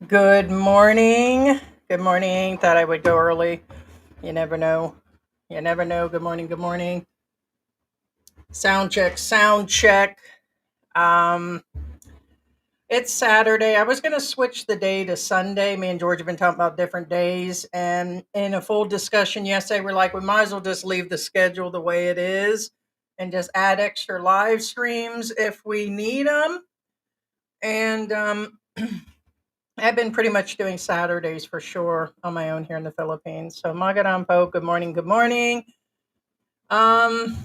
Good morning. Good morning. Thought I would go early. You never know. You never know. Good morning. Good morning. Sound check. Sound check. Um, it's Saturday. I was going to switch the day to Sunday. Me and George have been talking about different days. And in a full discussion yesterday, we're like, we might as well just leave the schedule the way it is and just add extra live streams if we need them. And I've been pretty much doing Saturdays for sure on my own here in the Philippines. So Magandang po, good morning, good morning. Um,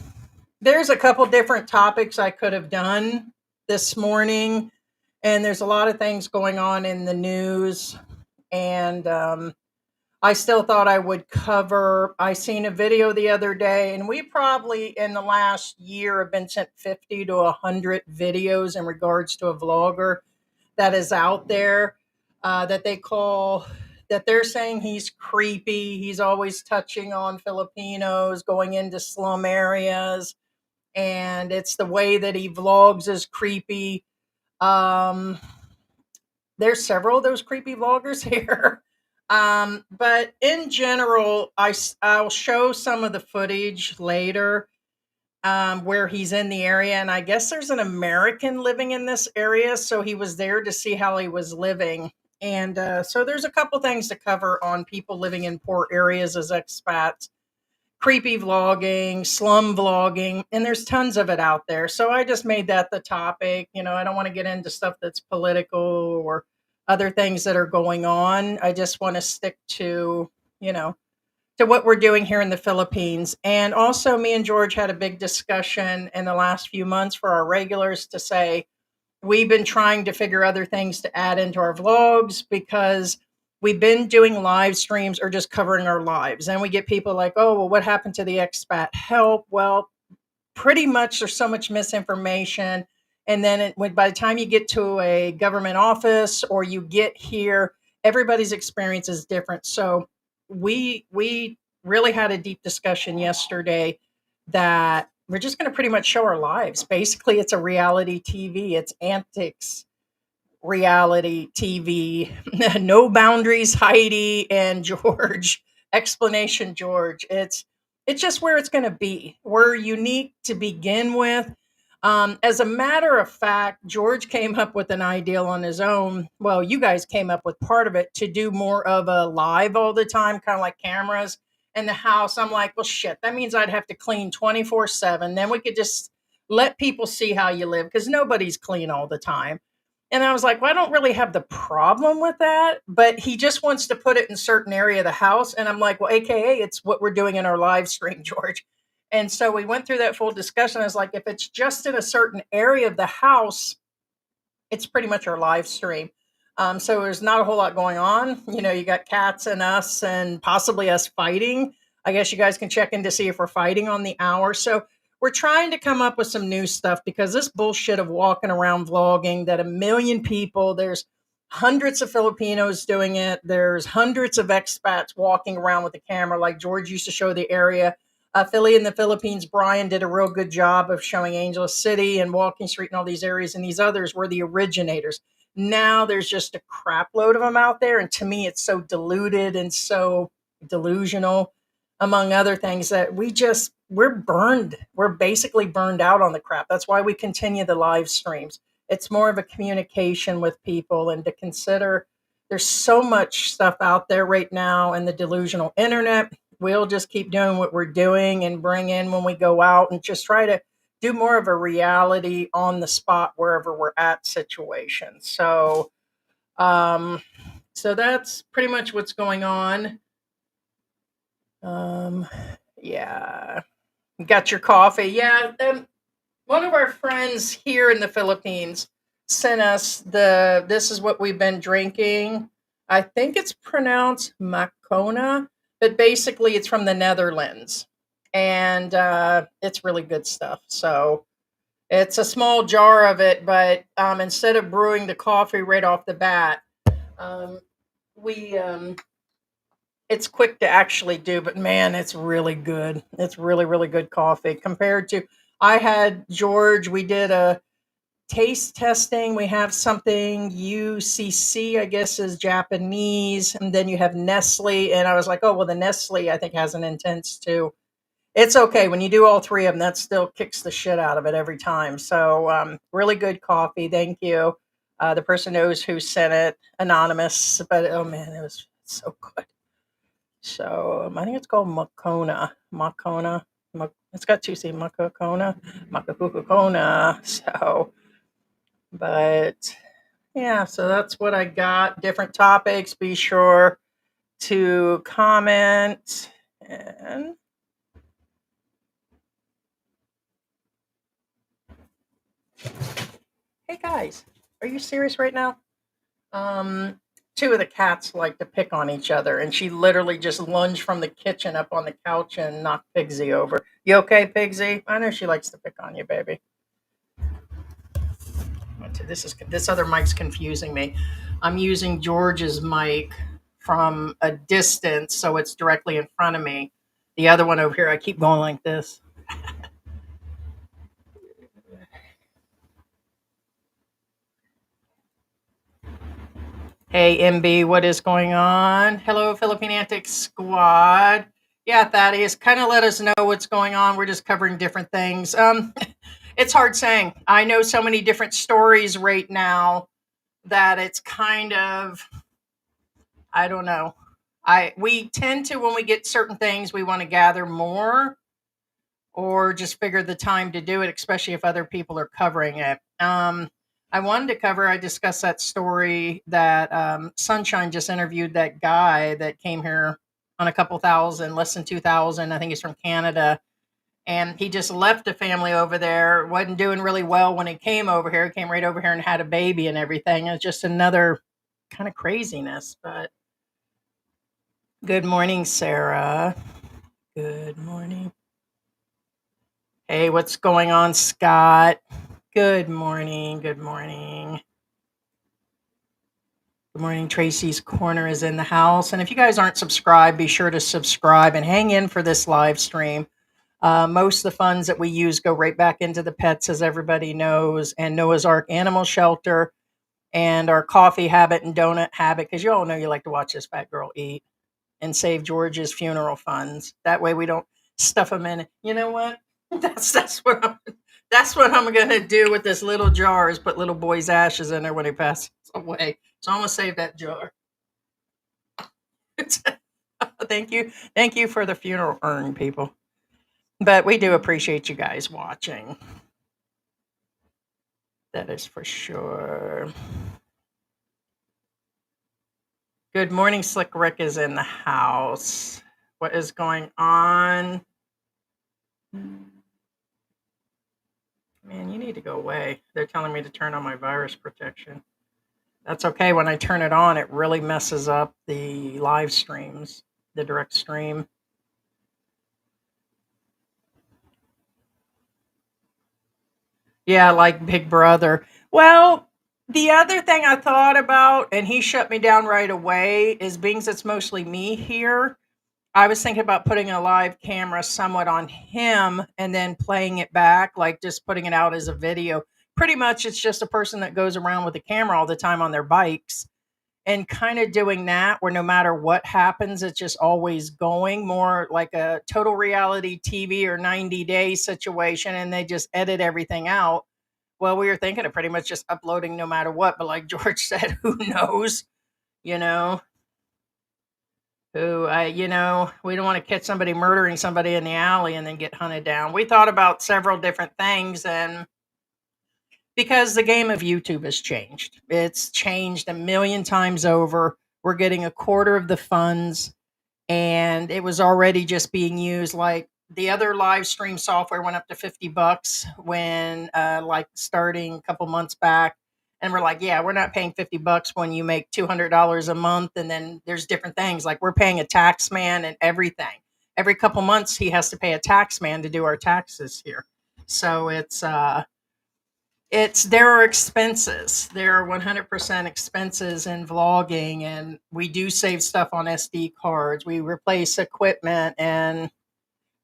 there's a couple different topics I could have done this morning, and there's a lot of things going on in the news. And I still thought I would cover. I seen a video the other day, and we probably in the last year have been sent 50 to 100 videos in regards to a vlogger that is out there that they call that they're saying he's creepy. He's always touching on Filipinos, going into slum areas, and it's the way that he vlogs is creepy. Um, there's several of those creepy vloggers here. But in general, I'll show some of the footage later where he's in the area. And I guess there's an American living in this area. So he was there to see how he was living. And so there's a couple things to cover on people living in poor areas as expats, creepy vlogging, slum vlogging, and there's tons of it out there. So I just made that the topic. I don't want to get into stuff that's political or other things that are going on. I just want to stick you know, to what we're doing here in the Philippines. And also, me and George had a big discussion in the last few months for our regulars to say we've been trying to figure other things to add into our vlogs because we've been doing live streams or just covering our lives. And we get people like, oh, well, what happened to the expat help? Well, pretty much there's so much misinformation. And then by the time you get to a government office or you get here, everybody's experience is different. So we really had a deep discussion yesterday that we're just going to pretty much show our lives. Basically, it's a reality TV. It's Antics reality TV. No boundaries, Heidi and George. Explanation George. It's just where it's going to be. We're unique to begin with. As a matter of fact, George came up with an idea on his own. Well, you guys came up with part of it to do more of a live all the time, kind of like cameras in the house. I'm like, well, shit, that means I'd have to clean 24/7. Then we could just let people see how you live because nobody's clean all the time. And I was like, well, I don't really have the problem with that, but he just wants to put it in certain area of the house. And I'm like, well, AKA, it's what we're doing in our live stream, George. And so we went through that full discussion. I was like, if it's just in a certain area of the house, it's pretty much our live stream. So there's not a whole lot going on. You got cats and us and possibly us fighting. I guess you guys can check in to see if we're fighting on the hour. So we're trying to come up with some new stuff because this bullshit of walking around vlogging that a million people, there's hundreds of Filipinos doing it. There's hundreds of expats walking around with a camera, like George used to show the area. Philly in the Philippines, Brian did a real good job of showing Angeles City and Walking Street and all these areas, and these others were the originators. Now there's just a crap load of them out there, and to me, it's so diluted and so delusional, among other things, that we're burned. We're basically burned out on the crap. That's why we continue the live streams. It's more of a communication with people and to consider there's so much stuff out there right now in the delusional internet. We'll just keep doing what we're doing and bring in when we go out and just try to do more of a reality on the spot wherever we're at situation. So that's pretty much what's going on. Um, yeah, got your coffee. Yeah, one of our friends here in the Philippines sent us this is what we've been drinking. I think it's pronounced Macona, but basically it's from the Netherlands. And it's really good stuff. So it's a small jar of it, but instead of brewing the coffee right off the bat, um, we it's quick to actually do, but man, it's really good. It's really, really good coffee compared to I had George, we did a taste testing. We have something UCC, I guess, is Japanese, and then you have Nestle. And I was like, oh well, the Nestle I think has an intense too. It's okay when you do all three of them. That still kicks the shit out of it every time. So really good coffee. Thank you. The person knows who sent it, anonymous, but oh man, it was so good. So I think it's called Makona. Makona. It's got two C. Makakona. Makakukona. So, but yeah, so that's what I got. Different topics. Be sure to comment. And hey guys, are you serious right now? Um, Two of the cats like to pick on each other, and she literally just lunged from the kitchen up on the couch and knocked Pigsy over. You okay, Pigsy? I know she likes to pick on you, baby. This other mic's confusing me. I'm using George's mic from a distance, so it's directly in front of me. The other one over here, I keep going like this. Hey, MB, what is going on? Hello, Philippine Antics Squad. Yeah, Thaddeus, kind of let us know what's going on. We're just covering different things. It's hard saying. I know so many different stories right now that it's kind of, I don't know. We tend to, when we get certain things, we want to gather more or just figure the time to do it, especially if other people are covering it. I wanted to cover, I discussed that story that Sunshine just interviewed that guy that came here on a couple thousand, less than 2,000. I think he's from Canada. And he just left a family over there, wasn't doing really well when he came over here. He came right over here and had a baby and everything. It's just another kind of craziness. But good morning, Sarah. Good morning. Hey, what's going on, Scott? Good morning. Good morning. Good morning. Tracy's Corner is in the house. And if you guys aren't subscribed, be sure to subscribe and hang in for this live stream. Most of the funds that we use go right back into the pets, as everybody knows, and Noah's Ark Animal Shelter and our coffee habit and donut habit, because you all know you like to watch this fat girl eat, and save George's funeral funds. That way we don't stuff them in. You know what? That's what I'm gonna do with this little jar is put little boy's ashes in there when he passes away. So I'm gonna save that jar. Thank you for the funeral urn, people. But we do appreciate you guys watching. That is for sure. Good morning, Slick Rick is in the house. What is going on? Man, you need to go away. They're telling me to turn on my virus protection. That's okay. When I turn it on, it really messes up the live streams, the direct stream. Yeah, like Big Brother. Well, the other thing I thought about, and he shut me down right away, is being it's mostly me here. I was thinking about putting a live camera somewhat on him and then playing it back, like just putting it out as a video. Pretty much it's just a person that goes around with a camera all the time on their bikes and kind of doing that where no matter what happens, it's just always going more like a total reality TV or 90-day situation and they just edit everything out. Well, we were thinking of pretty much just uploading no matter what, but like George said, who knows, you know? We don't want to catch somebody murdering somebody in the alley and then get hunted down. We thought about several different things, and because the game of YouTube has changed, it's changed a million times over. We're getting a quarter of the funds, and it was already just being used like the other live stream software went up to $50 when like starting a couple months back, and we're like, yeah, we're not paying $50 when you make $200 a month, and then there's different things like we're paying a tax man and everything. Every couple months he has to pay a tax man to do our taxes here. So it's there are expenses. There are 100% expenses in vlogging, and we do save stuff on SD cards. We replace equipment and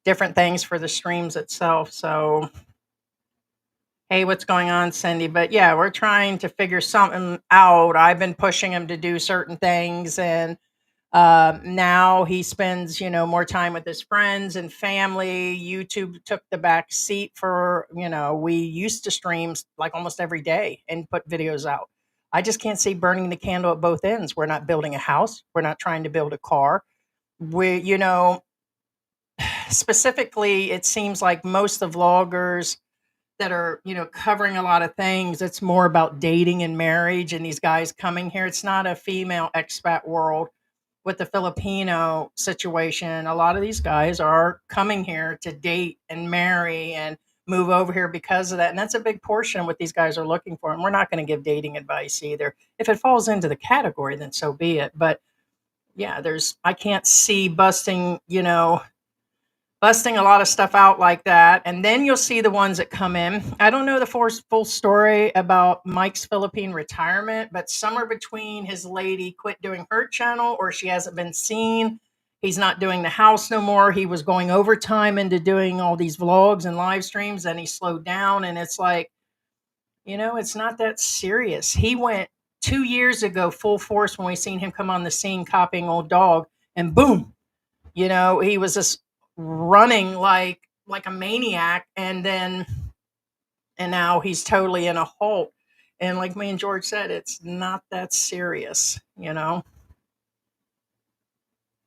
different things for the streams itself. So, Hey, what's going on, Cindy? But yeah, we're trying to figure something out. I've been pushing him to do certain things, and now he spends, more time with his friends and family. YouTube took the back seat for, we used to stream like almost every day and put videos out. I just can't see burning the candle at both ends. We're not building a house. We're not trying to build a car. We, specifically, it seems like most of vloggers that are, covering a lot of things, it's more about dating and marriage and these guys coming here. It's not a female expat world with the Filipino situation. A lot of these guys are coming here to date and marry and move over here because of that. And that's a big portion of what these guys are looking for. And we're not going to give dating advice either. If it falls into the category, then so be it. But yeah, I can't see busting a lot of stuff out like that. And then you'll see the ones that come in. I don't know the full story about Mike's Philippine retirement, but somewhere between his lady quit doing her channel or she hasn't been seen. He's not doing the house no more. He was going overtime into doing all these vlogs and live streams, and he slowed down. And it's like, it's not that serious. He went 2 years ago full force when we seen him come on the scene copying old dog, and boom, he was just running like a maniac, and now he's totally in a halt. And like me and George said, it's not that serious.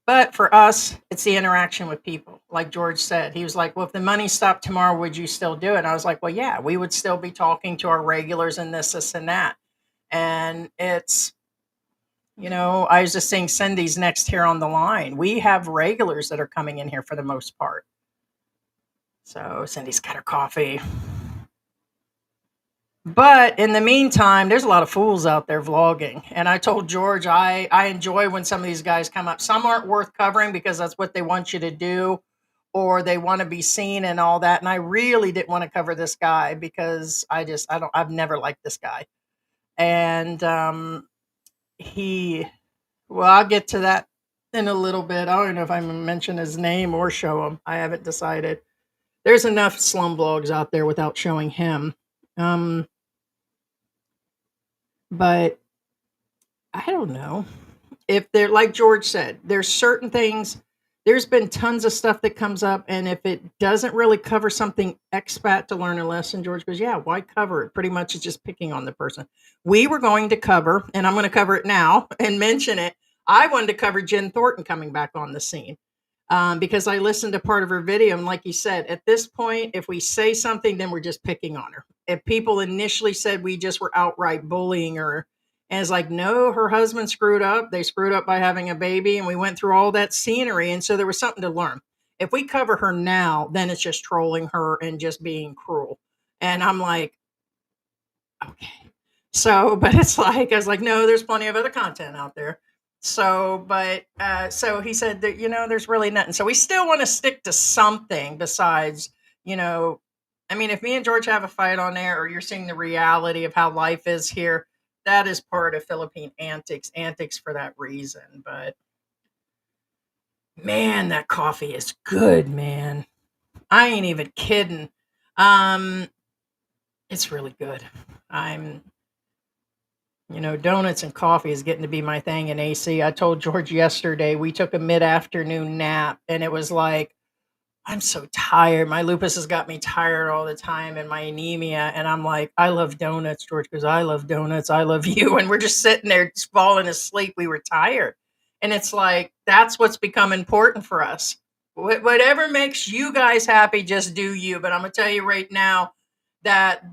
But for us, it's the interaction with people. Like George said, he was like, well, if the money stopped tomorrow, would you still do it? And I was like, well, yeah, we would still be talking to our regulars and this and that. And it's, I was just saying Cindy's next here on the line. We have regulars that are coming in here for the most part. So Cindy's got her coffee. But in the meantime, there's a lot of fools out there vlogging. And I told George, I enjoy when some of these guys come up. Some aren't worth covering because that's what they want you to do, or they want to be seen and all that. And I really didn't want to cover this guy because I've never liked this guy. And well, I'll get to that in a little bit. I don't know if I'm going to mention his name or show him. I haven't decided. There's enough slum blogs out there without showing him. But I don't know if they're, like George said, there's certain things. There's been tons of stuff that comes up, and if it doesn't really cover something expat to learn a lesson, George goes, yeah, why cover it? Pretty much it's just picking on the person. We were going to cover, and I'm going to cover it now and mention it. I wanted to cover Jen Thornton coming back on the scene. Because I listened to part of her video, and like you said, at this point, if we say something, then we're just picking on her. If people initially said we just were outright bullying her, and it's like, no, her husband screwed up. They screwed up by having a baby, and we went through all that scenery, and so there was something to learn. If we cover her now, then it's just trolling her and just being cruel. And I'm like, okay. So, but it's like, I was like, no, there's plenty of other content out there. So, but so he said that, there's really nothing. So we still want to stick to something besides, I mean, if me and George have a fight on there, or you're seeing the reality of how life is here, that is part of Philippine antics for that reason. But man, that coffee is good, man. I ain't even kidding. Um, it's really good. I'm donuts and coffee is getting to be my thing in AC. I told George yesterday we took a mid-afternoon nap, and it was like, I'm so tired. My lupus has got me tired all the time, and my anemia. And I'm like, I love donuts, George, because I love donuts. I love you. And we're just sitting there just falling asleep. We were tired. And it's like, that's what's become important for us. Whatever makes you guys happy, just do you. But I'm going to tell you right now that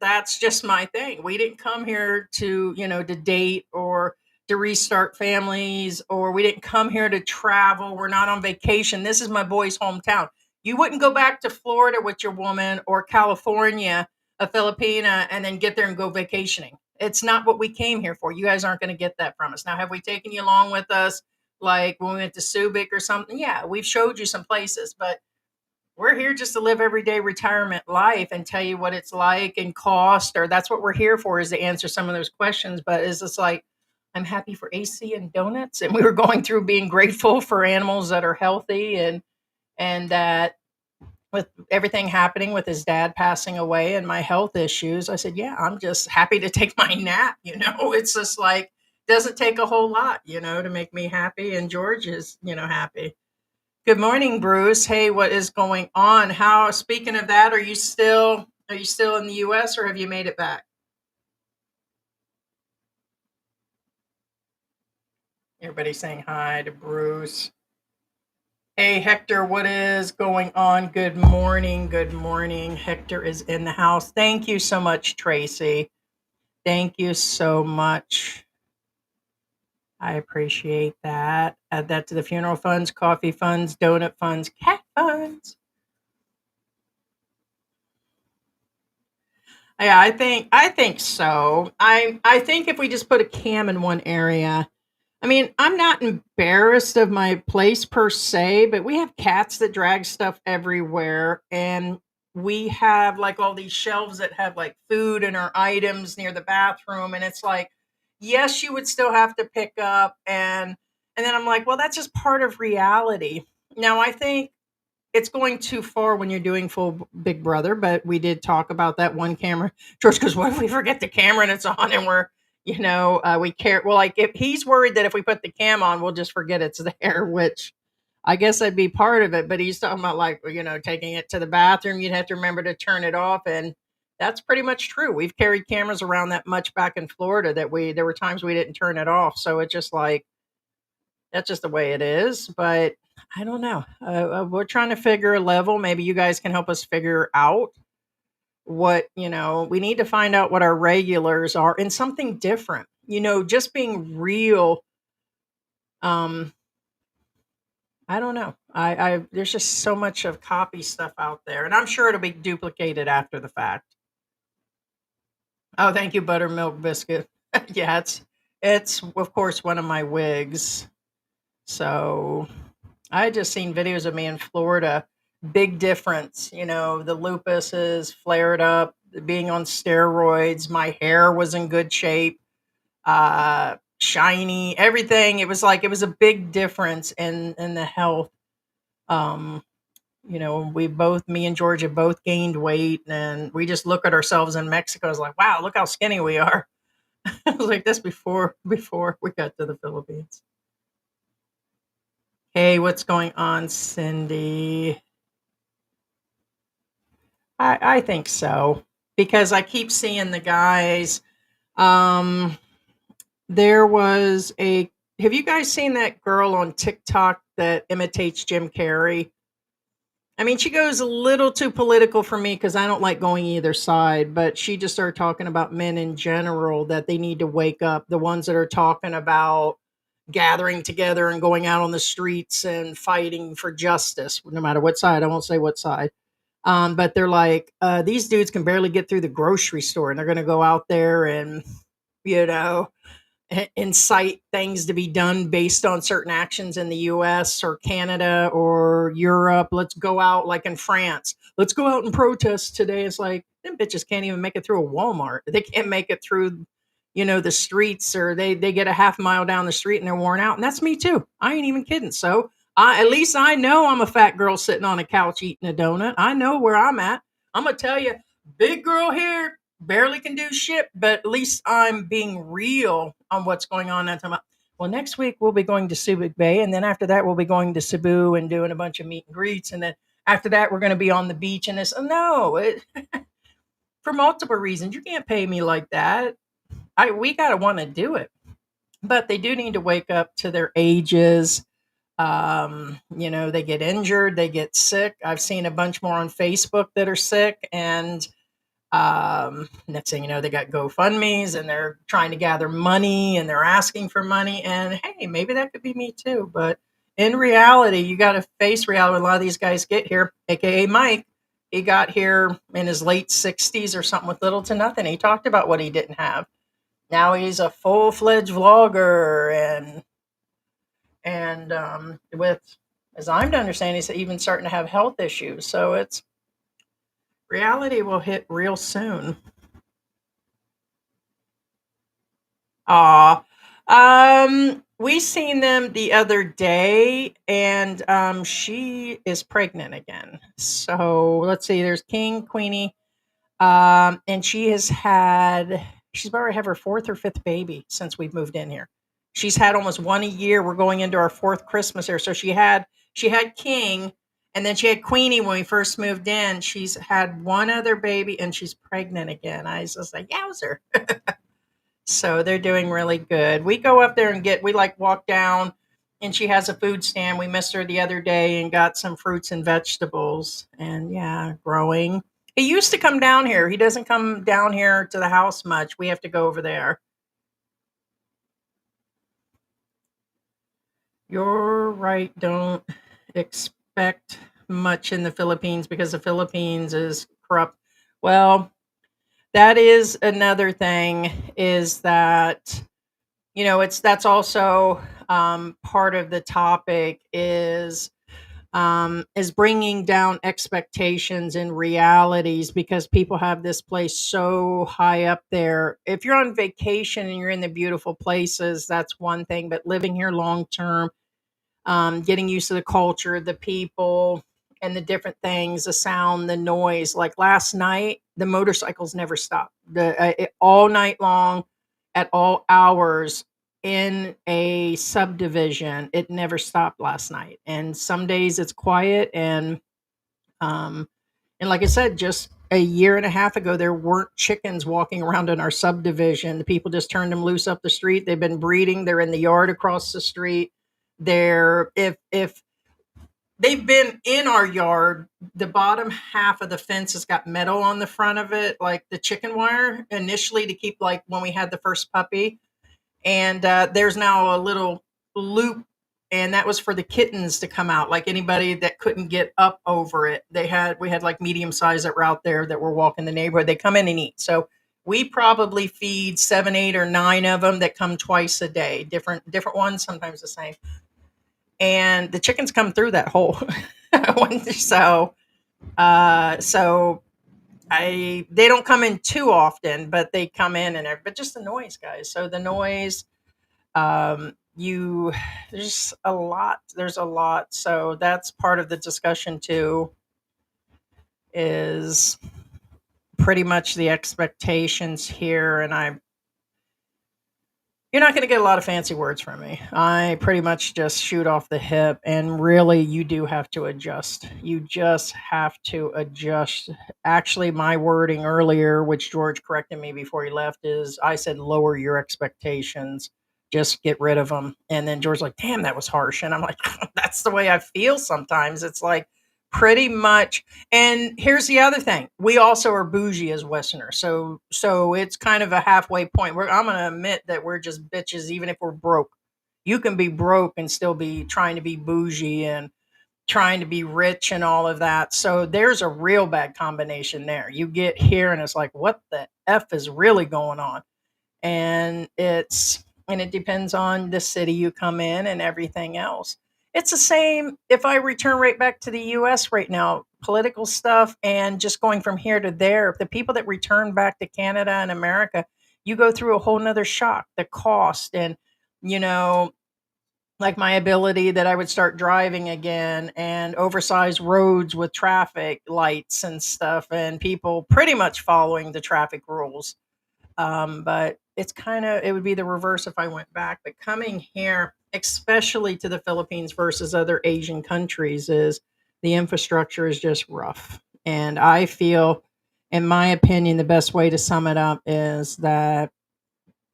that's just my thing. We didn't come here to, to date or to restart families, or we didn't come here to travel. We're not on vacation. This is my boy's hometown. You wouldn't go back to Florida with your woman, or California, a Filipina, and then get there and go vacationing. It's not what we came here for. You guys aren't going to get that from us. Now, have we taken you along with us? Like when we went to Subic or something? Yeah, we've showed you some places, but we're here just to live everyday retirement life and tell you what it's like and cost, or that's what we're here for, is to answer some of those questions. But it's just like, I'm happy for AC and donuts. And we were going through being grateful for animals that are healthy and that, with everything happening with his dad passing away and my health issues, I said, yeah, I'm just happy to take my nap. It's just like, doesn't take a whole lot, to make me happy. And George is, happy. Good morning, Bruce. Hey, what is going on? Speaking of that, are you still in the US or have you made it back? Everybody saying hi to Bruce. Hey, Hector, what is going on? Good morning. Good morning. Hector is in the house. Thank you so much, Tracy. Thank you so much. I appreciate that. Add that to the funeral funds, coffee funds, donut funds, cat funds. Yeah, I think so. I think if we just put a cam in one area, I mean, I'm not embarrassed of my place per se, but we have cats that drag stuff everywhere. And we have like all these shelves that have like food and our items near the bathroom. And it's like, yes, you would still have to pick up. And then I'm like, well, that's just part of reality. Now, I think it's going too far when you're doing full Big Brother, but we did talk about that one camera. George goes, what if we forget the camera and it's on and we care. Well, like if he's worried that if we put the cam on, we'll just forget it's there, which I guess I'd be part of it. But he's talking about like, taking it to the bathroom. You'd have to remember to turn it off. And that's pretty much true. We've carried cameras around that much back in Florida that there were times we didn't turn it off. So it's just like, that's just the way it is. But I don't know. We're trying to figure a level. Maybe you guys can help us figure out we need to find out what our regulars are and something different. Just being real. Um, I don't know. I there's just so much of copy stuff out there, and I'm sure it'll be duplicated after the fact. Oh, thank you, buttermilk biscuit. Yeah, it's of course one of my wigs. So I just seen videos of me in Florida. Big difference. The lupus is flared up, being on steroids. My hair was in good shape, shiny, everything. It was a big difference in the health. Um, me and Georgia both gained weight, and we just look at ourselves in Mexico. It's like, wow, look how skinny we are. I was like this before we got to the Philippines. Hey, what's going on, Cindy? I think so because I keep seeing the guys. Um, there was a. Have you guys seen that girl on TikTok that imitates Jim Carrey? I mean, she goes a little too political for me because I don't like going either side. But she just started talking about men in general that they need to wake up. The ones that are talking about gathering together and going out on the streets and fighting for justice, no matter what side. I won't say what side. But they're like, these dudes can barely get through the grocery store, and they're going to go out there and, you know, incite things to be done based on certain actions in the US or Canada or Europe. Let's go out like in France. Let's go out and protest today. It's like, them bitches can't even make it through a Walmart. They can't make it through, the streets, or they get a half mile down the street and they're worn out. And that's me too. I ain't even kidding. So at least I know I'm a fat girl sitting on a couch eating a donut. I know where I'm at. I'm going to tell you, big girl here, barely can do shit, but at least I'm being real on what's going on. And well, next week we'll be going to Subic Bay, and then after that we'll be going to Cebu and doing a bunch of meet and greets, and then after that we're going to be on the beach. And it's no, for multiple reasons. You can't pay me like that. We gotta want to do it, but they do need to wake up to their ages. They get injured, they get sick. I've seen a bunch more on Facebook that are sick, and next thing you know, they got GoFundMe's and they're trying to gather money and they're asking for money. And hey, maybe that could be me too. But in reality, you got to face reality. When a lot of these guys get here, aka Mike, he got here in his late 60s or something with little to nothing. He talked about what he didn't have. Now he's a full-fledged vlogger, and with, as I'm to understand, he's even starting to have health issues. So it's reality will hit real soon. Aw. we seen them the other day, and she is pregnant again. So let's see. There's King, Queenie, and she's about to have her fourth or fifth baby since we've moved in here. She's had almost one a year. We're going into our fourth Christmas here. So she had King, and then she had Queenie when we first moved in. She's had one other baby, and she's pregnant again. I was just like, yowzer. So they're doing really good. We go up there and we like walk down, and she has a food stand. We missed her the other day and got some fruits and vegetables. And yeah, growing. He used to come down here. He doesn't come down here to the house much. We have to go over there. You're right. Don't expect much in the Philippines because the Philippines is corrupt. Well, that is another thing, is that that's also part of the topic, is bringing down expectations and realities, because people have this place so high up there. If you're on vacation and you're in the beautiful places, that's one thing, but living here long term, getting used to the culture, the people, and the different things, the sound, the noise. Like last night, the motorcycles never stopped. All night long, at all hours in a subdivision, it never stopped last night. And some days it's quiet, um, and like I said, just a year and a half ago, there weren't chickens walking around in our subdivision. The people just turned them loose up the street. They've been breeding. They're in the yard across the street. If they've been in our yard, the bottom half of the fence has got metal on the front of it, like the chicken wire initially to keep, like when we had the first puppy. And there's now a little loop, and that was for the kittens to come out, like anybody that couldn't get up over it. We had like medium size that were out there that were walking the neighborhood. They come in and eat. So we probably feed 7, 8, or 9 of them that come twice a day, different ones, sometimes the same. And the chickens come through that hole. So so they don't come in too often, but they come in, but just the noise, guys. So the noise, you there's a lot, so that's part of the discussion too, is pretty much the expectations here. And you're not going to get a lot of fancy words from me. I pretty much just shoot off the hip, and really, you do have to adjust. You just have to adjust. Actually, my wording earlier, which George corrected me before he left, is I said lower your expectations, just get rid of them. And then George's like, damn, that was harsh. And I'm like, that's the way I feel sometimes. It's like pretty much. And here's the other thing: we also are bougie as Westerners, so it's kind of a halfway point. I'm going to admit that we're just bitches, even if we're broke. You can be broke and still be trying to be bougie and trying to be rich and all of that. So there's a real bad combination there. You get here and it's like, what the f is really going on? And it depends on the city you come in and everything else. It's the same if I return right back to the US right now, political stuff, and just going from here to there. The people that return back to Canada and America, you go through a whole nother shock, the cost, and you know like my ability that I would start driving again, and oversized roads with traffic lights and stuff, and people pretty much following the traffic rules. But it would be the reverse if I went back. But coming here, especially to the Philippines versus other Asian countries, is the infrastructure is just rough. And I feel, in my opinion, the best way to sum it up is that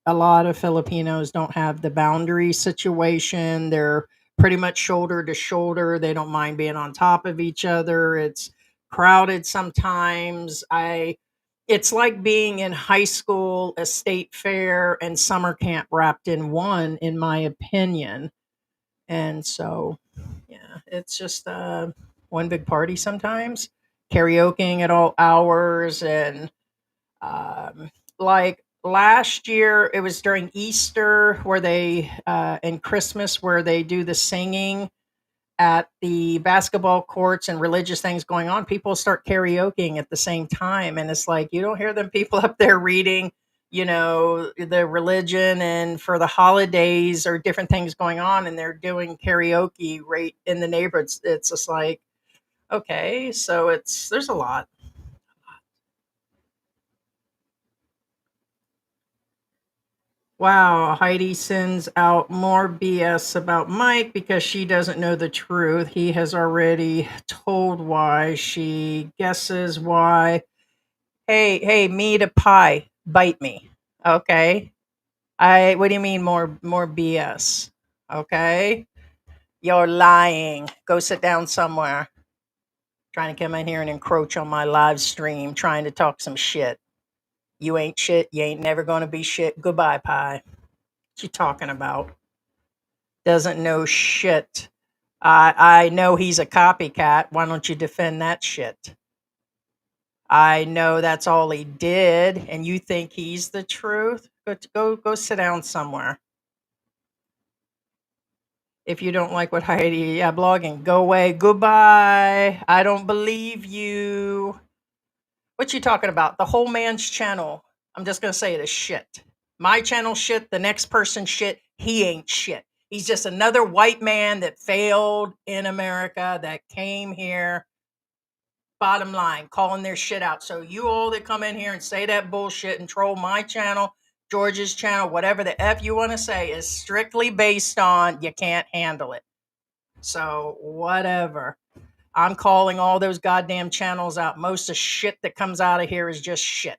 a lot of Filipinos don't have the boundary situation. They're pretty much shoulder to shoulder. They don't mind being on top of each other. It's crowded sometimes. It's like being in high school, a state fair, and summer camp wrapped in one, in my opinion. And so, yeah, it's just one big party sometimes, karaokeing at all hours, and like last year, it was during Easter where and Christmas, where they do the singing at the basketball courts and religious things going on. People start karaokeing at the same time, and it's like you don't hear them people up there reading. the religion and for the holidays or different things going on, and they're doing karaoke right in the neighborhoods. It's just like, okay, so there's a lot. Wow, Heidi sends out more BS about Mike because she doesn't know the truth. He has already told why. She guesses why. Hey, me to pie, bite me. Okay. What do you mean more BS? Okay. You're lying. Go sit down somewhere. Trying to come in here and encroach on my live stream, trying to talk some shit. You ain't shit. You ain't never gonna be shit. Goodbye, pie. What you talking about? Doesn't know shit. I know he's a copycat. Why don't you defend that shit? I know that's all he did, and you think he's the truth. Go sit down somewhere. If you don't like what Heidi, yeah, blogging, go away. Goodbye. I don't believe you. What you talking about? The whole man's channel. I'm just gonna say it is shit. My channel shit. The next person shit. He ain't shit. He's just another white man that failed in America, that came here. Bottom line, calling their shit out. So you all that come in here and say that bullshit and troll my channel, George's channel, whatever the F you want to say, is strictly based on you can't handle it. So whatever. I'm calling all those goddamn channels out. Most of shit that comes out of here is just shit.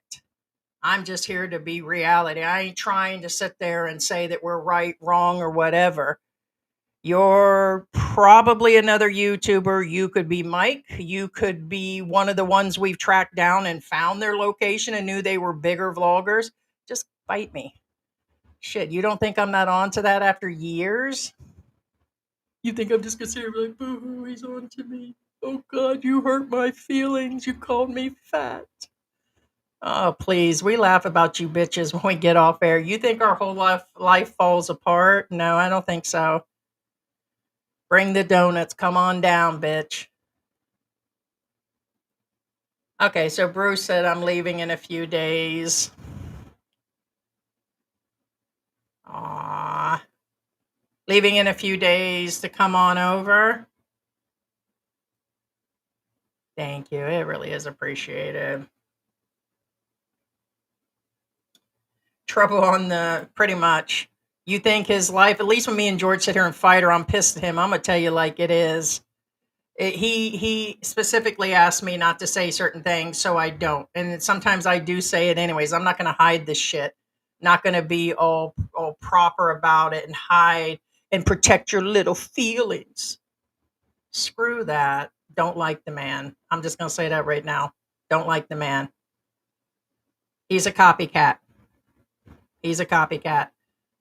I'm just here to be reality. I ain't trying to sit there and say that we're right, wrong, or whatever. You're probably another YouTuber. You could be Mike. You could be one of the ones we've tracked down and found their location and knew they were bigger vloggers. Just fight me. Shit, you don't think I'm not on to that after years? You think I'm just gonna sit here like, boo hoo, he's on to me. Oh God, you hurt my feelings. You called me fat. Oh, please. We laugh about you bitches when we get off air. You think our whole life falls apart? No, I don't think so. Bring the donuts. Come on down, bitch. Okay, so Bruce said I'm leaving in a few days. Aw. Leaving in a few days to come on over. Thank you. It really is appreciated. Trouble on the pretty much. You think his life, at least when me and George sit here and fight, or I'm pissed at him, I'm gonna tell you like it is. He specifically asked me not to say certain things, so I don't. And sometimes I do say it anyways. I'm not gonna hide this shit. Not gonna be all proper about it and hide and protect your little feelings. Screw that. Don't like the man. I'm just gonna say that right now. Don't like the man. He's a copycat. He's a copycat.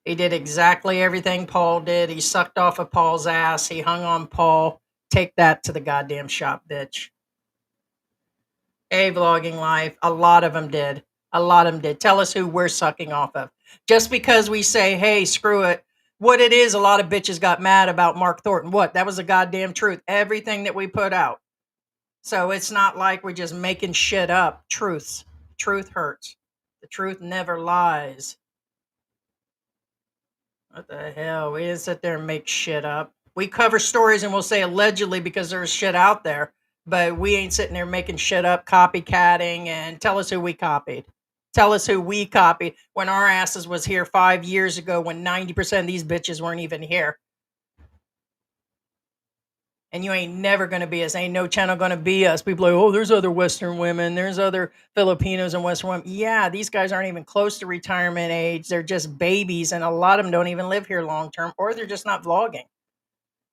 He did exactly everything Paul did. He sucked off of Paul's ass. He hung on Paul. Take that to the goddamn shop, bitch. A vlogging life. A lot of them did. A lot of them did. Tell us who we're sucking off of. Just because we say, hey, screw it. What it is, a lot of bitches got mad about Mark Thornton. What? That was the goddamn truth. Everything that we put out. So it's not like we're just making shit up. Truths. Truth hurts. The truth never lies. What the hell? We didn't sit there and make shit up. We cover stories and we'll say allegedly because there's shit out there, but we ain't sitting there making shit up, copycatting, and tell us who we copied. Tell us who we copied when our asses was here 5 years ago when 90% of these bitches weren't even here. And you ain't never going to be us. Ain't no channel going to be us. People are like, oh, there's other Western women. There's other Filipinos and Western women. Yeah, these guys aren't even close to retirement age. They're just babies. And a lot of them don't even live here long term, or they're just not vlogging.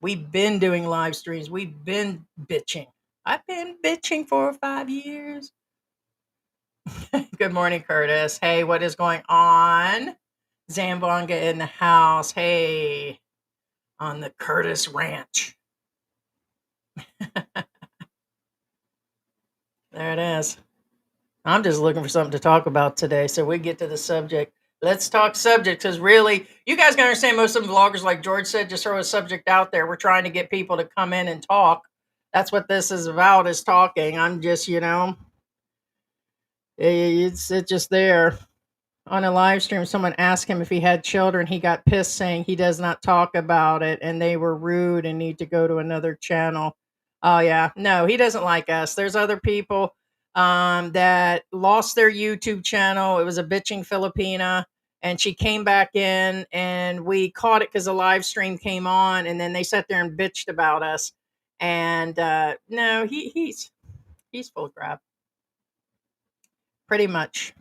We've been doing live streams. We've been bitching. I've been bitching for 5 years. Good morning, Curtis. Hey, what is going on? Zambonga in the house. Hey, on the Curtis Ranch. There it is. I'm just looking for something to talk about today, so we get to the subject. Let's talk subject, because really, you guys can understand most of them vloggers, like George said, just throw a subject out there. We're trying to get people to come in and talk. That's what this is about, is talking. I'm just, it's just there. On a live stream, someone asked him if he had children. He got pissed, saying he does not talk about it and they were rude and need to go to another channel. Oh, yeah. No, he doesn't like us. There's other people that lost their YouTube channel. It was a bitching Filipina. And she came back in and we caught it because the live stream came on and then they sat there and bitched about us. And no, he's full of crap, pretty much.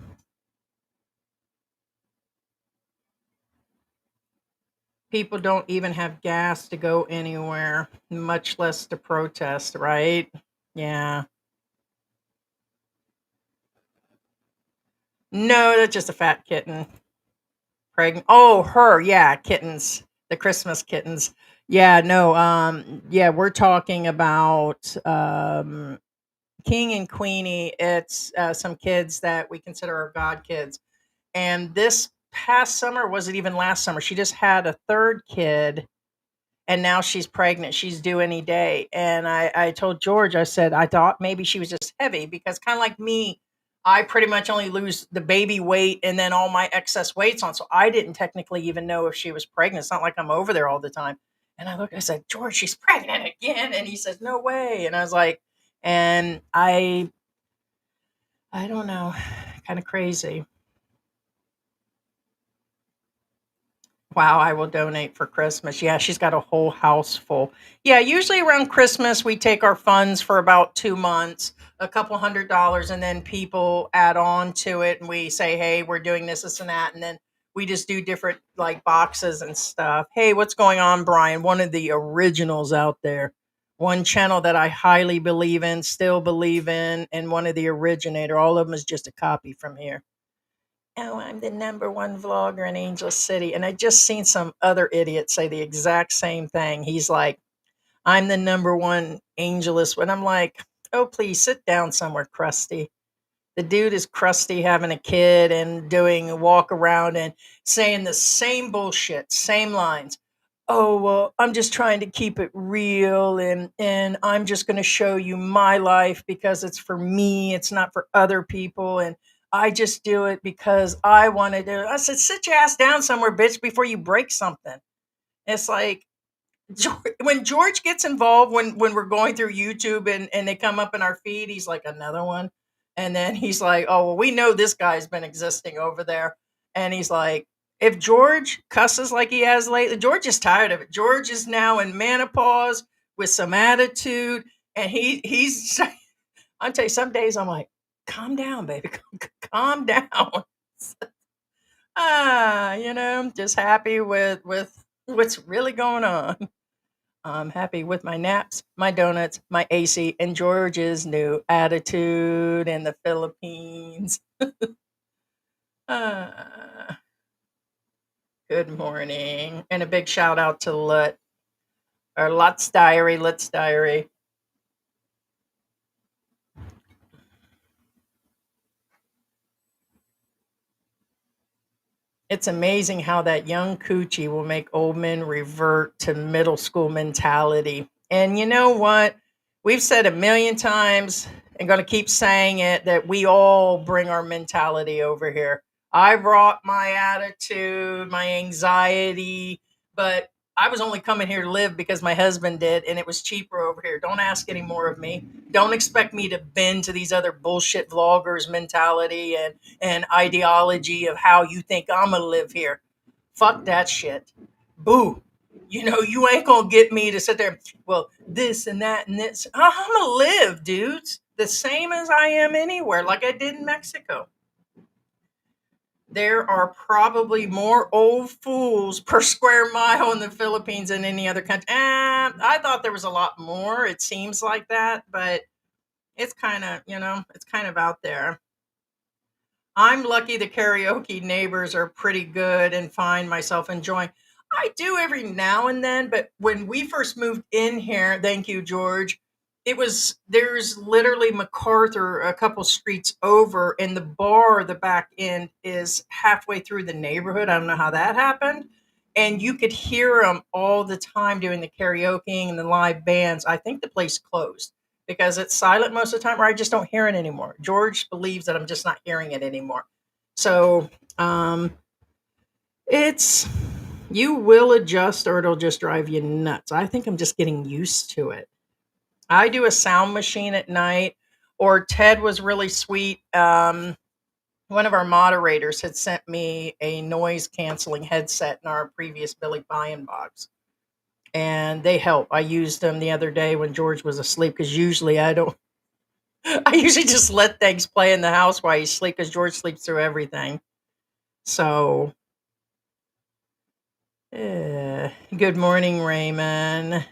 People don't even have gas to go anywhere, much less to protest, right? Yeah. No, that's just a fat kitten. Pregnant. Oh, her. Yeah, kittens. The Christmas kittens. Yeah, no. Yeah, we're talking about King and Queenie. It's some kids that we consider our god kids. And this past summer, was it even last summer? She just had a third kid and now she's pregnant. She's due any day. And I told George, I said, I thought maybe she was just heavy because kind of like me, I pretty much only lose the baby weight and then all my excess weight's on. So I didn't technically even know if she was pregnant. It's not like I'm over there all the time. And I looked, I said, George, she's pregnant again. And he says, no way. And I was like, and I don't know, kind of crazy. Wow, I will donate for Christmas. Yeah, she's got a whole house full. Yeah, usually around Christmas, we take our funds for about 2 months, a couple $100, and then people add on to it. And we say, hey, we're doing this, and that. And then we just do different like boxes and stuff. Hey, what's going on, Brian? One of the originals out there. One channel that I highly believe in, still believe in, and one of the originator. All of them is just a copy from here. Oh, I'm the number one vlogger in Angel City. And I just seen some other idiot say the exact same thing. He's like, I'm the number one angelist. And I'm like, oh, please sit down somewhere, Krusty. The dude is crusty having a kid and doing a walk around and saying the same bullshit, same lines. Oh, well, I'm just trying to keep it real and I'm just going to show you my life because it's for me, it's not for other people and I just do it because I want to do it. I said, sit your ass down somewhere, bitch, before you break something. It's like when George gets involved when we're going through YouTube and they come up in our feed, he's like another one. And then he's like, oh, well, we know this guy's been existing over there. And he's like, if George cusses like he has lately, George is tired of it. George is now in menopause with some attitude. And he's I'll tell you, some days I'm like, calm down, baby. Calm down. Just happy with what's really going on. I'm happy with my naps, my donuts, my AC, and George's new attitude in the Philippines. Uh, Good morning. And a big shout out to Lut's Diary, Lut's Diary. It's amazing how that young coochie will make old men revert to middle school mentality. And you know what? We've said a million times and going to keep saying it that we all bring our mentality over here. I brought my attitude, my anxiety, but I was only coming here to live because my husband did, and it was cheaper over here. Don't ask any more of me. Don't expect me to bend to these other bullshit vloggers' mentality and ideology of how you think I'm gonna live here. Fuck that shit. Boo. You ain't gonna get me to sit there, well, this and that and this. I'm gonna live, dudes, the same as I am anywhere, like I did in Mexico. There are probably more old fools per square mile in the Philippines than any other country. I thought there was a lot more. It seems like that, but it's kind of out there. I'm lucky the karaoke neighbors are pretty good and find myself enjoying. I do every now and then, but when we first moved in here, thank you, George, there's literally MacArthur a couple streets over, and the bar, the back end, is halfway through the neighborhood. I don't know how that happened. And you could hear them all the time doing the karaoke and the live bands. I think the place closed because it's silent most of the time, or I just don't hear it anymore. George believes that I'm just not hearing it anymore. So it's you will adjust or it'll just drive you nuts. I think I'm just getting used to it. I do a sound machine at night, or Ted was really sweet. One of our moderators had sent me a noise canceling headset in our previous Billy Buy-in box, and they help. I used them the other day when George was asleep because usually I don't. I usually just let things play in the house while he's asleep because George sleeps through everything. So, good morning, Raymond.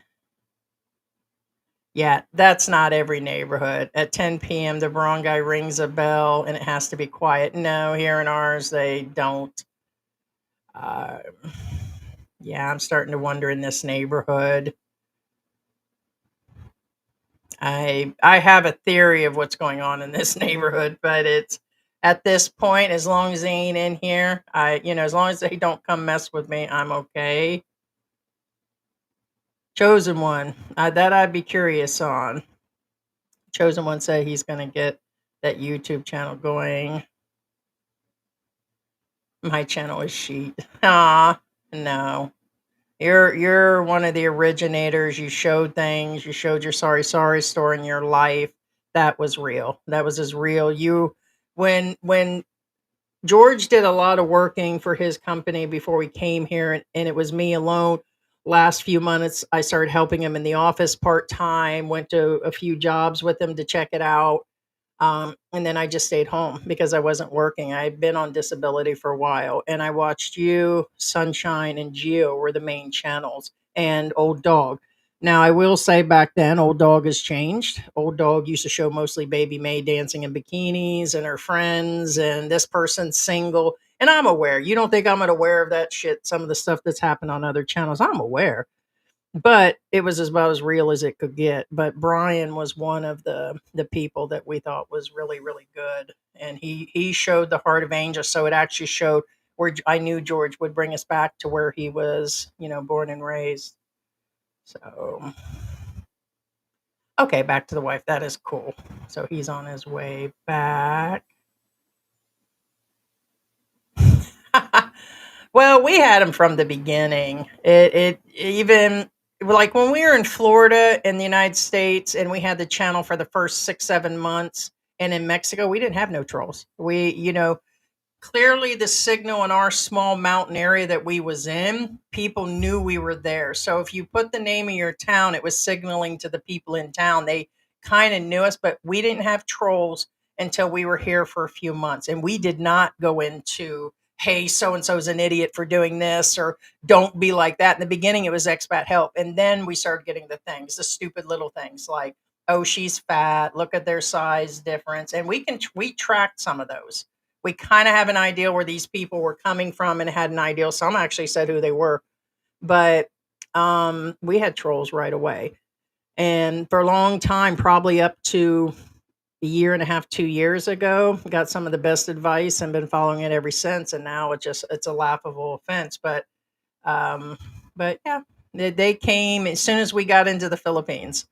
Yeah, that's not every neighborhood. At 10 p.m., the barangay rings a bell and it has to be quiet. No, here in ours, they don't. Uh, yeah, I'm starting to wonder in this neighborhood. I have a theory of what's going on in this neighborhood, but it's at this point, as long as they ain't in here, as long as they don't come mess with me, I'm okay. Chosen one, that I'd be curious on. Chosen one said he's going to get that YouTube channel going. My channel is sheet. Ah, no. You're one of the originators. You showed things. You showed your sorry story in your life. That was real. That was as real. You when George did a lot of working for his company before we came here, and it was me alone. Last few months, I started helping him in the office part time. Went to a few jobs with him to check it out. And then I just stayed home because I wasn't working. I had been on disability for a while, and I watched you, Sunshine, and Geo were the main channels, and Old Dog. Now, I will say back then, Old Dog has changed. Old Dog used to show mostly Baby May dancing in bikinis and her friends, and this person's single. And I'm aware. You don't think I'm unaware of that shit, some of the stuff that's happened on other channels. I'm aware, but it was about as real as it could get. But Brian was one of the people that we thought was really really good, and he showed the heart of Angel. So it actually showed where I knew George would bring us back to where he was, born and raised. So okay, back to the wife. That is cool. So he's on his way back. Well, we had him from the beginning. It even like when we were in Florida in the United States and we had the channel for the first 6, 7 months, and in Mexico we didn't have no trolls. Clearly the signal in our small mountain area that we was in, people knew we were there. So if you put the name of your town, it was signaling to the people in town. They kind of knew us, but we didn't have trolls until we were here for a few months. And we did not go into, hey, so and so's an idiot for doing this, or don't be like that. In the beginning it was expat help, and then we started getting the things, the stupid little things like, oh, she's fat, look at their size difference. And we tracked some of those. We kind of have an idea where these people were coming from and had an idea. Some actually said who they were, but we had trolls right away. And for a long time, probably up to a year and a half, 2 years ago, got some of the best advice and been following it ever since. And now it's a laughable offense. Um, but yeah, they came as soon as we got into the Philippines.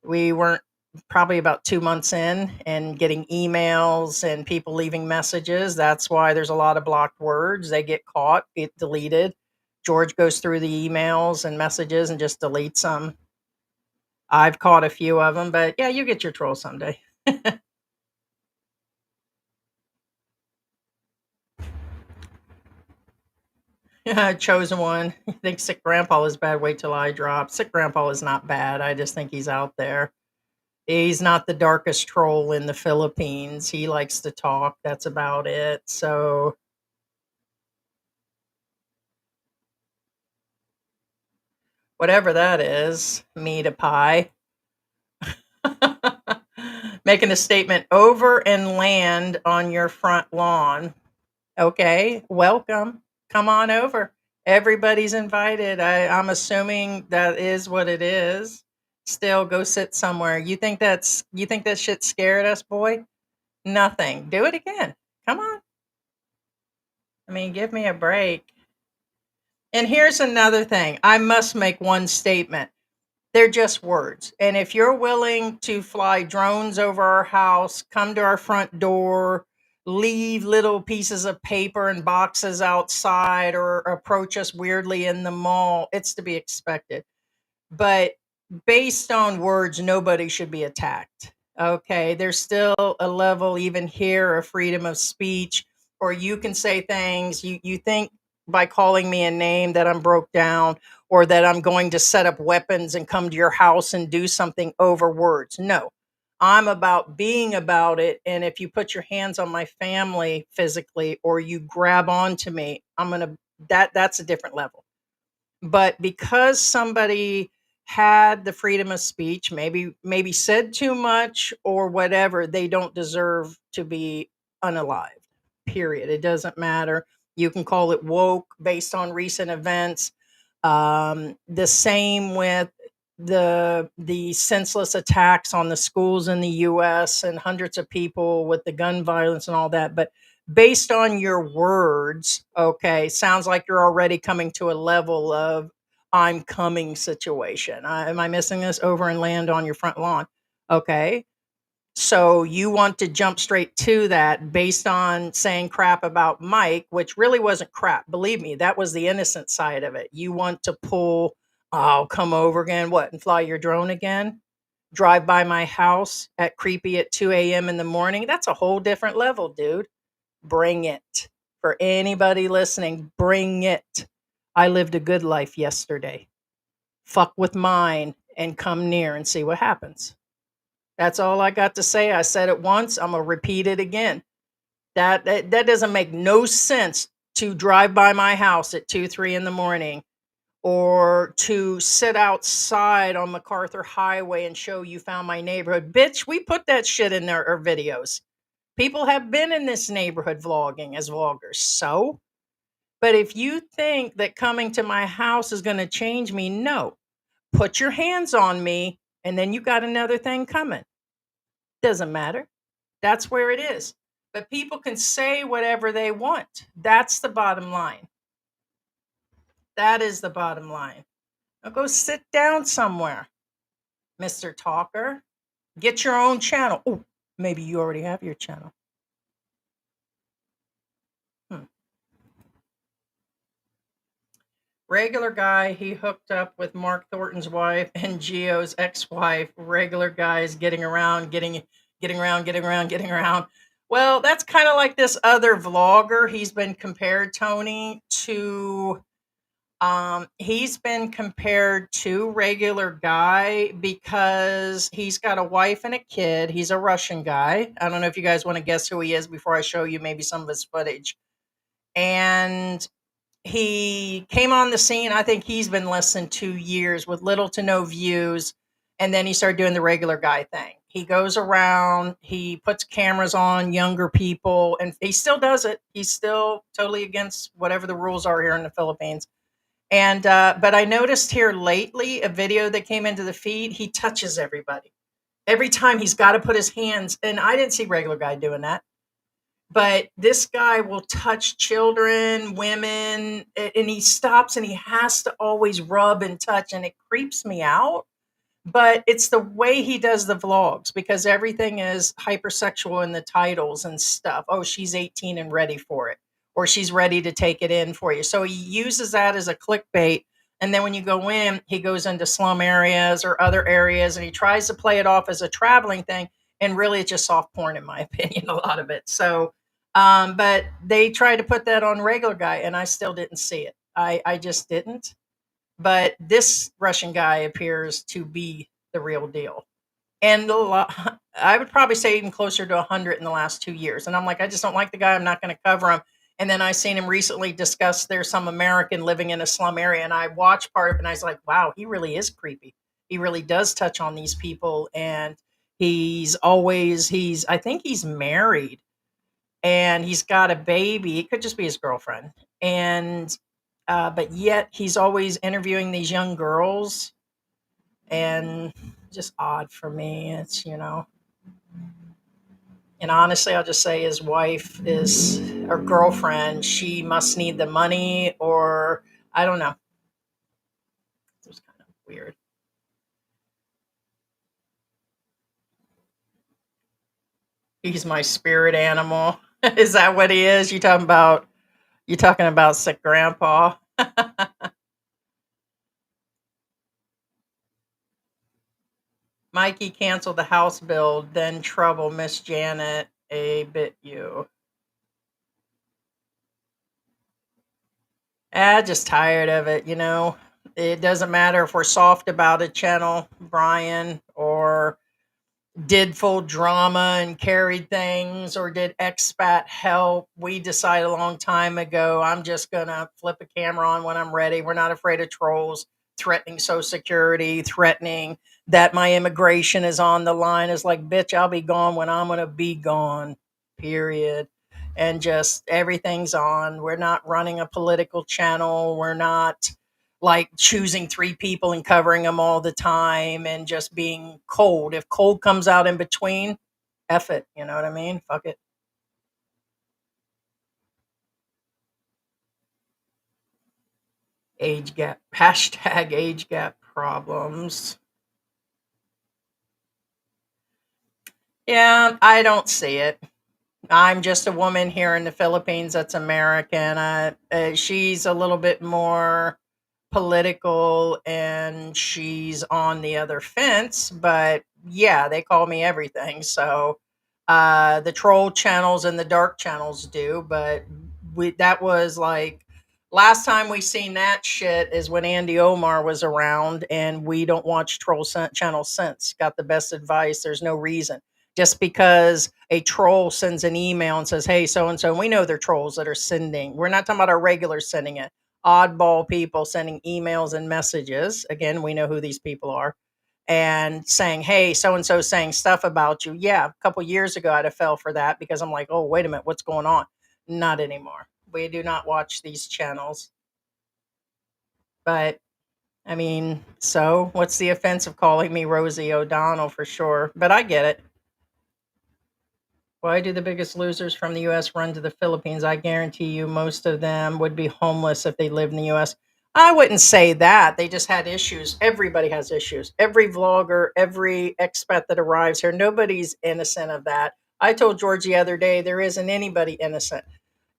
We weren't probably about 2 months in and getting emails and people leaving messages. That's why there's a lot of blocked words. They get caught, get deleted. George goes through the emails and messages and just deletes them. I've caught a few of them, but yeah, you get your troll someday. Chosen one. You think Sick Grandpa is bad? Wait till I drop. Sick Grandpa is not bad. I just think he's out there. He's not the darkest troll in the Philippines. He likes to talk. That's about it. So whatever that is, meat a pie. Making a statement over and land on your front lawn. Okay, welcome. Come on over. Everybody's invited. I'm assuming that is what it is. Still, go sit somewhere. You think that shit scared us, boy? Nothing. Do it again. Come on. I mean, give me a break. And here's another thing. I must make one statement. They're just words. And if you're willing to fly drones over our house, come to our front door, leave little pieces of paper and boxes outside or approach us weirdly in the mall. It's to be expected. But based on words, nobody should be attacked. Okay. There's still a level, even here, of freedom of speech, or you can say things you think by calling me a name that I'm broke down or that I'm going to set up weapons and come to your house and do something over words. No, I'm about being about it. And if you put your hands on my family physically or you grab onto me, I'm going to, that's a different level. But because somebody had the freedom of speech, maybe said too much or whatever, they don't deserve to be unalived. Period. It doesn't matter. You can call it woke based on recent events. The same with the senseless attacks on the schools in the US and hundreds of people with the gun violence and all that. But based on your words, okay, sounds like you're already coming to a level of I'm coming situation. Am I missing this? Over and land on your front lawn. Okay. So you want to jump straight to that based on saying crap about Mike, which really wasn't crap. Believe me, that was the innocent side of it. You want to pull, oh, come over again, what, and fly your drone again? Drive by my house at creepy at 2 a.m. in the morning. That's a whole different level, dude. Bring it. For anybody listening, bring it. I lived a good life yesterday. Fuck with mine and come near and see what happens. That's all I got to say. I said it once. I'm gonna repeat it again. That doesn't make no sense to drive by my house at 2, 3 in the morning, or to sit outside on MacArthur Highway and show you found my neighborhood. Bitch, we put that shit in our videos. People have been in this neighborhood vlogging as vloggers. So, but if you think that coming to my house is going to change me, no. Put your hands on me, and then you got another thing coming. Doesn't matter. That's where it is. But people can say whatever they want. That's the bottom line. That is the bottom line. Now go sit down somewhere, Mr. Talker. Get your own channel. Oh, maybe you already have your channel. Hmm. Regular guy, he hooked up with Mark Thornton's wife and Gio's ex-wife. Regular guys getting around, getting around, getting around, getting around. Well, that's kind of like this other vlogger. He's been compared, Tony, to he's been compared to regular guy because he's got a wife and a kid. He's a Russian guy. I don't know if you guys want to guess who he is before I show you maybe some of his footage. And he came on the scene. I think he's been less than 2 years with little to no views. And then he started doing the regular guy thing. He goes around, he puts cameras on younger people, and he still does it. He's still totally against whatever the rules are here in the Philippines. And but I noticed here lately a video that came into the feed. He touches everybody every time. He's got to put his hands, and I didn't see regular guy doing that. But this guy will touch children, women, and he stops and he has to always rub and touch, and it creeps me out. But it's the way he does the vlogs because everything is hypersexual in the titles and stuff. Oh, she's 18 and ready for it, or she's ready to take it in for you. So he uses that as a clickbait. And then when you go in, he goes into slum areas or other areas and he tries to play it off as a traveling thing. And really, it's just soft porn, in my opinion, a lot of it. So, but they tried to put that on regular guy, and I still didn't see it. I just didn't. But this Russian guy appears to be the real deal. And I would probably say even closer to 100 in the last 2 years. And I'm like, I just don't like the guy. I'm not going to cover him. And then I seen him recently discuss there's some American living in a slum area. And I watched part of it and I was like, wow, he really is creepy. He really does touch on these people. And I think he's married and he's got a baby. It could just be his girlfriend. And but yet he's always interviewing these young girls, and just odd for me. And honestly, I'll just say his wife is or girlfriend. She must need the money, or I don't know. It was kind of weird. He's my spirit animal. Is that what he is? You talking about sick grandpa? Mikey canceled the house bill, then trouble. Miss Janet a bit you. Just tired of it, you know. It doesn't matter if we're soft about a channel, Brian, or did full drama and carried things, or did expat help. We decided a long time ago, I'm just gonna flip a camera on when I'm ready. We're not afraid of trolls threatening social security, threatening that my immigration is on the line. Is like, bitch, I'll be gone when I'm gonna be gone, period. And just everything's on. We're not running a political channel. We're not like choosing three people and covering them all the time and just being cold. If cold comes out in between, F it. You know what I mean? Fuck it. Age gap. Hashtag age gap problems. Yeah, I don't see it. I'm just a woman here in the Philippines that's American. She's a little bit more political and she's on the other fence, but yeah, they call me everything. So the troll channels and the dark channels do, but that was like last time we seen that shit is when Andy Omar was around, and we don't watch channels since. Got the best advice. There's no reason. Just because a troll sends an email and says, "Hey, so and so," we know they're trolls that are sending. We're not talking about our regulars sending it. Oddball people sending emails and messages. Again, we know who these people are, and saying, "Hey, so and so saying stuff about you." Yeah, a couple years ago, I'd have fell for that because I'm like, "Oh, wait a minute, what's going on?" Not anymore. We do not watch these channels. But I mean, so what's the offense of calling me Rosie O'Donnell for sure? But I get it. Why do the biggest losers from the US run to the Philippines? I guarantee you most of them would be homeless if they lived in the US. I wouldn't say that. They just had issues. Everybody has issues. Every vlogger, every expat that arrives here, nobody's innocent of that. I told George the other day, there isn't anybody innocent.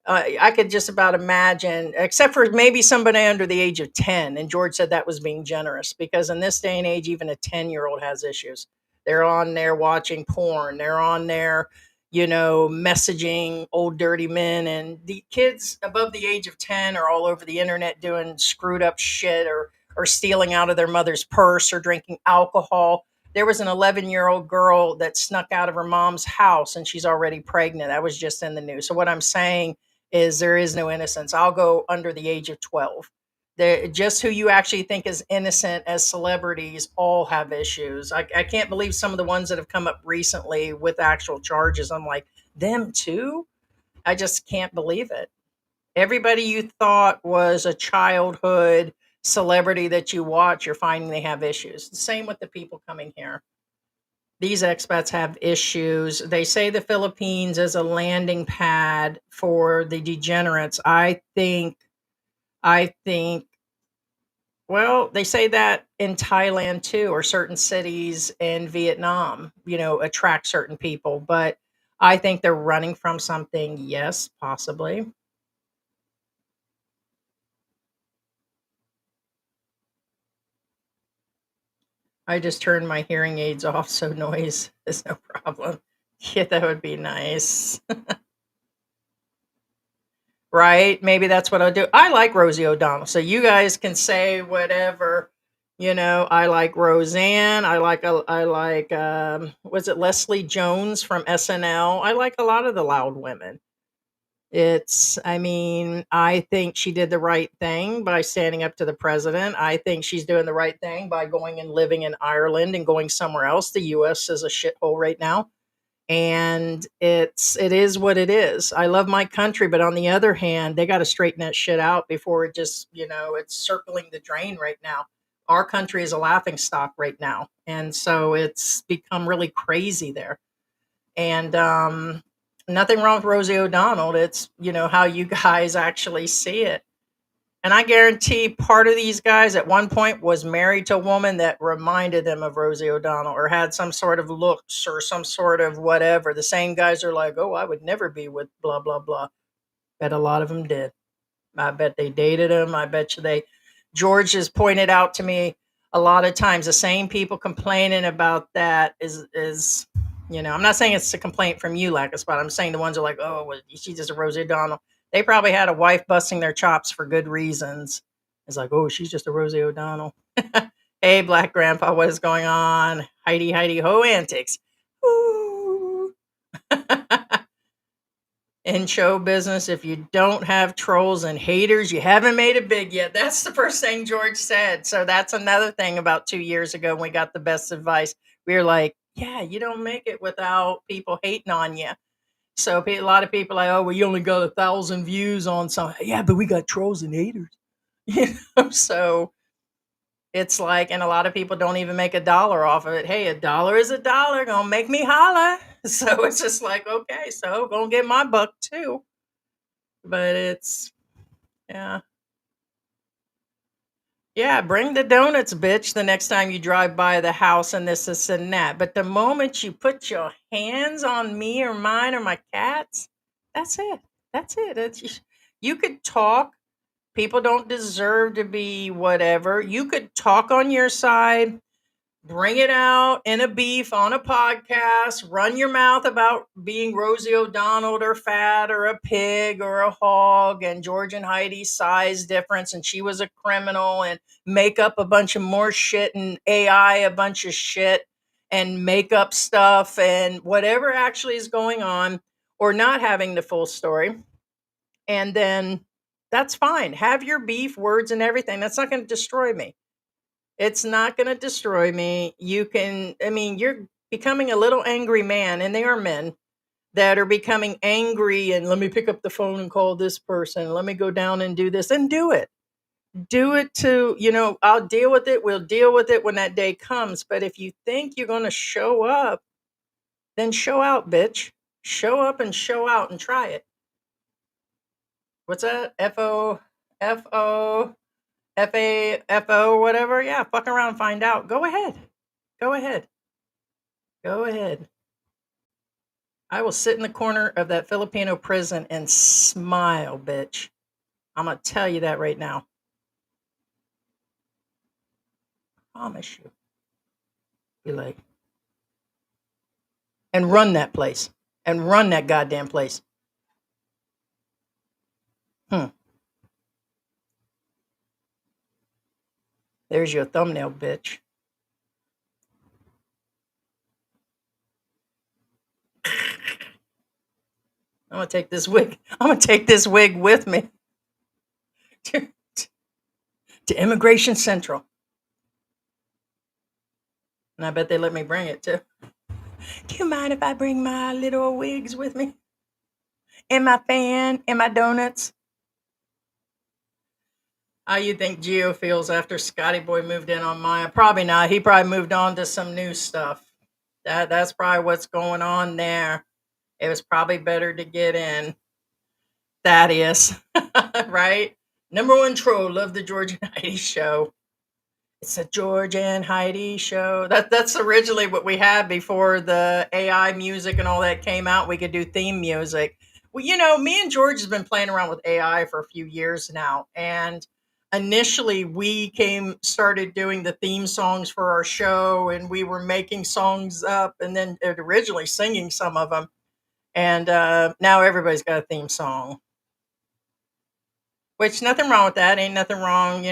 I could just about imagine, except for maybe somebody under the age of 10. And George said that was being generous because in this day and age, even a 10-year-old has issues. They're on there watching porn. They're on there, messaging old dirty men. And the kids above the age of 10 are all over the internet doing screwed up shit, or stealing out of their mother's purse or drinking alcohol. There was an 11-year-old girl that snuck out of her mom's house and she's already pregnant. That was just in the news. So what I'm saying is there is no innocence. I'll go under the age of 12. Just who you actually think is innocent as celebrities all have issues. I can't believe some of the ones that have come up recently with actual charges. I'm like, them too? I just can't believe it. Everybody you thought was a childhood celebrity that you watch, you're finding they have issues. Same with the people coming here. These expats have issues. They say the Philippines is a landing pad for the degenerates. I think, well, they say that in Thailand too, or certain cities in Vietnam, attract certain people. But I think they're running from something. Yes, possibly. I just turned my hearing aids off so noise is no problem. Yeah, that would be nice. Right? Maybe that's what I'll do. I like Rosie O'Donnell, so you guys can say whatever. I like Roseanne. I like was it Leslie Jones from SNL? I like a lot of the loud women. I mean, I think she did the right thing by standing up to the president. I think she's doing the right thing by going and living in Ireland and going somewhere else. The US is a shithole right now, and it is what it is. I love my country, but on the other hand, they got to straighten that shit out before it just, it's circling the drain right now. Our country is a laughing stock right now, and so it's become really crazy there. And nothing wrong with Rosie O'Donnell. It's how you guys actually see it. And I guarantee part of these guys at one point was married to a woman that reminded them of Rosie O'Donnell or had some sort of looks or some sort of whatever. The same guys are like, oh, I would never be with blah, blah, blah. Bet a lot of them did. I bet they dated him. I bet you they. George has pointed out to me a lot of times the same people complaining about that is I'm not saying it's a complaint from you, Lack of Spot. I'm saying the ones who are like, oh, well, she's just a Rosie O'Donnell. They probably had a wife busting their chops for good reasons. It's like, oh, she's just a Rosie O'Donnell. Hey, Black Grandpa, what is going on? Heidi, Heidi, ho, antics. Ooh. In show business, if you don't have trolls and haters, you haven't made it big yet. That's the first thing George said. So that's another thing about 2 years ago when we got the best advice. We were like, yeah, you don't make it without people hating on you. So a lot of people are like, oh, well, you only got 1,000 views on something. Yeah, but we got trolls and haters. So it's like, and a lot of people don't even make $1 off of it. Hey, $1 is $1, gonna make me holla. So it's just like, okay, so gonna get my buck too. But it's, yeah. Yeah, bring the donuts, bitch, the next time you drive by the house and this and that. But the moment you put your hands on me or mine or my cats, that's it. That's it. You could talk. People don't deserve to be whatever. You could talk on your side, bring it out in a beef on a podcast, run your mouth about being Rosie O'Donnell or fat or a pig or a hog and George and Heidi's size difference and she was a criminal and make up a bunch of more shit and AI a bunch of shit and make up stuff and whatever actually is going on or not having the full story. And then that's fine. Have your beef, words, and everything. That's not going to destroy me. It's not going to destroy me. You're becoming a little angry man, and they are men that are becoming angry. And let me pick up the phone and call this person. Let me go down and do this and do it. Do it I'll deal with it. We'll deal with it when that day comes. But if you think you're going to show up, then show out, bitch. Show up and show out and try it. What's that? FO, whatever. Yeah, fuck around, find out. Go ahead. Go ahead. Go ahead. I will sit in the corner of that Filipino prison and smile, bitch. I'm going to tell you that right now. I promise you. Be like, and run that place. And run that goddamn place. There's your thumbnail, bitch. I'm going to take this wig. I'm going to take this wig with me to Immigration Central. And I bet they let me bring it too. Do you mind if I bring my little wigs with me? And my fan and my donuts? How you think Gio feels after Scotty Boy moved in on Maya? Probably not. He probably moved on to some new stuff. That's probably what's going on there. It was probably better to get in. Thaddeus, right? Number one troll, love the George and Heidi show. It's a George and Heidi show. That's originally what we had before the AI music and all that came out. We could do theme music. Well, me and George has been playing around with AI for a few years now, and initially we started doing the theme songs for our show, and we were making songs up, and then originally singing some of them, and now everybody's got a theme song. Which nothing wrong with that. Ain't nothing wrong.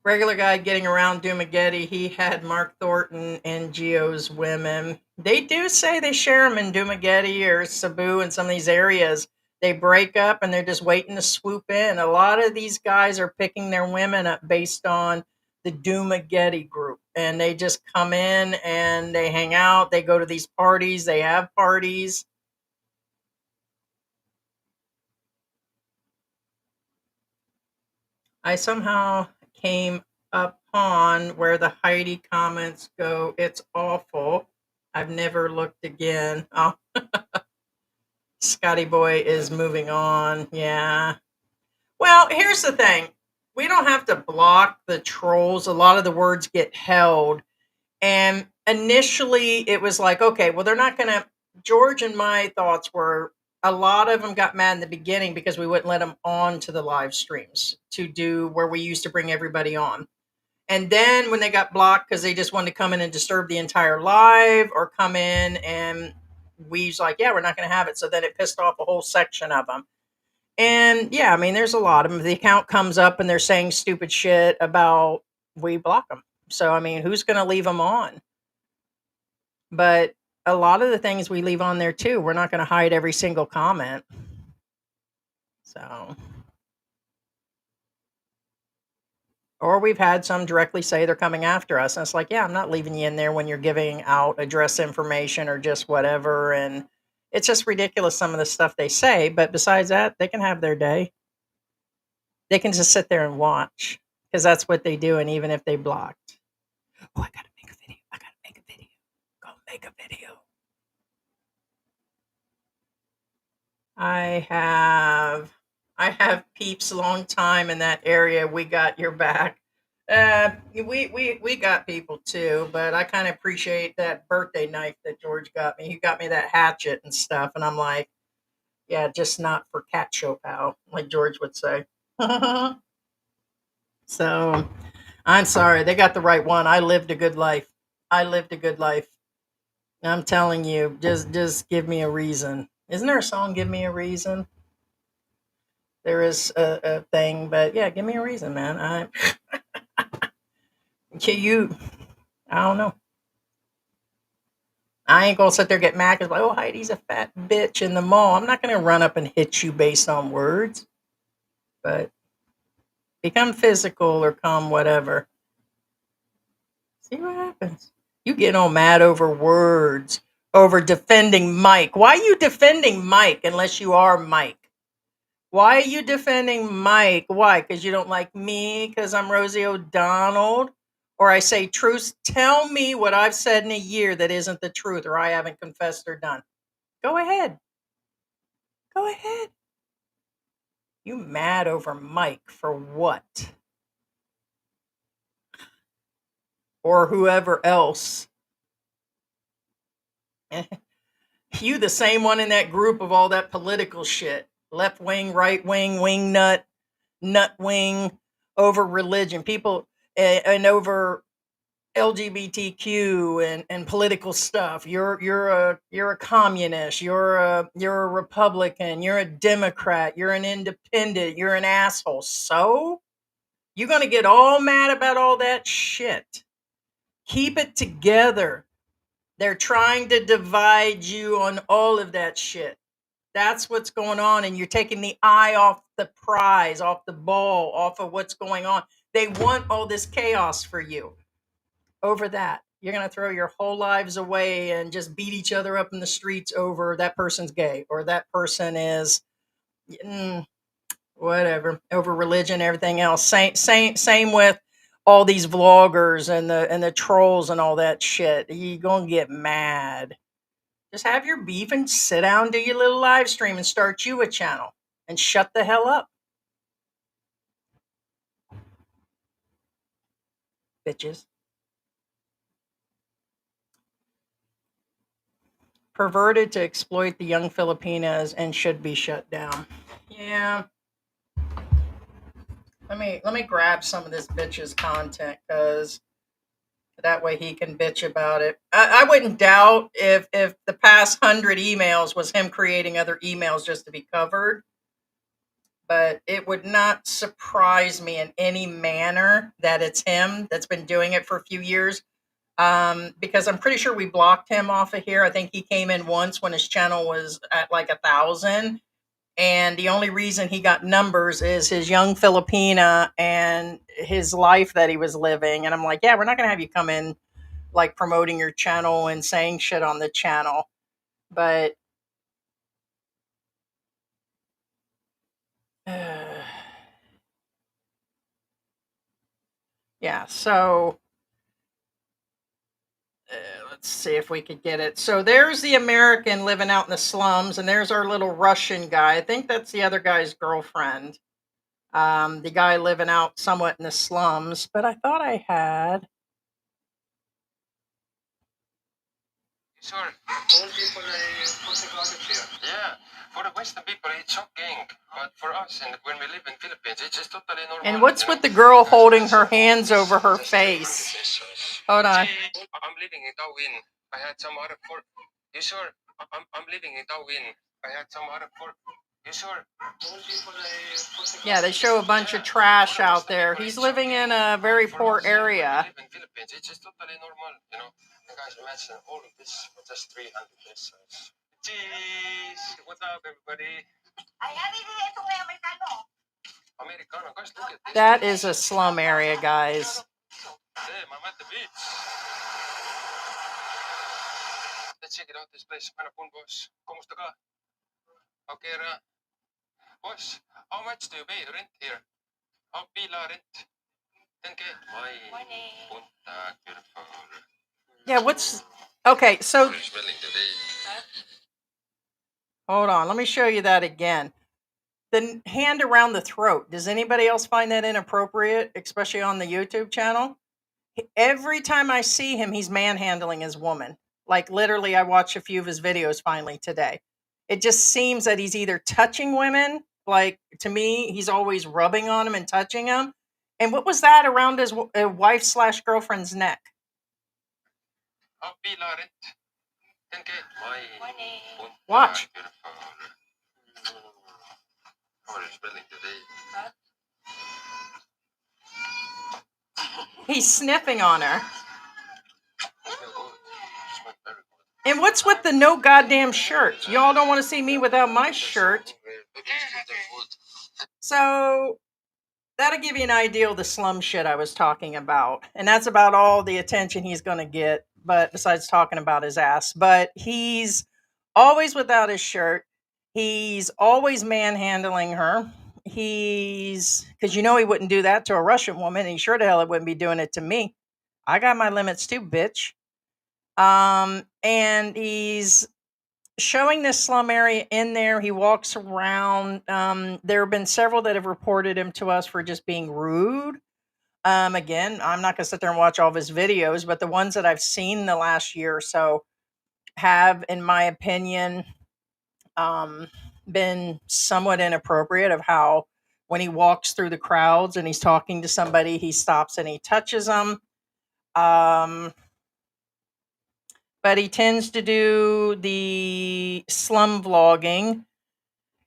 Regular guy getting around Dumageddon, he had Mark Thornton and Geo's women. They do say they share them in Dumageddon or Cebu and some of these areas. They break up and they're just waiting to swoop in. A lot of these guys are picking their women up based on the Dumageddon group. And they just come in and they hang out. They go to these parties. They have parties. I somehow came upon where the Heidi comments go, it's awful. I've never looked again. Oh, Scotty Boy is moving on. Yeah. Well, here's the thing. We don't have to block the trolls. A lot of the words get held. And initially it was like, okay, well, they're not going to. George and my thoughts were a lot of them got mad in the beginning because we wouldn't let them on to the live streams to do where we used to bring everybody on. And then when they got blocked because they just wanted to come in and disturb the entire live or come in and we was like, yeah, we're not going to have it. So then it pissed off a whole section of them. And yeah, I mean, there's a lot of them. The account comes up and they're saying stupid shit about we block them. So, I mean, who's going to leave them on? But a lot of the things we leave on there too, we're not going to hide every single comment. So, or we've had some directly say they're coming after us. And it's like, yeah, I'm not leaving you in there when you're giving out address information or just whatever. And it's just ridiculous, some of the stuff they say. But besides that, they can have their day. They can just sit there and watch because that's what they do. And even if they blocked, oh, I got to make a video. I got to make a video. Go make a video. I have peeps a long time in that area. We got your back. We got people too, but I kind of appreciate that birthday knife that George got me. He got me that hatchet and stuff, and I'm like, yeah, just not for cat show pal, like George would say. So I'm sorry, they got the right one. I lived a good life. I lived a good life. I'm telling you, just give me a reason. Isn't there a song, Give Me a Reason? There is a thing, but yeah, give me a reason, man. You, I don't know. I ain't gonna sit there and get mad because like, oh, Heidi's a fat bitch in the mall. I'm not gonna run up and hit you based on words, but become physical or come whatever. See what happens. You get all mad over words, over defending Mike. Why are you defending Mike unless you are Mike? Why are you defending Mike? Why? Because you don't like me? Because I'm Rosie O'Donnell? Or I say truth? Tell me what I've said in a year that isn't the truth or I haven't confessed or done. Go ahead. Go ahead. You mad over Mike for what? Or whoever else. You the same one in that group of all that political shit. Left wing, right wing, wing nut wing, over religion. People and over LGBTQ and political stuff. You're a communist. You're a Republican. You're a Democrat. You're an independent. You're an asshole. So you're gonna get all mad about all that shit. Keep it together. They're trying to divide you on all of that shit. That's what's going on, and you're taking the eye off the prize, off the ball, off of what's going on. They want all this chaos for you over that. You're going to throw your whole lives away and just beat each other up in the streets over that person's gay or that person is mm, whatever, over religion, everything else. Same with all these vloggers and the trolls and all that shit. You're going to get mad. Just have your beef and sit down, do your little live stream and start you a channel and shut the hell up, bitches. Perverted to exploit the young Filipinas and should be shut down. Yeah, let me grab some of this bitch's content because that way he can bitch about it. I wouldn't doubt if the past 100 emails was him creating other emails just to be covered, but it would not surprise me in any manner that it's him that's been doing it for a few years. Because I'm pretty sure we blocked him off of here. I think he came in once when his channel was at like 1,000. And the only reason he got numbers is his young Filipina and his life that he was living. And I'm like, yeah, we're not going to have you come in like promoting your channel and saying shit on the channel. But yeah, so Let's see if we could get it. So there's the American living out in the slums, and there's our little Russian guy. I think that's the other guy's girlfriend. The guy living out somewhat in the slums. But I thought I had. Sure. All people put the garbage here. Yeah. For the Western people, it's shocking. But for us, and when we live in Philippines, it's just totally normal. And what's with the girl holding her hands over her face? Hold on. I'm living in Darwin. I had some other for. You sure? I'm living in Darwin. I had some other for. You sure? Yeah, they show a bunch of trash out there. He's living in a very poor area. In Philippines, it's just totally normal, you know. And guys, imagine all of this for just 300 pesos. Cheese! What's up, everybody? Americano, guys, look at this. That is a slum area, guys. Damn, I'm at the beach. Let's check it out, this place. Ano po, boss? Kumusta ka? Okay, ra. Boss, how much do you pay rent here? How pila rent? 10K. Morning. Punta, beautiful. Yeah, what's... Okay, so... What is smelling today? Hold on, let me show you that again. The hand around the throat. Does anybody else find that inappropriate, especially on the YouTube channel? Every time I see him, he's manhandling his woman. Like literally, I watched a few of his videos finally today. It just seems that he's either touching women, like to me, he's always rubbing on them and touching them. And what was that around his wife/girlfriend's neck? How pila rent? 10K. Morning. Watch. What is smelling today? He's sniffing on her. And what's with the no goddamn shirt? Y'all don't want to see me without my shirt. So that'll give you an idea of the slum shit I was talking about. And that's about all the attention he's going to get, but besides talking about his ass. But he's always without his shirt. He's always manhandling her. He's, because you know he wouldn't do that to a Russian woman. And he sure the hell wouldn't be doing it to me. I got my limits too, bitch. And he's showing this slum area in there. He walks around. There have been several that have reported him to us for just being rude. Again, I'm not going to sit there and watch all of his videos, but the ones that I've seen in the last year or so have, in my opinion, been somewhat inappropriate of how when he walks through the crowds and he's talking to somebody, he stops and he touches them. But he tends to do the slum vlogging.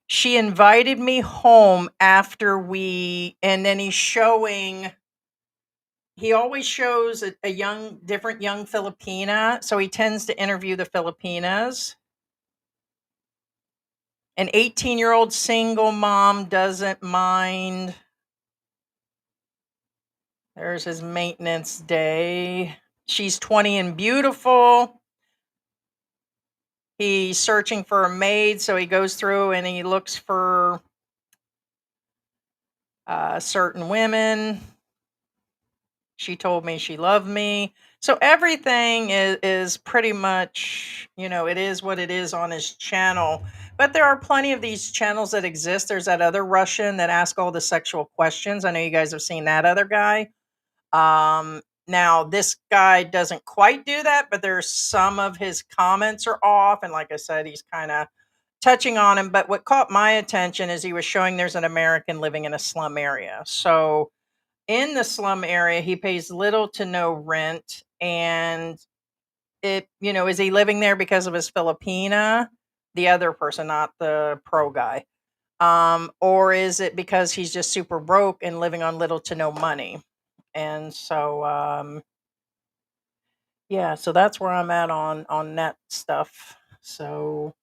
She invited me home after and then he's showing, he always shows a different young Filipina. So he tends to interview the Filipinas. An 18-year-old single mom doesn't mind. There's his maintenance day. She's 20 and beautiful. He's searching for a maid, so he goes through and he looks for certain women. She told me she loved me. So everything is pretty much, it is what it is on his channel. But there are plenty of these channels that exist. There's that other Russian that asks all the sexual questions. I know you guys have seen that other guy. Now, this guy doesn't quite do that, but there's some of his comments are off. And like I said, he's kind of touching on him. But what caught my attention is he was showing there's an American living in a slum area. So in the slum area, he pays little to no rent. And is he living there because of his Filipina? The other person, not the pro guy. Or is it because he's just super broke and living on little to no money? And so, yeah, so that's where I'm at on that stuff. So,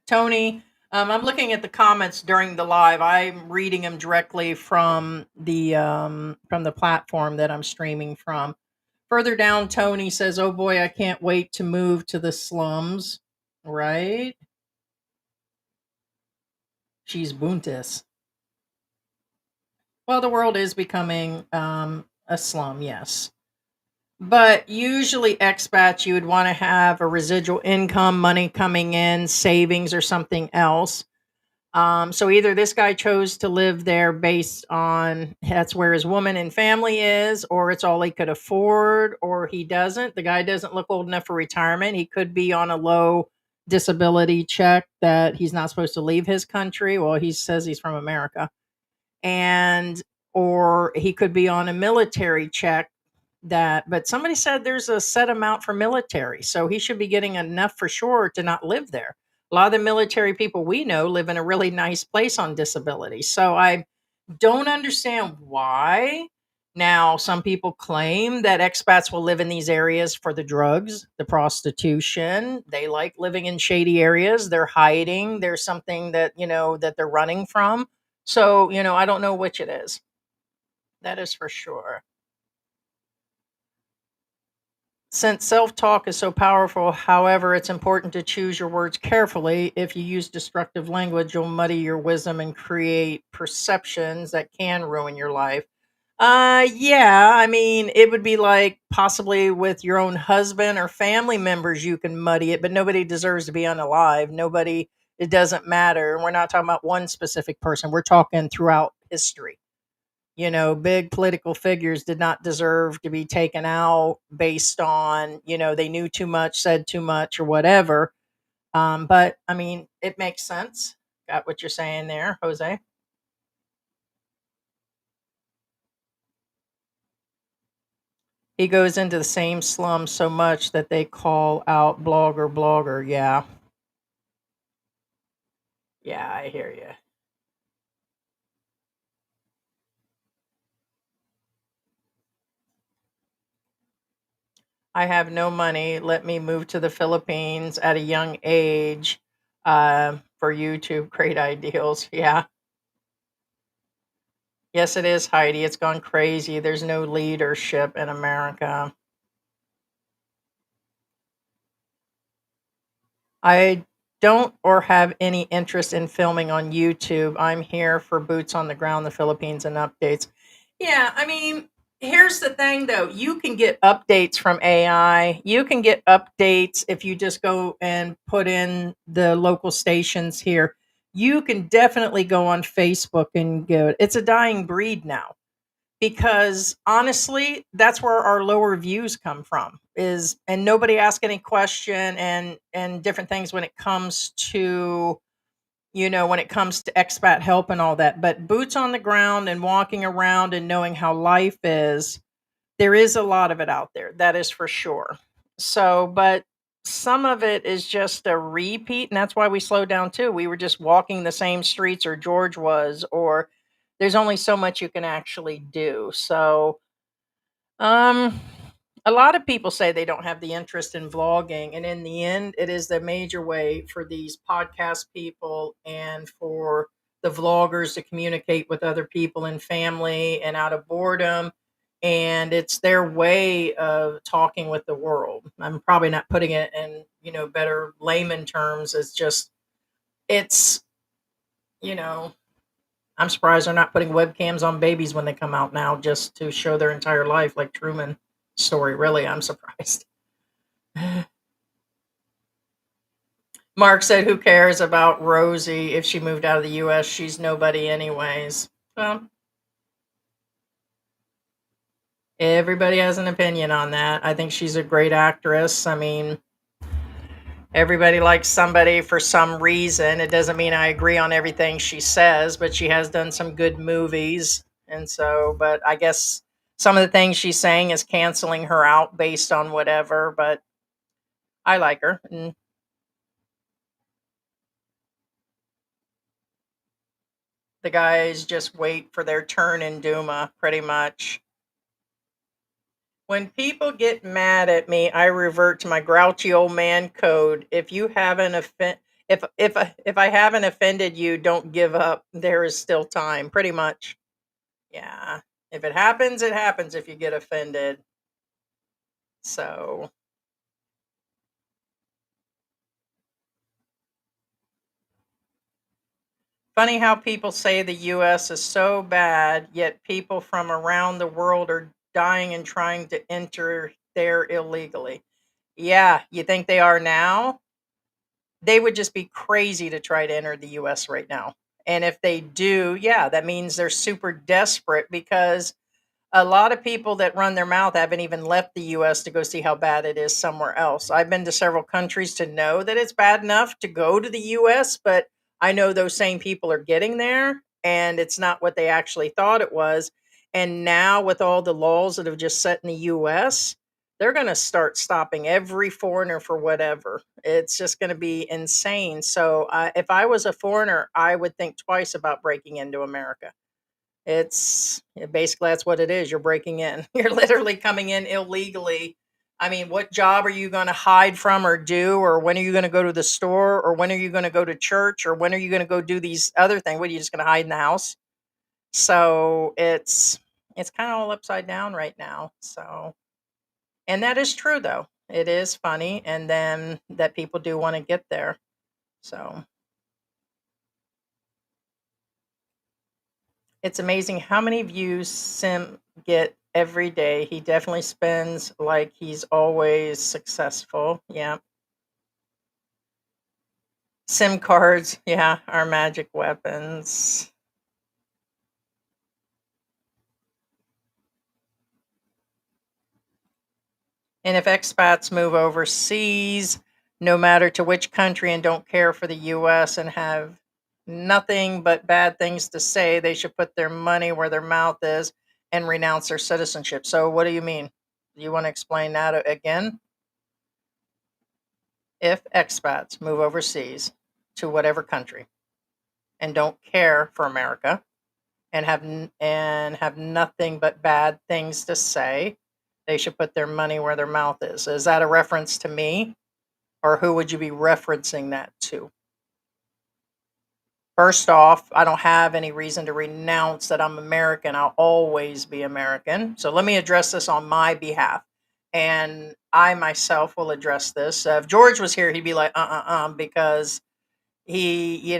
Tony, I'm looking at the comments during the live. I'm reading them directly from the platform that I'm streaming from. Further down, Tony says, "Oh boy, I can't wait to move to the slums." Right? She's Buntis. Well, the world is becoming A slum, yes. But usually expats, you would want to have a residual income, money coming in, savings, or something else. So either this guy chose to live there based on that's where his woman and family is, or it's all he could afford, or he doesn't. The guy doesn't look old enough for retirement. He could be on a low disability check that he's not supposed to leave his country. Well, he says he's from America. And or he could be on a military check that but somebody said there's a set amount for military, so he should be getting enough for sure to not live there. A lot of the military people we know live in a really nice place on disability, so I don't understand why. Now some people claim that expats will live in these areas for the drugs, the prostitution. They like living in shady areas. They're hiding. There's something that that they're running from. So I don't know which it is. That is for sure. Since self talk is so powerful, however, it's important to choose your words carefully. If you use destructive language, you'll muddy your wisdom and create perceptions that can ruin your life. Yeah, I mean, it would be like possibly with your own husband or family members, you can muddy it, but nobody deserves to be unalive. Nobody, it doesn't matter. We're not talking about one specific person, we're talking throughout history. Big political figures did not deserve to be taken out based on, they knew too much, said too much, or whatever. But I mean, it makes sense. Got what you're saying there, Jose. He goes into the same slum so much that they call out blogger. Yeah. Yeah, I hear you. I have no money. Let me move to the Philippines at a young age for YouTube. Great ideals. Yeah. Yes, it is, Heidi. It's gone crazy. There's no leadership in America. I don't or have any interest in filming on YouTube. I'm here for boots on the ground, the Philippines, and updates. Yeah, I mean, here's the thing though. You can get updates from AI. You can get updates if you just go and put in the local stations here. You can definitely go on Facebook and get it. It's a dying breed now because honestly that's where our lower views come from is and nobody ask any question and different things when it comes to when it comes to expat help and all that, but boots on the ground and walking around and knowing how life is, there is a lot of it out there, that is for sure. So but some of it is just a repeat, and that's why we slowed down too. We were just walking the same streets, or George was, or there's only so much you can actually do. So um, a lot of people say they don't have the interest in vlogging, and in the end, it is the major way for these podcast people and for the vloggers to communicate with other people and family and out of boredom. And it's their way of talking with the world. I'm probably not putting it in, better layman terms. It's just, it's, you know, I'm surprised they're not putting webcams on babies when they come out now just to show their entire life, like Truman story. Really, I'm surprised. Mark said, "Who cares about Rosie? If she moved out of the U.S., she's nobody, anyways." Well, everybody has an opinion on that. I think she's a great actress. I mean, everybody likes somebody for some reason. It doesn't mean I agree on everything she says, but she has done some good movies. And so, but I guess some of the things she's saying is canceling her out based on whatever, but I like her. And the guys just wait for their turn in Duma, pretty much. When people get mad at me, I revert to my grouchy old man code. If you haven't if I haven't offended you, don't give up. There is still time, pretty much. Yeah. If it happens, it happens if you get offended. So, funny how people say the US is so bad, yet people from around the world are dying and trying to enter there illegally. Yeah, you think they are now? They would just be crazy to try to enter the US right now. And if they do, yeah, that means they're super desperate because a lot of people that run their mouth haven't even left the US to go see how bad it is somewhere else. I've been to several countries to know that it's bad enough to go to the US, but I know those same people are getting there and it's not what they actually thought it was. And now, with all the laws that have just set in the US, they're going to start stopping every foreigner for whatever. It's just going to be insane. So, if I was a foreigner, I would think twice about breaking into America. Basically that's what it is. You're breaking in. You're literally coming in illegally. I mean, what job are you going to hide from or do? Or when are you going to go to the store? Or when are you going to go to church? Or when are you going to go do these other things? What are you just going to hide in the house? So it's kind of all upside down right now. So, and that is true though. It is funny, and then that people do want to get there. So it's amazing how many views Sim get every day. He definitely spends like he's always successful. Yeah. Sim cards, yeah, are magic weapons. And if expats move overseas, no matter to which country, and don't care for the US and have nothing but bad things to say, they should put their money where their mouth is and renounce their citizenship. So, what do you mean? Do you want to explain that again? If expats move overseas to whatever country and don't care for America and have nothing but bad things to say, they should put their money where their mouth is. Is that a reference to me, or who would you be referencing that to? First off, I don't have any reason to renounce that I'm American. I'll always be American. So let me address this on my behalf. And I myself will address this. If George was here, he'd be like, because he,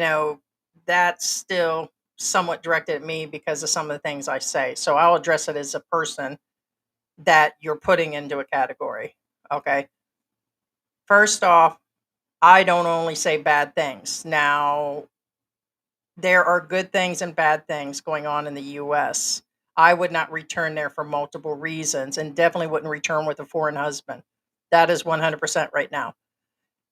that's still somewhat directed at me because of some of the things I say. So I'll address it as a person that you're putting into a category. Okay. First off, I don't only say bad things. Now, there are good things and bad things going on in the US. I would not return there for multiple reasons and definitely wouldn't return with a foreign husband. That is 100% right now.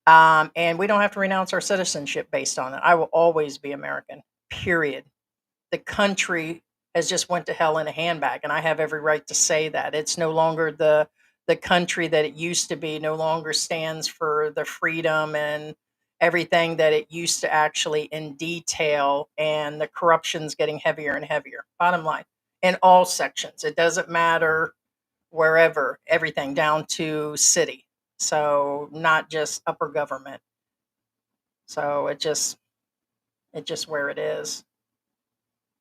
And we don't have to renounce our citizenship based on it. I will always be American, period. The country has just went to hell in a handbag, and I have every right to say that. It's no longer the country that it used to be, no longer stands for the freedom and everything that it used to actually in detail, and the corruption's getting heavier and heavier. Bottom line, in all sections. It doesn't matter wherever, everything down to city. So not just upper government. So it just where it is.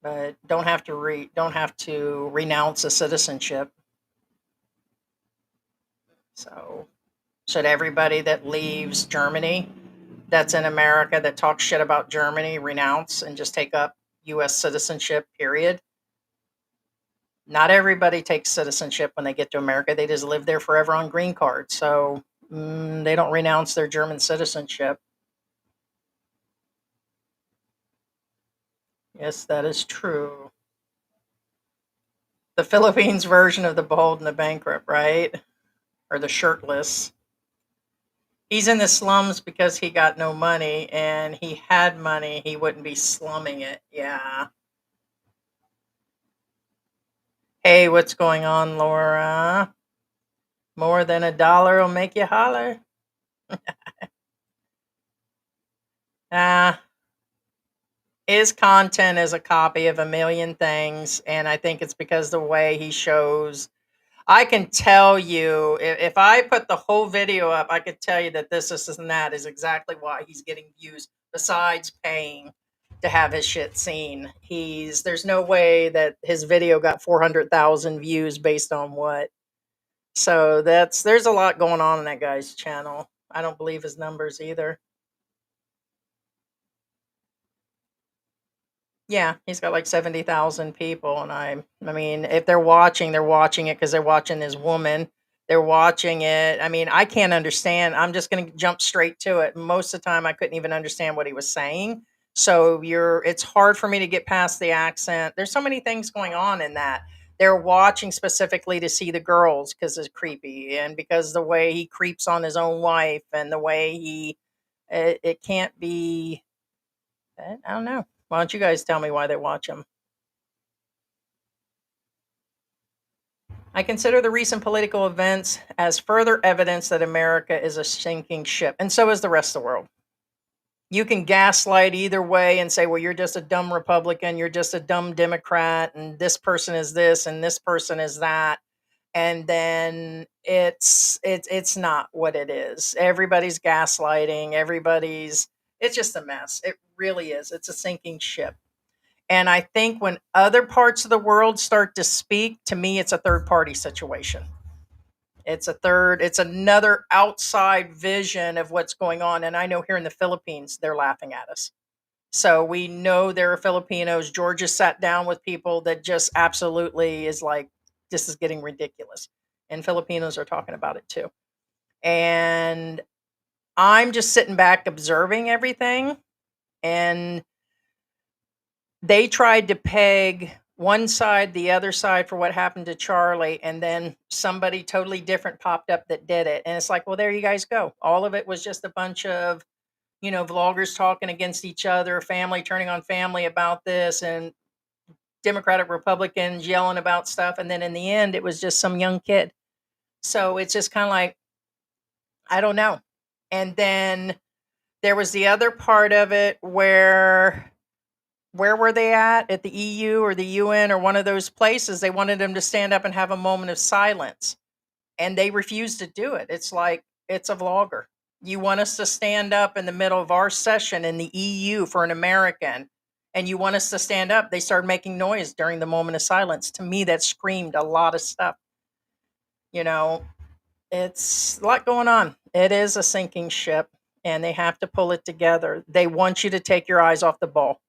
But don't have to renounce a citizenship. So should everybody that leaves Germany that's in America that talks shit about Germany renounce and just take up US citizenship, period? Not everybody takes citizenship when they get to America. They just live there forever on green cards. So they don't renounce their German citizenship. Yes, that is true. The Philippines version of the bold and the bankrupt, right? Or the shirtless. He's in the slums because he got no money, and he had money, he wouldn't be slumming it. Yeah. Hey, what's going on, Laura? More than a dollar will make you holler. Ah, his content is a copy of a million things, and I think it's because the way he shows. I can tell you, if I put the whole video up, I could tell you that this, and that is exactly why he's getting views, besides paying to have his shit seen. There's no way that his video got 400,000 views based on what. So there's a lot going on in that guy's channel. I don't believe his numbers either. Yeah, he's got like 70,000 people, and I mean, if they're watching it because they're watching his woman. They're watching it. I mean, I can't understand. I'm just going to jump straight to it. Most of the time, I couldn't even understand what he was saying. So it's hard for me to get past the accent. There's so many things going on in that. They're watching specifically to see the girls because it's creepy, and because the way he creeps on his own wife, and the way it can't be. I don't know. Why don't you guys tell me why they watch them? I consider the recent political events as further evidence that America is a sinking ship, and so is the rest of the world. You can gaslight either way and say, well, you're just a dumb Republican, you're just a dumb Democrat, and this person is this and this person is that. And then it's not what it is. Everybody's gaslighting, it's just a mess. It really is. It's a sinking ship. And I think when other parts of the world start to speak, to me, it's a third party situation. It's another outside vision of what's going on. And I know here in the Philippines, they're laughing at us. So we know there are Filipinos. Georgia sat down with people that just absolutely is like, this is getting ridiculous. And Filipinos are talking about it too. And I'm just sitting back observing everything. And they tried to peg one side, the other side for what happened to Charlie, and then somebody totally different popped up that did it. And it's like, well, there you guys go. All of it was just a bunch of, vloggers talking against each other, family turning on family about this, and Democratic Republicans yelling about stuff. And then in the end, it was just some young kid. So it's just kind of like, I don't know. And then there was the other part of it where were they at the EU or the UN or one of those places? They wanted them to stand up and have a moment of silence, and they refused to do it. It's like, it's a vlogger. You want us to stand up in the middle of our session in the EU for an American, and you want us to stand up. They started making noise during the moment of silence. To me, that screamed a lot of stuff. You know, it's a lot going on. It is a sinking ship, and they have to pull it together. They want you to take your eyes off the ball.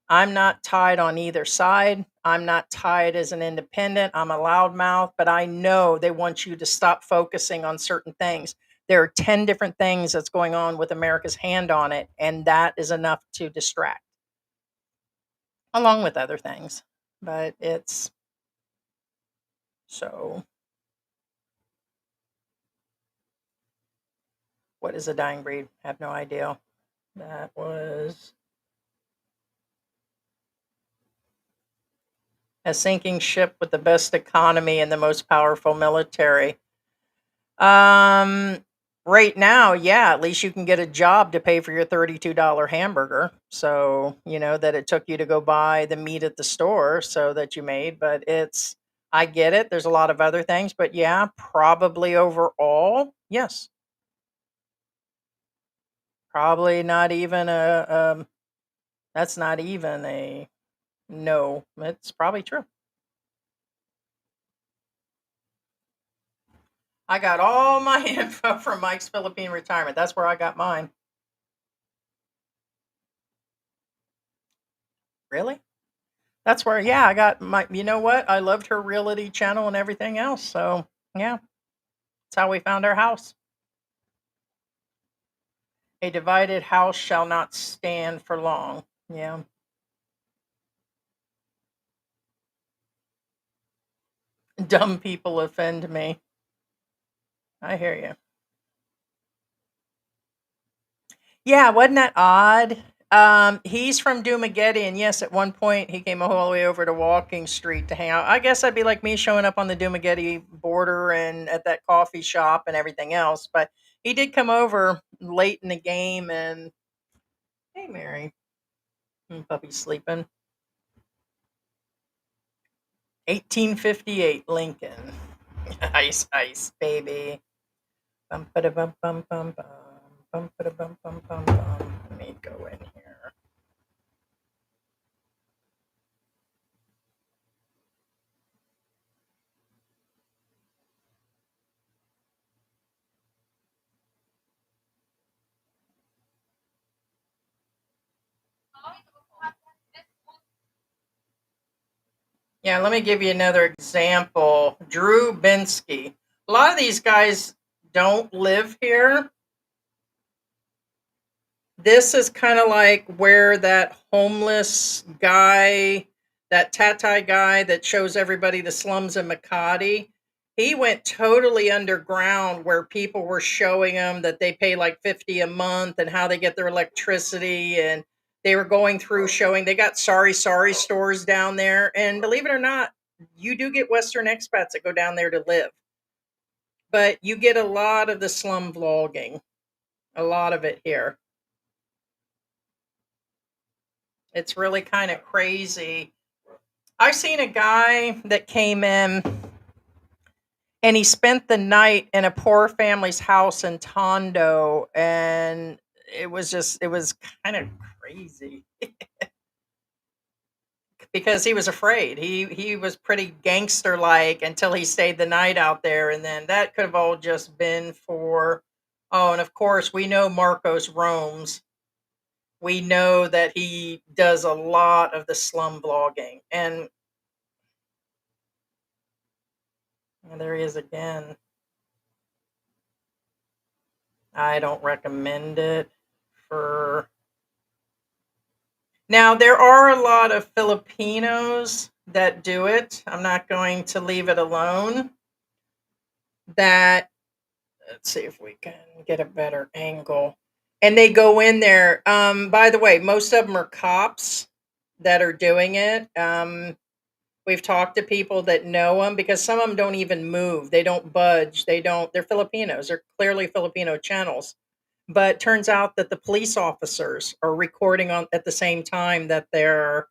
I'm not tied on either side. I'm not tied as an independent. I'm a loudmouth, but I know they want you to stop focusing on certain things. There are 10 different things that's going on with America's hand on it, and that is enough to distract, along with other things. But it's so. What is a dying breed? I have no idea. That was a sinking ship with the best economy and the most powerful military. Um, right now, yeah, at least you can get a job to pay for your $32 hamburger. So, that it took you to go buy the meat at the store so that you made, but I get it. There's a lot of other things, but yeah, probably overall, yes. Probably not even that's not even a no. It's probably true. I got all my info from Mike's Philippine retirement. That's where I got mine. Really? That's where, yeah, I got my, you know what? I loved her reality channel and everything else. So, yeah, that's how we found our house. A divided house shall not stand for long. Yeah. Dumb people offend me. I hear you. Yeah, wasn't that odd? He's from Dumageddon, and yes, at one point he came all the way over to Walking Street to hang out. I guess that'd be like me showing up on the Dumageddon border and at that coffee shop and everything else. But he did come over late in the game, and hey, Mary, puppy's sleeping. 1858 Lincoln. Ice, ice, baby. Bum, ba, bum, bum, bum, bum. Bum, ba, bum, bum, bum, bum. Let me go in here. Yeah, let me give you another example. Drew Binsky. A lot of these guys don't live here. This is kind of like where that homeless guy, that Tatai guy that shows everybody the slums in Makati, he went totally underground where people were showing him that they pay like 50 a month and how they get their electricity, and they were going through showing they got sorry stores down there, and believe it or not, you do get Western expats that go down there to live, but you get a lot of the slum vlogging, a lot of it here. It's really kind of crazy. I've seen a guy that came in and he spent the night in a poor family's house in Tondo, and it was kind of crazy because he was afraid. He was pretty gangster like until he stayed the night out there, and then that could have all just been for, oh, and of course we know Marcos roams. We know that he does a lot of the slum vlogging, and there he is again. I don't recommend it for now. There are a lot of Filipinos that do it. I'm not going to leave it alone. That let's see if we can get a better angle. And they go in there. By the way, most of them are cops that are doing it. We've talked to people that know them because some of them don't even move. They don't budge. They don't. They're Filipinos. They're clearly Filipino channels. But turns out that the police officers are recording on at the same time that they're,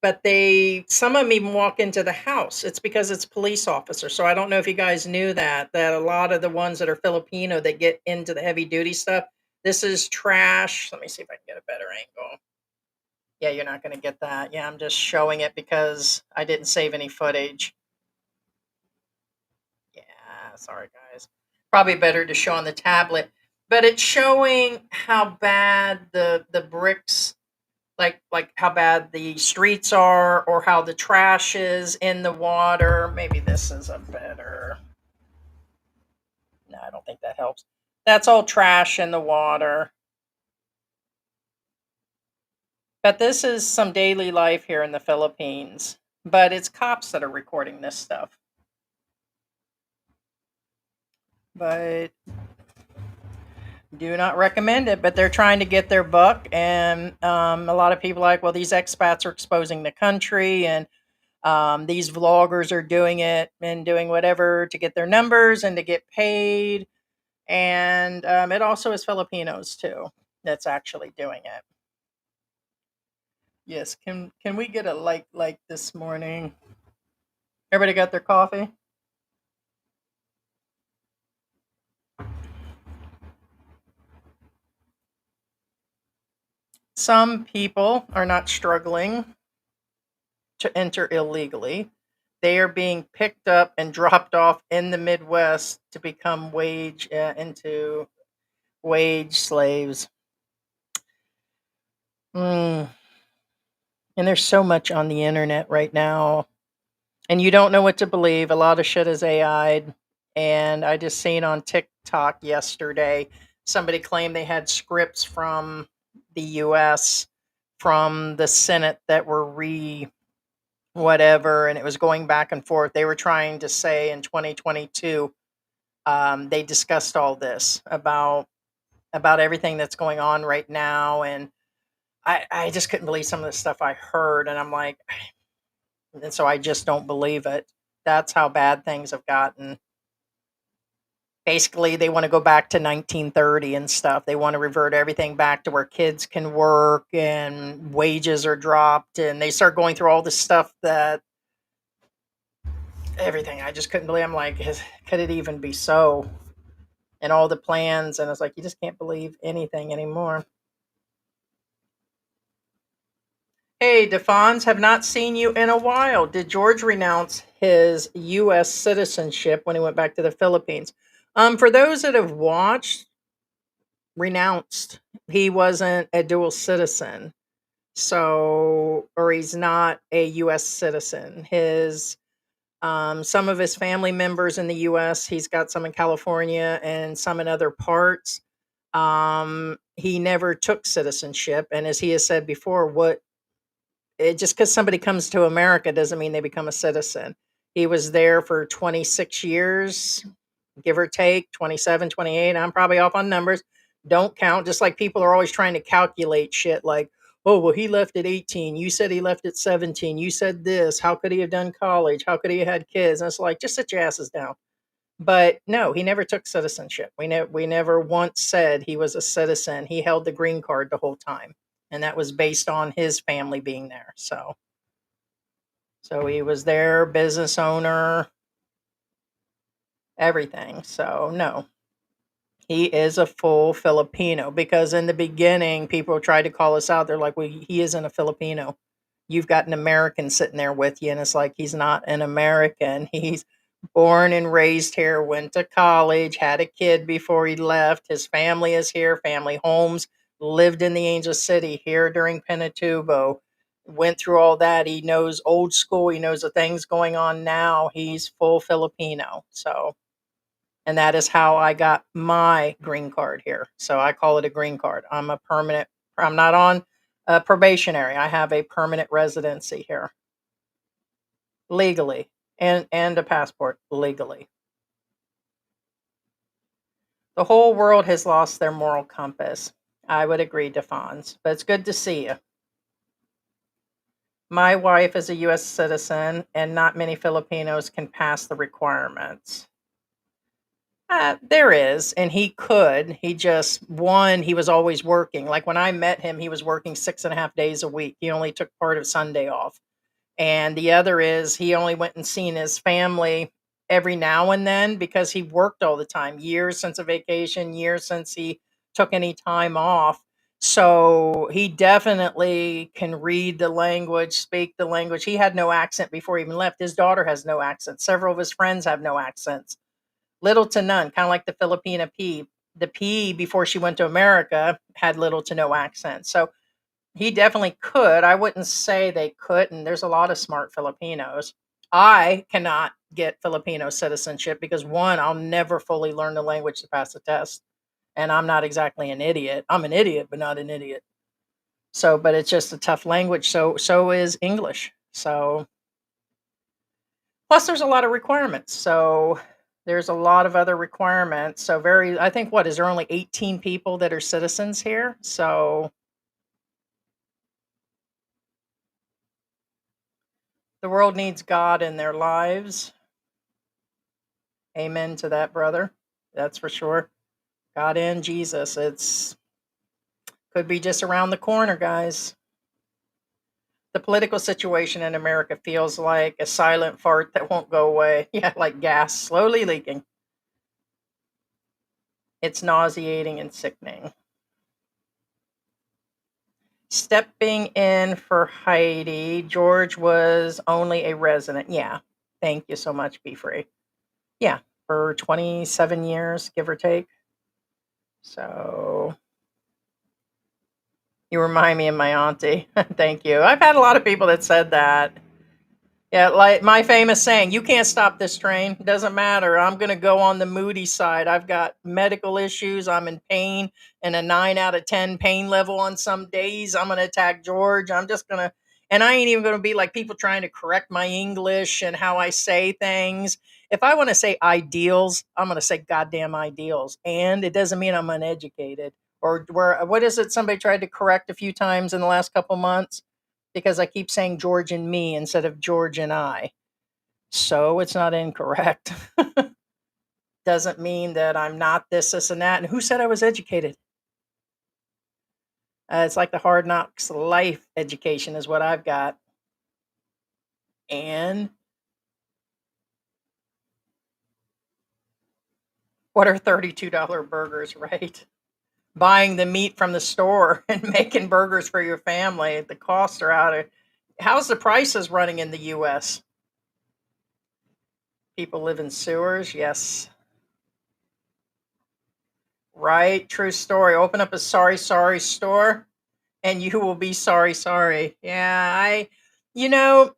but they, some of them even walk into the house. It's because it's police officers. So I don't know if you guys knew that a lot of the ones that are Filipino that get into the heavy duty stuff, this is trash. Let me see if I can get a better angle. Yeah, you're not going to get that. Yeah, I'm just showing it because I didn't save any footage. Yeah, sorry guys. Probably better to show on the tablet. But it's showing how bad the bricks, like how bad the streets are, or how the trash is in the water. Maybe this is a better. No, I don't think that helps. That's all trash in the water. But this is some daily life here in the Philippines. But it's cops that are recording this stuff. But do not recommend it. But they're trying to get their buck, and a lot of people are like, well, these expats are exposing the country, and these vloggers are doing it and doing whatever to get their numbers and to get paid. And it also is Filipinos too that's actually doing it. Yes, can we get a like this morning? Everybody got their coffee? Some people are not struggling to enter illegally. They are being picked up and dropped off in the Midwest to become into wage slaves. Mm. And there's so much on the internet right now, and you don't know what to believe. A lot of shit is AI'd. And I just seen on TikTok yesterday, somebody claimed they had scripts from the US, from the Senate that were whatever, and it was going back and forth. They were trying to say in 2022, they discussed all this about everything that's going on right now. And I just couldn't believe some of the stuff I heard, and I'm like, and so I just don't believe it. That's how bad things have gotten. Basically, they want to go back to 1930 and stuff. They want to revert everything back to where kids can work and wages are dropped, and they start going through all this stuff that everything. I just couldn't believe. I'm like, could it even be so? And all the plans, and it's like you just can't believe anything anymore. Hey, Defons, have not seen you in a while. Did George renounce his U.S. citizenship when he went back to the Philippines? For those that have watched, renounced. He wasn't a dual citizen. So, or he's not a U.S. citizen. His some of his family members in the U.S. He's got some in California and some in other parts. He never took citizenship, and as he has said before, just because somebody comes to America doesn't mean they become a citizen. He was there for 26 years, give or take 27, 28. I'm probably off on numbers. Don't count. Just like people are always trying to calculate shit like, oh, well, he left at 18. You said he left at 17. You said this. How could he have done college? How could he have had kids? And it's like, just sit your asses down. But no, he never took citizenship. We never once said he was a citizen. He held the green card the whole time. And that was based on his family being there. So he was there, business owner, everything. So no, he is a full Filipino because in the beginning, people tried to call us out. They're like, well, he isn't a Filipino. You've got an American sitting there with you. And it's like, he's not an American. He's born and raised here, went to college, had a kid before he left. His family is here, family homes, lived in the Angel City here during Pinatubo. Went through all that. He knows old school. He knows the things going on now. He's full Filipino. So and that is how I got my green card here. So I call it a green card. I'm not on probationary. I have a permanent residency here legally and a passport legally. The whole world has lost their moral compass. I would agree, Defons, but it's good to see you. My wife is a U.S. citizen, and not many Filipinos can pass the requirements. There is, and he could. He was always working. Like when I met him, he was working 6.5 days a week. He only took part of Sunday off. And the other is he only went and seen his family every now and then because he worked all the time, years since a vacation, years since he took any time off. So he definitely can read the language, speak the language. He had no accent before he even left. His daughter has no accent. Several of his friends have no accents, little to none, kind of like the Filipina P. The P before she went to America had little to no accent. So he definitely could. I wouldn't say they couldn't. There's a lot of smart Filipinos. I cannot get Filipino citizenship because one, I'll never fully learn the language to pass the test. And I'm not exactly an idiot. I'm an idiot, but not an idiot. So, but it's just a tough language. So is English. So plus there's a lot of requirements. So there's a lot of other requirements. So I think what is there only 18 people that are citizens here? So the world needs God in their lives. Amen to that, brother. That's for sure. God and Jesus. It's could be just around the corner, guys. The political situation in America feels like a silent fart that won't go away. Yeah, like gas slowly leaking. It's nauseating and sickening. Stepping in for Heidi, George was only a resident. Yeah. Thank you so much, Be Free. Yeah, for 27 years, give or take. So you remind me of my auntie. Thank you. I've had a lot of people that said that. Yeah, like my famous saying, you can't stop this train. Doesn't matter. I'm going to go on the moody side. I've got medical issues. I'm in pain and a 9 out of 10 pain level on some days. I'm going to attack George. I'm just going to, and I ain't even going to be like people trying to correct my English and how I say things. If I want to say ideals, I'm going to say goddamn ideals. And it doesn't mean I'm uneducated what is it somebody tried to correct a few times in the last couple months? Because I keep saying George and me instead of George and I. So it's not incorrect. Doesn't mean that I'm not this, and that. And who said I was educated? It's like the hard knocks life education is what I've got. And what are $32 burgers, right? Buying the meat from the store and making burgers for your family. The costs are out of. How's the prices running in the U.S.? People live in sewers. Yes. Right. True story. Open up a sorry store. and you will be sorry, sorry. Yeah, you know,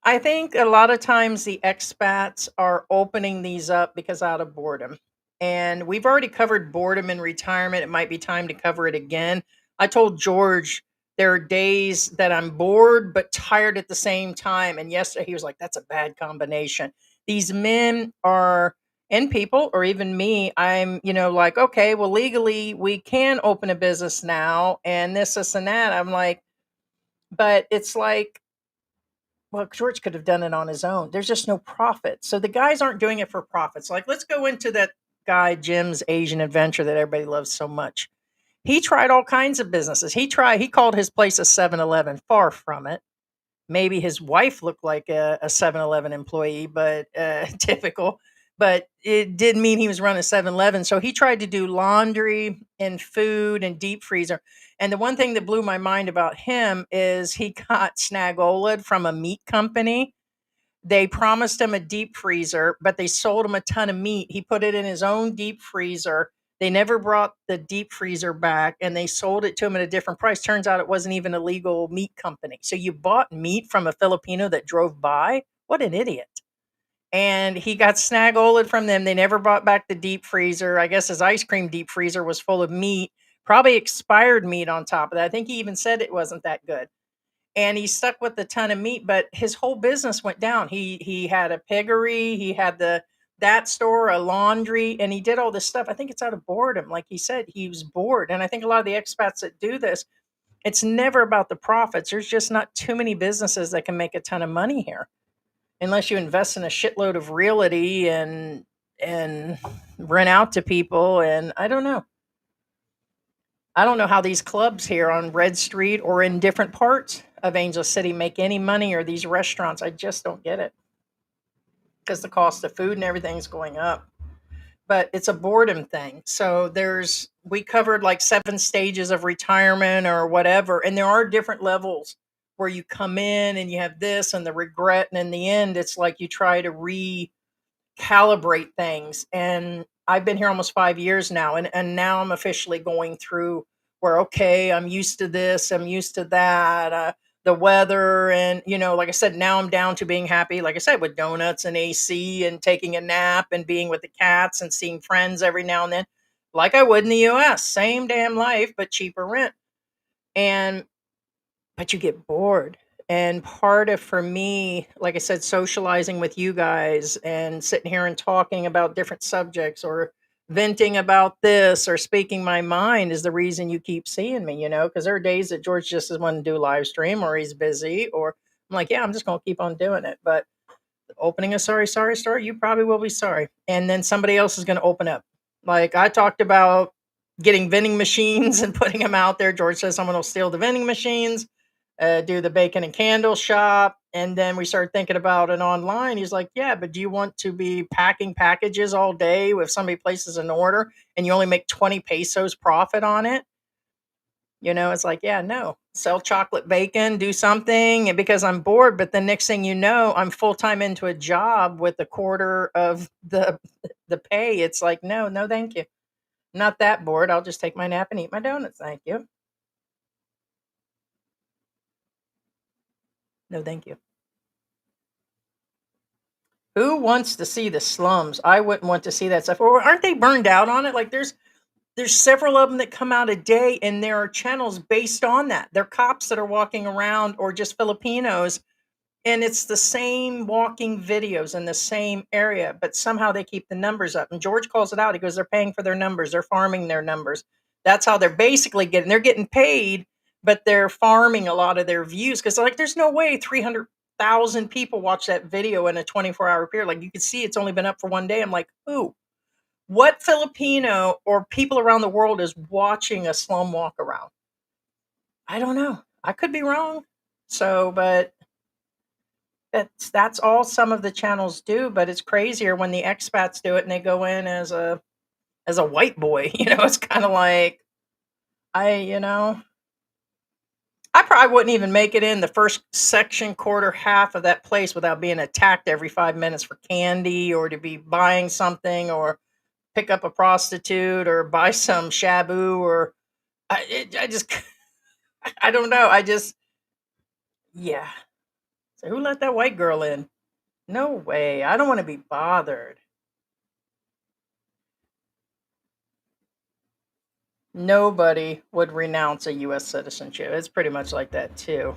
I think a lot of times the expats are opening these up because out of boredom. And we've already covered boredom in retirement. It might be time to cover it again. I told George there are days that I'm bored but tired at the same time. And yesterday he was like, that's a bad combination. These men are, and people, or even me, I'm, like, okay, well, legally we can open a business now and this, and that. I'm like, but it's like, well, George could have done it on his own. There's just no profit. So the guys aren't doing it for profits. Like, let's go into that guy, Jim's Asian Adventure that everybody loves so much. He tried all kinds of businesses. He called his place a 7-Eleven. Far from it. Maybe his wife looked like a 7-Eleven employee, but typical. But it didn't mean he was running 7-Eleven. So he tried to do laundry and food and deep freezer. And the one thing that blew my mind about him is he got snagoled from a meat company. They promised him a deep freezer, but they sold him a ton of meat. He put it in his own deep freezer. They never brought the deep freezer back and they sold it to him at a different price. Turns out it wasn't even a legal meat company. So you bought meat from a Filipino that drove by? What an idiot. And he got snagoled from them. They never brought back the deep freezer. I guess his ice cream deep freezer was full of meat, probably expired meat on top of that. I think he even said it wasn't that good, and he stuck with a ton of meat, but his whole business went down. He had a piggery, he had that store, a laundry, and he did all this stuff. I think it's out of boredom. Like he said, he was bored. And I think a lot of the expats that do this, it's never about the profits. There's just not too many businesses that can make a ton of money here unless you invest in a shitload of realty and rent out to people. And I don't know how these clubs here on Red Street or in different parts of Angel City make any money, or these restaurants. I just don't get it because the cost of food and everything's going up. But it's a boredom thing. So we covered like 7 stages of retirement or whatever, and there are different levels where you come in and you have this and the regret, and in the end, it's like you try to calibrate things. And I've been here almost 5 years now, and now I'm officially going through where, okay, I'm used to this, I'm used to that, the weather, and like I said, now I'm down to being happy, like I said, with donuts and AC and taking a nap and being with the cats and seeing friends every now and then, like I would in the US. Same damn life, but cheaper rent. And but you get bored. And part of, for me, like I said, socializing with you guys and sitting here and talking about different subjects or venting about this or speaking my mind is the reason you keep seeing me, because there are days that George just doesn't want to do live stream or he's busy, or I'm like, yeah, I'm just going to keep on doing it. But opening a sorry, sorry store, you probably will be sorry. And then somebody else is going to open up. Like I talked about getting vending machines and putting them out there. George says someone will steal the vending machines, do the bacon and candle shop. And then we started thinking about it online. He's like, yeah, but do you want to be packing packages all day if somebody places an order and you only make 20 pesos profit on it? It's like, yeah, no, sell chocolate bacon, do something, and because I'm bored. But the next thing you know, I'm full time into a job with a quarter of the pay. It's like, no, no, thank you. Not that bored. I'll just take my nap and eat my donuts. Thank you. No, thank you. Who wants to see the slums? I wouldn't want to see that stuff. Or aren't they burned out on it? Like there's several of them that come out a day, and there are channels based on that. They're cops that are walking around, or just Filipinos, and it's the same walking videos in the same area, but somehow they keep the numbers up. And George calls it out. He goes, they're paying for their numbers. They're farming their numbers. That's how they're basically they're getting paid, but they're farming a lot of their views. Cause like, there's no way 300,000 people watch that video in a 24-hour period. Like you can see it's only been up for one day. I'm like, who? What Filipino or people around the world is watching a slum walk around? I don't know. I could be wrong. So, but that's all some of the channels do, but it's crazier when the expats do it and they go in as a white boy. It's kind of like I, you know, I probably wouldn't even make it in the first section, quarter half of that place without being attacked every 5 minutes for candy or to be buying something or pick up a prostitute or buy some shabu or I just I don't know. I just, yeah. So who let that white girl in? No way. I don't want to be bothered. Nobody would renounce a U.S. citizenship. It's pretty much like that, too.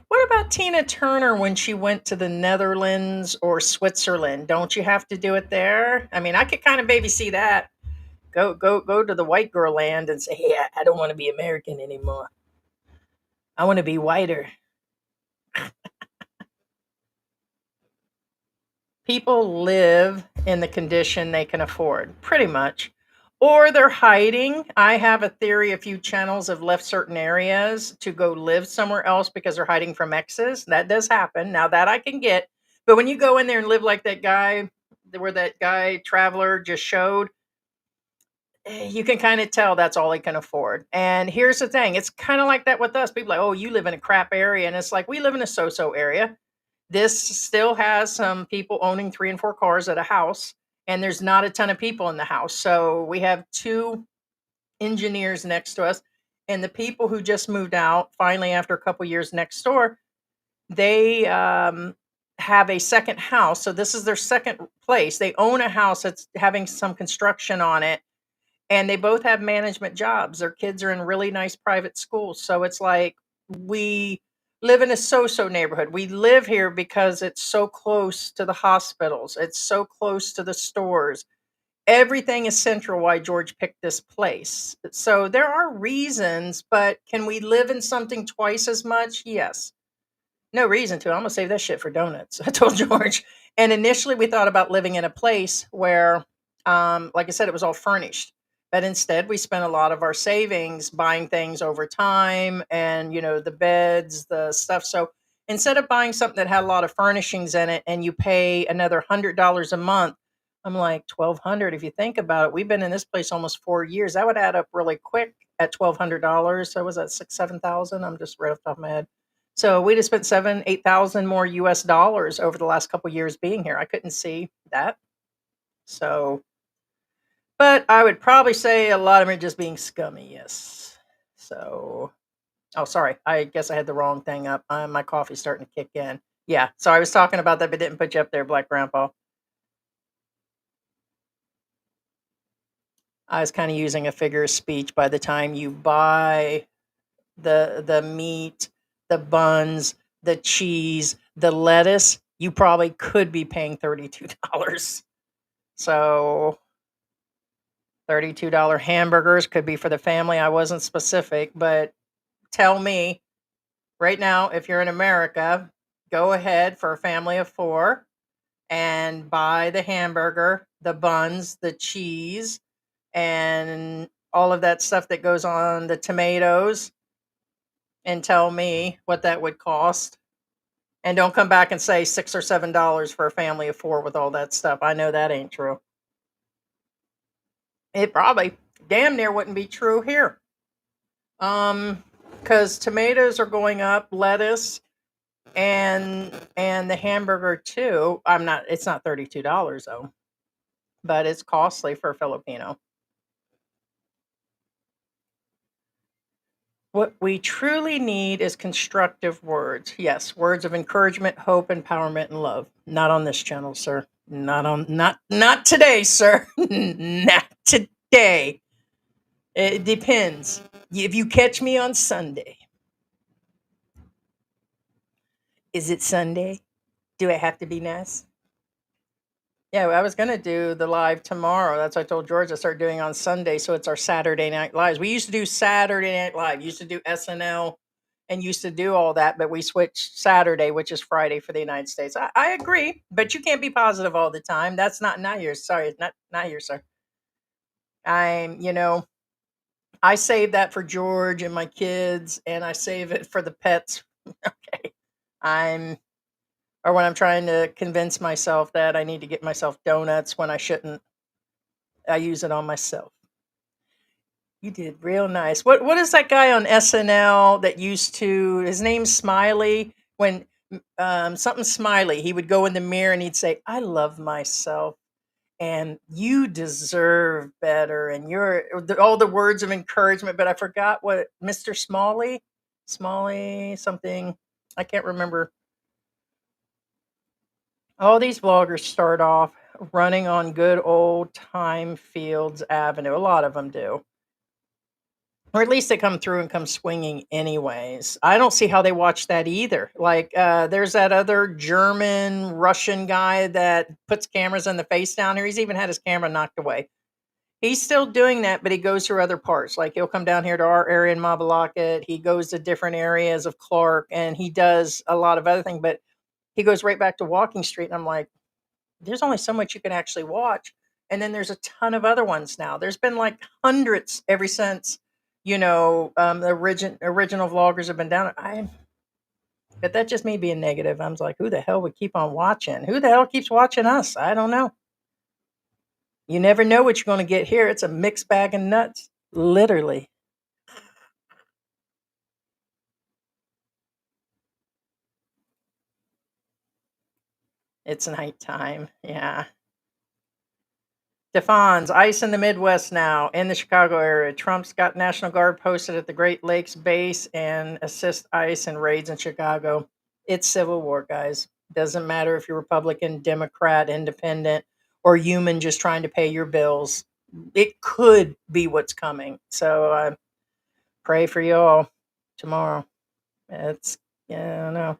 What about Tina Turner when she went to the Netherlands or Switzerland? Don't you have to do it there? I mean, I could kind of maybe see that. Go to the white girl land and say, "Yeah, I don't want to be American anymore. I want to be whiter." People live in the condition they can afford, pretty much. Or they're hiding. I have a theory a few channels have left certain areas to go live somewhere else because they're hiding from exes. That does happen. Now that I can get. But when you go in there and live like that guy, where that guy traveler just showed, you can kind of tell that's all he can afford. And here's the thing, it's kind of like that with us. People are like, oh, you live in a crap area. And it's like, we live in a so-so area. This still has some people owning 3 and 4 cars at a house, and there's not a ton of people in the house. So we have 2 engineers next to us, and the people who just moved out finally after a couple years next door, they have a second house. So this is their second place. They own a house that's having some construction on it, and they both have management jobs. Their kids are in really nice private schools. So it's like we live in a so-so neighborhood. We live here because it's so close to the hospitals. It's so close to the stores. Everything is central why George picked this place. So there are reasons, but can we live in something twice as much? Yes. No reason to. I'm gonna save that shit for donuts. I told George. And initially, we thought about living in a place where, like I said, it was all furnished. But instead, we spent a lot of our savings buying things over time, and the beds, the stuff. So instead of buying something that had a lot of furnishings in it, and you pay another $100 a month, I'm like 1,200. If you think about it, we've been in this place almost 4 years. That would add up really quick at $1,200. So was that 6, 7,000? I'm just right off the top of my head. So we just spent 7, 8,000 more US dollars over the last couple years being here. I couldn't see that. So, but I would probably say a lot of them are just being scummy. Yes. So, oh, sorry. I guess I had the wrong thing up. My coffee's starting to kick in. Yeah. So I was talking about that, but didn't put you up there, Black Grandpa. I was kind of using a figure of speech. By the time you buy the meat, the buns, the cheese, the lettuce, you probably could be paying $32. So $32 hamburgers could be for the family. I wasn't specific, but tell me right now, if you're in America, go ahead for a family of 4 and buy the hamburger, the buns, the cheese, and all of that stuff that goes on, the tomatoes, and tell me what that would cost. And don't come back and say $6 or $7 for a family of 4 with all that stuff. I know that ain't true. It probably damn near wouldn't be true here. Because tomatoes are going up, lettuce, and the hamburger too. It's not $32 though, but it's costly for a Filipino. What we truly need is constructive words. Yes, words of encouragement, hope, empowerment, and love. Not on this channel, sir. Not today, sir. Not today. It depends. If you catch me on Sunday. Is it Sunday? Do I have to be nice? Yeah, I was gonna do the live tomorrow. That's what I told George I started doing on Sunday, so it's our Saturday night lives. We used to do Saturday Night Live, used to do SNL, and used to do all that, but we switched Saturday, which is Friday for the United States. I agree, but you can't be positive all the time. That's not here. Sorry, not here, sir. I'm, I save that for George and my kids, and I save it for the pets. Okay, I'm or when I'm trying to convince myself that I need to get myself donuts when I shouldn't. I use it on myself. You did real nice. What is that guy on SNL that used to? His name's Smiley. When something Smiley, he would go in the mirror and he'd say, "I love myself." and you deserve better. And you're all the words of encouragement, but I forgot what Mr. Smalley something. I can't remember. All these vloggers start off running on good old time Fields Avenue. A lot of them do. Or at least they come through and come swinging anyways. I don't see how they watch that either. Like, there's that other German, Russian guy that puts cameras in the face down here. He's even had his camera knocked away. He's still doing that, but he goes through other parts. Like, he'll come down here to our area in Mabalacat. He goes to different areas of Clark, and he does a lot of other things. But he goes right back to Walking Street, and I'm like, there's only so much you can actually watch. And then there's a ton of other ones now. There's been like hundreds ever since, the original vloggers have been down. But that just me being negative. I was like, who the hell would keep on watching? Who the hell keeps watching us? I don't know. You never know what you're going to get here. It's a mixed bag of nuts, literally. It's nighttime. Yeah. Stefan's ice in the Midwest now, in the Chicago area. Trump's got National Guard posted at the Great Lakes base and assist ICE in raids in Chicago. It's civil war, guys. Doesn't matter if you're Republican, Democrat, Independent, or human just trying to pay your bills. It could be what's coming. So pray for you all tomorrow. It's, I don't know.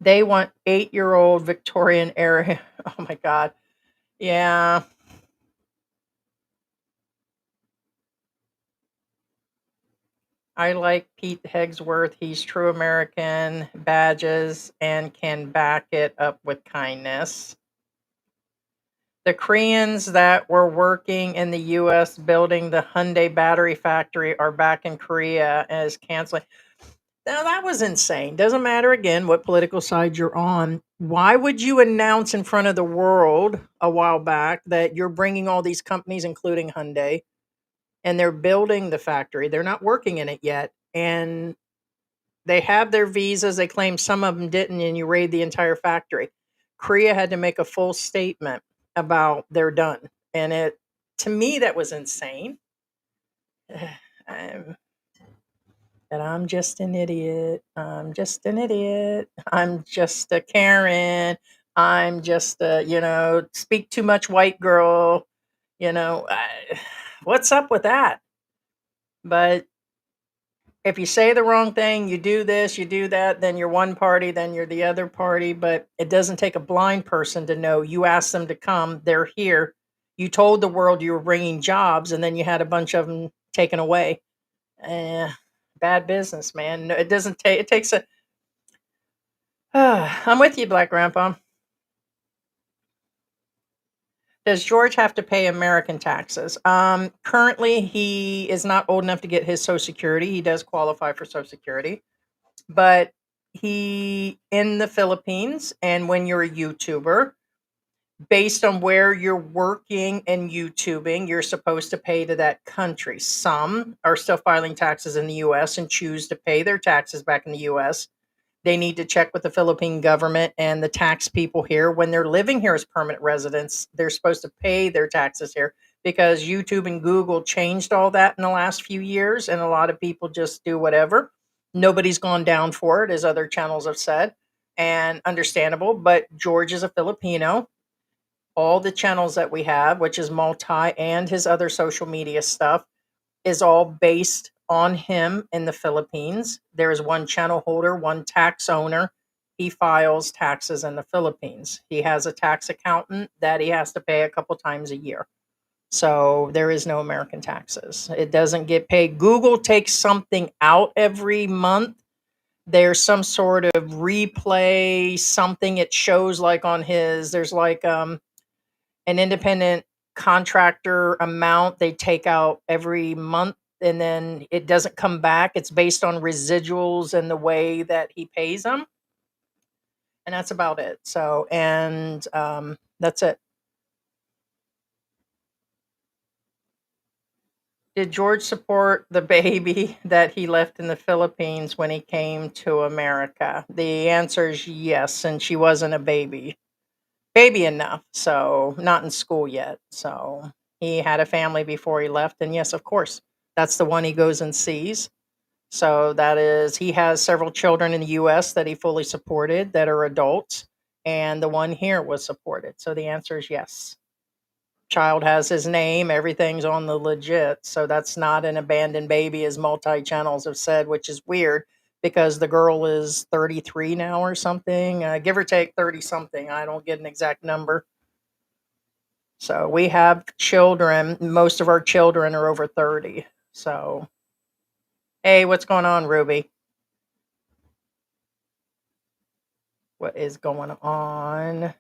They want 8-year-old Victorian era. Oh my God. Yeah. I like Pete Hegsworth. He's true American badges and can back it up with kindness. The Koreans that were working in the U.S. building the Hyundai battery factory are back in Korea as canceling. Now, that was insane. Doesn't matter, again, what political side you're on. Why would you announce in front of the world a while back that you're bringing all these companies, including Hyundai, and they're building the factory? They're not working in it yet. And they have their visas. They claim some of them didn't, and you raid the entire factory. Korea had to make a full statement about they're done. And to me, that was insane. I'm, that I'm just an idiot. I'm just an idiot. I'm just a Karen. I'm just a, speak too much white girl. What's up with that? But if you say the wrong thing, you do this, you do that, then you're one party, then you're the other party. But it doesn't take a blind person to know. You asked them to come, they're here. You told the world you were bringing jobs, and then you had a bunch of them taken away. Bad business, man. No, it doesn't take. It takes a. I'm with you, Black Grandpa. Does George have to pay American taxes? Currently, he is not old enough to get his Social Security. He does qualify for Social Security, but he in the Philippines, and when you're a YouTuber, based on where you're working and YouTubing, you're supposed to pay to that country. Some are still filing taxes in the US and choose to pay their taxes back in the US. They need to check with the Philippine government and the tax people here. When they're living here as permanent residents, they're supposed to pay their taxes here, because YouTube and Google changed all that in the last few years, and a lot of people just do whatever. Nobody's gone down for it, as other channels have said, and understandable. But George is a Filipino. All the channels that we have, which is multi, and his other social media stuff, is all based on him in the Philippines. There is one channel holder, one tax owner. He files taxes in the Philippines. He has a tax accountant that he has to pay a couple times a year. So there is no American taxes. It doesn't get paid. Google takes something out every month. There's some sort of replay, something it shows, like on his, there's like an independent contractor amount they take out every month, and then it doesn't come back. It's based on residuals and the way that he pays them. And that's about it. So, and that's it. Did George support the baby that he left in the Philippines when he came to America? The answer is yes, and she wasn't a baby. baby enough, so not in school yet. So he had a family before he left, and yes, of course, that's the one he goes and sees. So that is, he has several children in the US that he fully supported that are adults, and the one here was supported. So the answer is yes. Child has his name, everything's on the legit. So that's not an abandoned baby, as multi channels have said, which is weird because the girl is 33 now or something, give or take 30 something. I don't get an exact number. So we have children. Most of our children are over 30. So, hey, what's going on, Ruby? What is going on?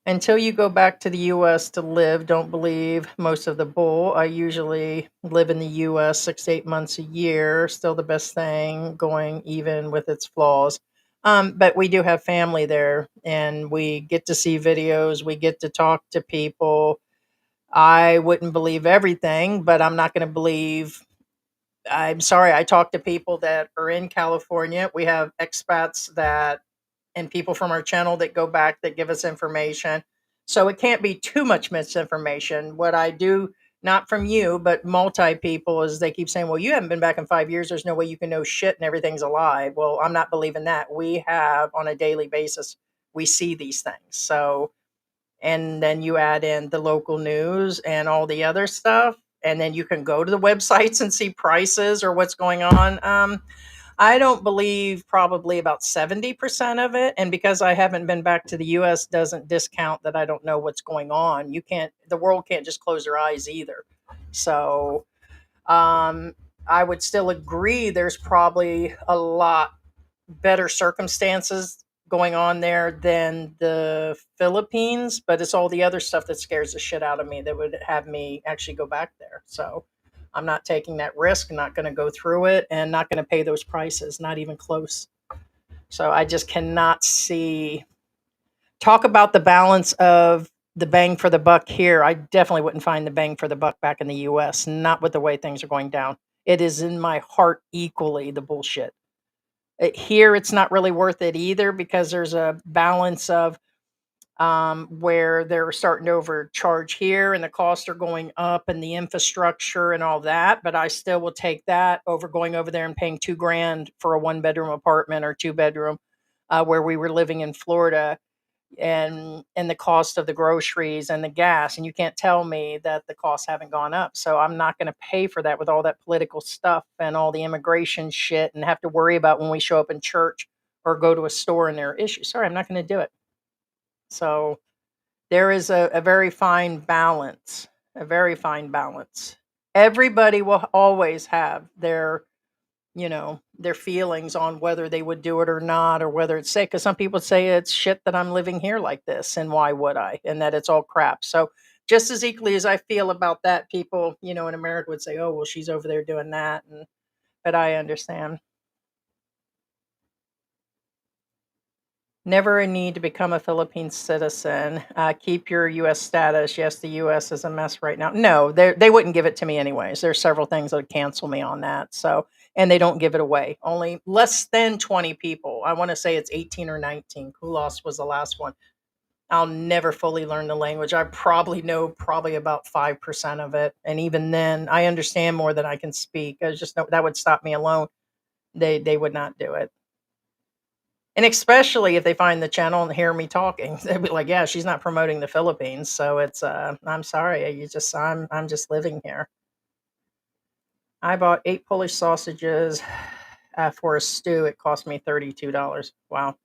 Until you go back to the US to live, don't believe most of the bull. I usually live in the US 6 to 8 months a year. Still the best thing going, even with its flaws. But we do have family there, and we get to see videos. We get to talk to people. I wouldn't believe everything, but I'm not going to believe. I'm sorry. I talk to people that are in California. We have expats that and people from our channel that go back that give us information. So it can't be too much misinformation. What I do, not from you, but multi people, is they keep saying, well, you haven't been back in 5 years. There's no way you can know shit and everything's alive. Well, I'm not believing that. We have on a daily basis, we see these things. So, and then you add in the local news and all the other stuff. And then you can go to the websites and see prices or what's going on. I don't believe probably about 70% of it. And because I haven't been back to the US doesn't discount that I don't know what's going on. You can't, the world can't just close their eyes either. So um, I would still agree there's probably a lot better circumstances going on there than the Philippines, but it's all the other stuff that scares the shit out of me that would have me actually go back there. So I'm not taking that risk, not going to go through it, and not going to pay those prices, not even close. So I just cannot see. Talk about the balance of the bang for the buck here. I definitely wouldn't find the bang for the buck back in the US, not with the way things are going down. It is in my heart equally the bullshit. Here, it's not really worth it either because there's a balance of where they're starting to overcharge here and the costs are going up and the infrastructure and all that. But I still will take that over going over there and paying 2 grand for a 1 bedroom apartment or 2 bedroom where we were living in Florida, and the cost of the groceries and the gas, and you can't tell me that the costs haven't gone up. So I'm not going to pay for that with all that political stuff and all the immigration shit and have to worry about when we show up in church or go to a store and there are issues. Sorry, I'm not going to do it. So there is a very fine balance, a very fine balance. Everybody will always have their feelings on whether they would do it or not, or whether it's safe. Because some people say it's shit that I'm living here like this, and why would I? And that it's all crap. So just as equally as I feel about that, people, in America would say, "Oh, well, she's over there doing that," but I understand. Never a need to become a Philippine citizen. Keep your U.S. status. Yes, the U.S. is a mess right now. No, they wouldn't give it to me anyways. There's several things that would cancel me on that. So, and they don't give it away. Only less than 20 people. I want to say it's 18 or 19. Kulos was the last one. I'll never fully learn the language. I probably know probably about 5% of it. And even then, I understand more than I can speak. I just know that would stop me alone. They would not do it. And especially if they find the channel and hear me talking, they'd be like, "Yeah, she's not promoting the Philippines." So it's I'm sorry, I'm just living here. I bought 8 Polish sausages for a stew. It cost me $32. Wow.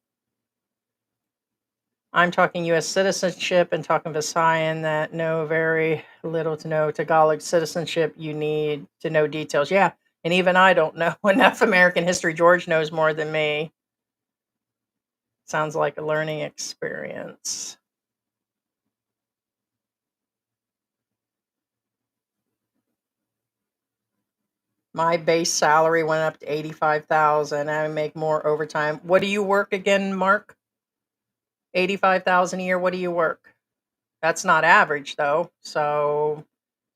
I'm talking US citizenship and talking Visayan that know very little to no Tagalog citizenship. You need to know details. Yeah. And even I don't know enough American history. George knows more than me. Sounds like a learning experience. My base salary went up to 85,000. I make more overtime. What do you work again, Mark? 85,000 a year. What do you work? That's not average though. So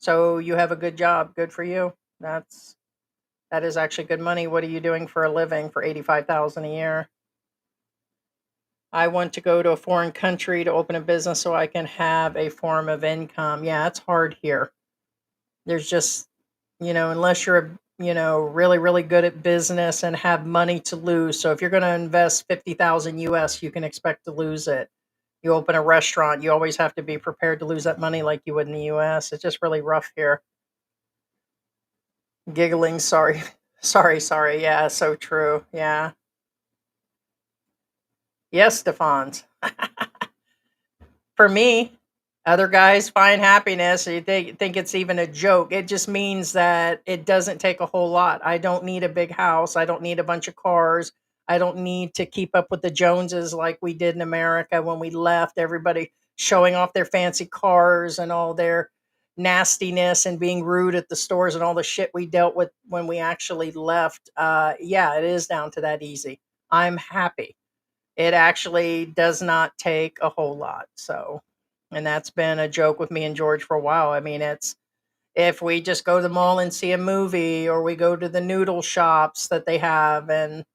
you have a good job. Good for you. That is actually good money. What are you doing for a living for 85,000 a year? I want to go to a foreign country to open a business so I can have a form of income. Yeah, it's hard here. There's just, unless you're, really, really good at business and have money to lose. So if you're going to invest 50,000 US, you can expect to lose it. You open a restaurant, you always have to be prepared to lose that money like you would in the US. It's just really rough here. Giggling, sorry. Sorry. Yeah, so true. Yeah. Yes, Stefans. For me, other guys find happiness. They think it's even a joke. It just means that it doesn't take a whole lot. I don't need a big house. I don't need a bunch of cars. I don't need to keep up with the Joneses like we did in America when we left. Everybody showing off their fancy cars and all their nastiness and being rude at the stores and all the shit we dealt with when we actually left. Yeah, it is down to that easy. I'm happy. It actually does not take a whole lot. So, and that's been a joke with me and George for a while. I mean, it's if we just go to the mall and see a movie or we go to the noodle shops that they have and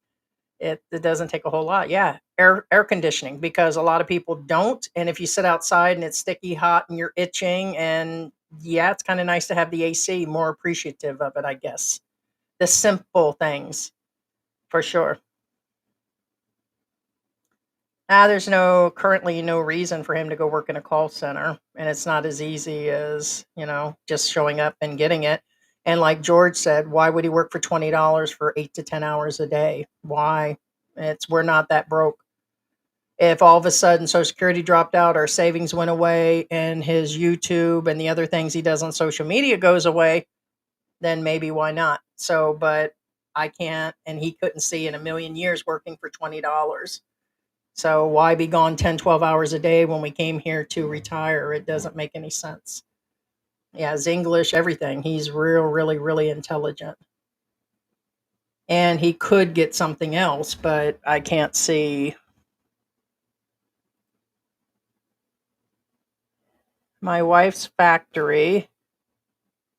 it doesn't take a whole lot. Yeah. Air conditioning because a lot of people don't. And if you sit outside and it's sticky hot and you're itching and yeah, it's kind of nice to have the AC, more appreciative of it, I guess. The simple things for sure. There's currently no reason for him to go work in a call center, and it's not as easy as, just showing up and getting it. And like George said, why would he work for $20 for 8 to 10 hours a day? Why? We're not that broke. If all of a sudden Social Security dropped out, our savings went away, and his YouTube and the other things he does on social media goes away, then maybe why not? So, but I can't, and he couldn't see in a million years working for $20. So why be gone 10, 12 hours a day when we came here to retire? It doesn't make any sense. Yeah, his English, everything. He's really, really intelligent. And he could get something else, but I can't see. My wife's factory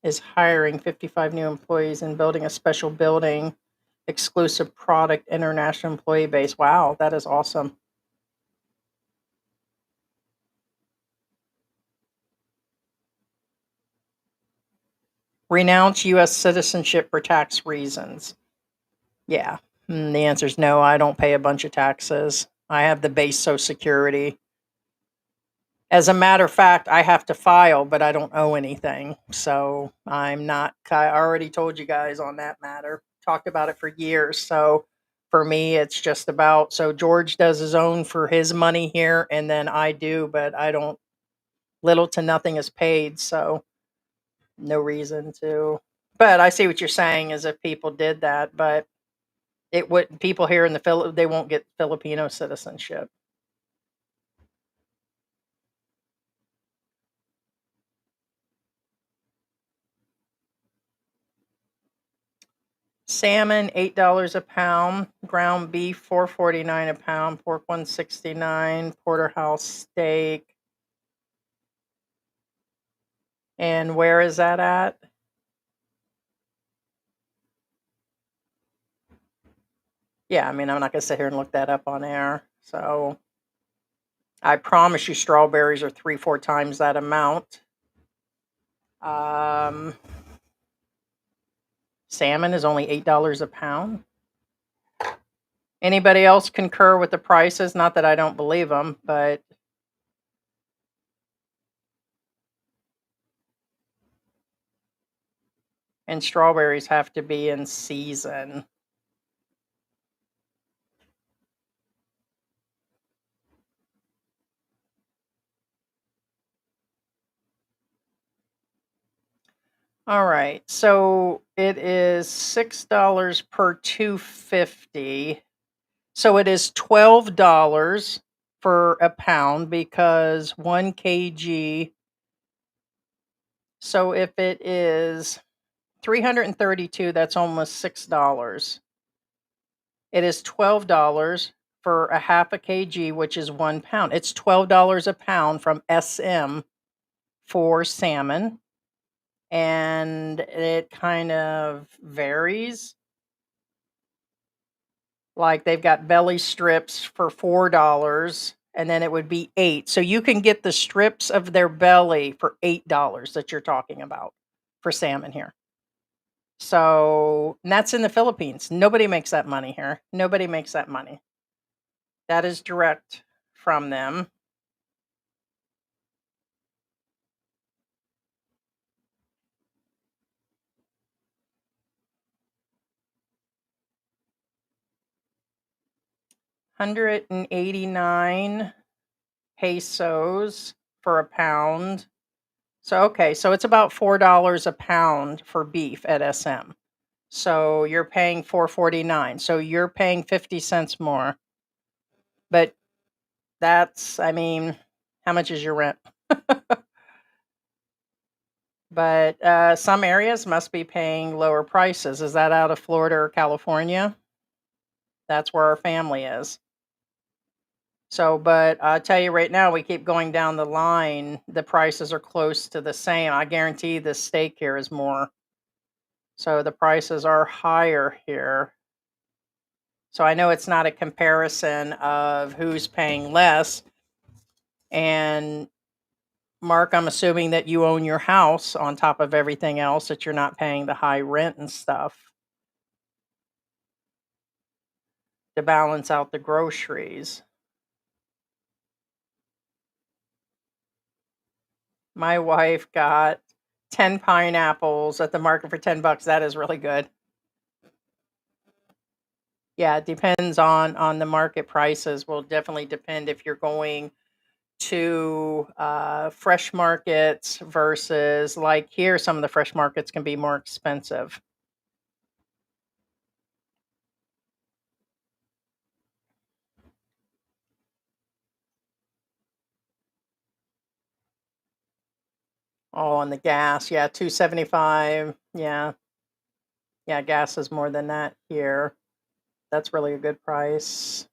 is hiring 55 new employees and building a special building, exclusive product, international employee base. Wow, that is awesome. Renounce U.S. citizenship for tax reasons. Yeah. The answer is no. I don't pay a bunch of taxes. I have the base Social Security. As a matter of fact, I have to file, but I don't owe anything. So I'm not, I already told you guys on that matter, talked about it for years. So for me, it's just about, so George does his own for his money here, and then I do, but I don't, little to nothing is paid. So no reason to. But I see what you're saying is if people did that, but it would people here in the they won't get Filipino citizenship. Salmon $8 a pound, ground beef $4.49 a pound, pork $1.69, porterhouse steak. And where is that at? Yeah, I mean I'm not gonna sit here and look that up on air. So I promise you strawberries are 3-4 times that amount. Um, salmon is only $8 a pound. Anybody else concur with the prices? Not that I don't believe them, but and strawberries have to be in season. All right. So it is $6 per 250. So it is $12 for a pound because 1 kg. So if it is 332, that's almost $6. It is $12 for a half a kg, which is 1 pound. It's $12 a pound from SM for salmon. And it kind of varies. Like they've got belly strips for $4 and then it would be 8. So you can get the strips of their belly for $8 that you're talking about for salmon here. So, and that's in the Philippines. Nobody makes that money here. Nobody makes that money. That is direct from them. $189 pesos for a pound. So, okay, so it's about $4 a pound for beef at SM. So you're paying 4.49. So you're paying 50 cents more. But that's, I mean, how much is your rent? But some areas must be paying lower prices. Is that out of Florida or California? That's where our family is. So, but I'll tell you right now, we keep going down the line. The prices are close to the same. I guarantee the steak here is more. So the prices are higher here. So I know it's not a comparison of who's paying less. And Mark, I'm assuming that you own your house on top of everything else, that you're not paying the high rent and stuff to balance out the groceries. My wife got 10 pineapples at the market for $10. That is really good. Yeah, it depends on the market prices. Will definitely depend if you're going to fresh markets versus like here, some of the fresh markets can be more expensive. Oh, and the gas, yeah, 275. Yeah. Yeah, gas is more than that here. That's really a good price.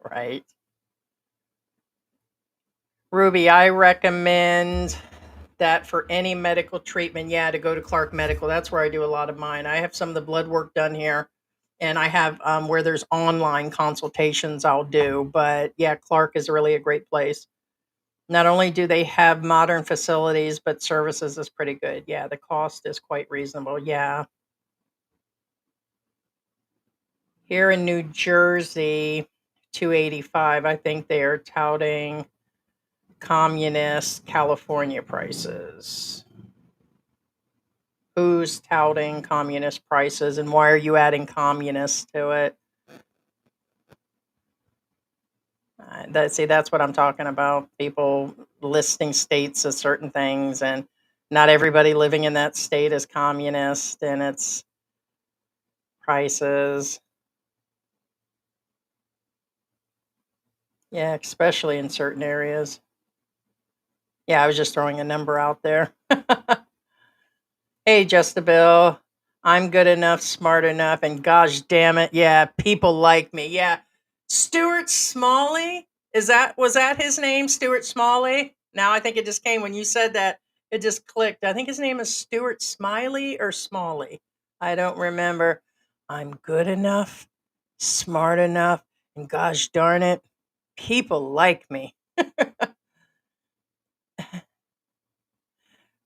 Right. Ruby, I recommend that for any medical treatment, yeah, to go to Clark Medical. That's where I do a lot of mine. I have some of the blood work done here, and I have where there's online consultations I'll do. But yeah, Clark is really a great place. Not only do they have modern facilities, but services is pretty good. Yeah, the cost is quite reasonable. Yeah. Here in New Jersey, 285. I think they are touting communist California prices. Who's touting communist prices and why are you adding communist to it? That's what I'm talking about. People listing states as certain things, and not everybody living in that state is communist, and it's prices. Yeah, especially in certain areas. Yeah, I was just throwing a number out there. Hey, Bill, I'm good enough, smart enough, and gosh damn it, yeah, people like me. Yeah, Stuart Smalley, was that his name, Stuart Smalley? Now I think it just came when you said that. It just clicked. I think his name is Stuart Smiley or Smalley. I don't remember. I'm good enough, smart enough, and gosh darn it, people like me.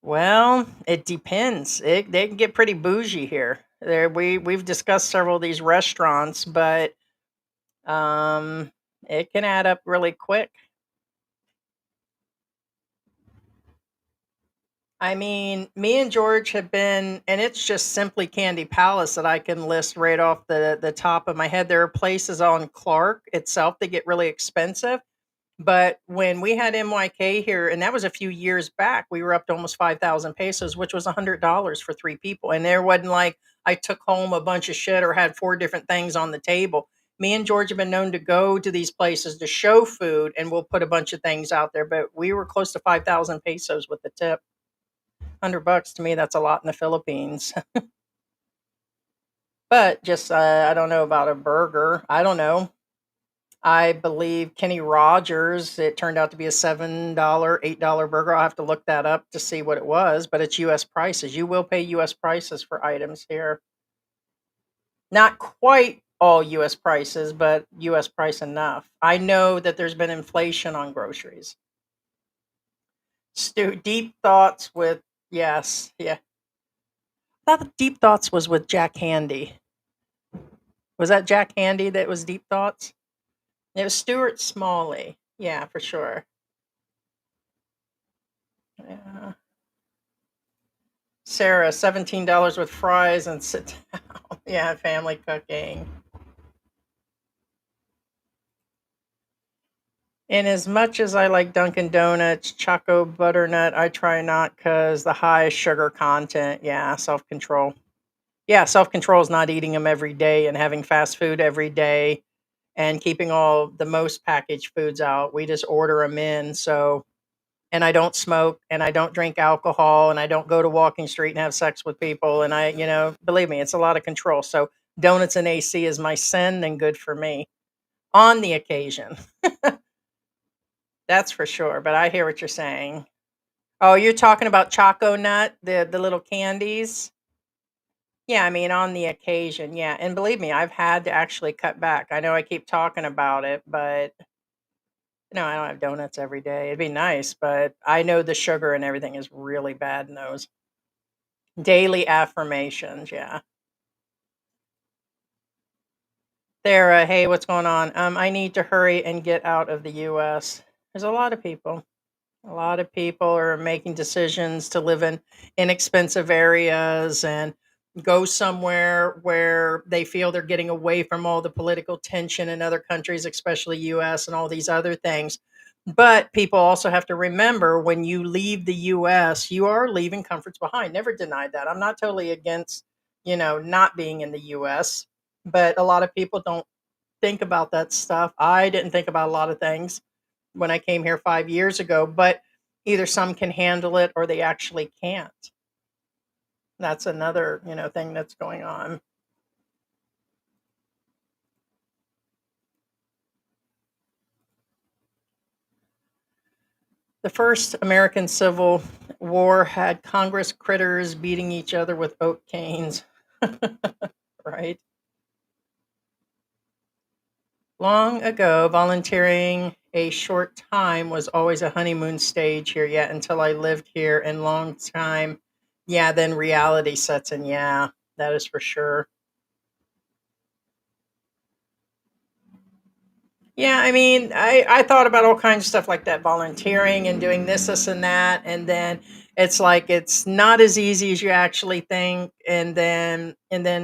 Well, it depends. They can get pretty bougie here. We've discussed several of these restaurants, but um, it can add up really quick. I mean, me and George have been, and it's just simply Candy Palace that I can list right off the top of my head. There are places on Clark itself that get really expensive. But when we had MYK here, and that was a few years back, we were up to almost 5,000 pesos, which was $100 for three people. And there wasn't like I took home a bunch of shit or had four different things on the table. Me and George have been known to go to these places to show food, and we'll put a bunch of things out there. But we were close to 5,000 pesos with the tip. $100 to me, that's a lot in the Philippines. But just, I don't know about a burger. I don't know. I believe Kenny Rogers, it turned out to be a $7, $8 burger. I'll have to look that up to see what it was, but it's US prices. You will pay US prices for items here. Not quite all US prices, but US price enough. I know that there's been inflation on groceries. Deep Thoughts with, yes, yeah. I thought Deep Thoughts was with Jack Handy. Was that Jack Handy that was Deep Thoughts? It was Stuart Smalley. Yeah, for sure. Yeah. Sarah, $17 with fries and sit down. Yeah, family cooking. And as much as I like Dunkin' Donuts, Choco Butternut, I try not because the high sugar content. Yeah, self control. Yeah, self control is not eating them every day and having fast food every day and keeping all the most packaged foods out. We just order them in. So, and I don't smoke and I don't drink alcohol and I don't go to Walking Street and have sex with people. And believe me, it's a lot of control. So, donuts and AC is my sin and good for me on the occasion. That's for sure. But I hear what you're saying. Oh, you're talking about Choco Nut, the little candies? Yeah, I mean, on the occasion, yeah. And believe me, I've had to actually cut back. I know I keep talking about it, but no, I don't have donuts every day. It'd be nice, but I know the sugar and everything is really bad in those. Daily affirmations, yeah. Sarah, hey, what's going on? I need to hurry and get out of the US. There's a lot of people. A lot of people are making decisions to live in inexpensive areas and go somewhere where they feel they're getting away from all the political tension in other countries, especially US and all these other things. But people also have to remember when you leave the US, you are leaving comforts behind. Never denied that. I'm not totally against, not being in the US, but a lot of people don't think about that stuff. I didn't think about a lot of things when I came here 5 years ago, but either some can handle it or they actually can't. That's another, thing that's going on. The first American Civil War had Congress critters beating each other with oak canes, right? Long ago, volunteering a short time was always a honeymoon stage here, yet until I lived here and long time. Yeah, then reality sets in. Yeah, that is for sure. Yeah, I mean, I thought about all kinds of stuff like that, volunteering and doing this, and that, and then it's like it's not as easy as you actually think, and then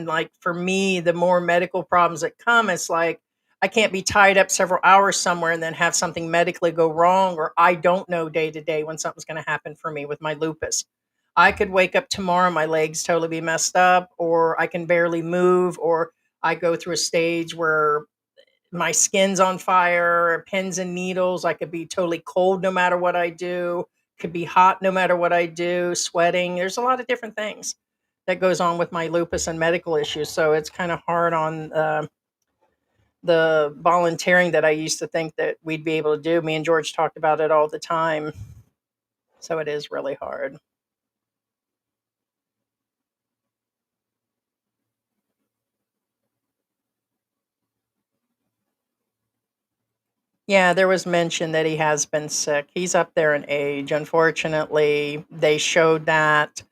like for me, the more medical problems that come, it's like I can't be tied up several hours somewhere and then have something medically go wrong, or I don't know day to day when something's going to happen for me with my lupus. I could wake up tomorrow, my legs totally be messed up, or I can barely move, or I go through a stage where my skin's on fire, pins and needles. I could be totally cold no matter what I do. Could be hot no matter what I do. Sweating. There's a lot of different things that goes on with my lupus and medical issues. So it's kind of hard on the volunteering that I used to think that we'd be able to do. Me and George talked about it all the time. So it is really hard. Yeah, there was mention that he has been sick. He's up there in age. Unfortunately, they showed that.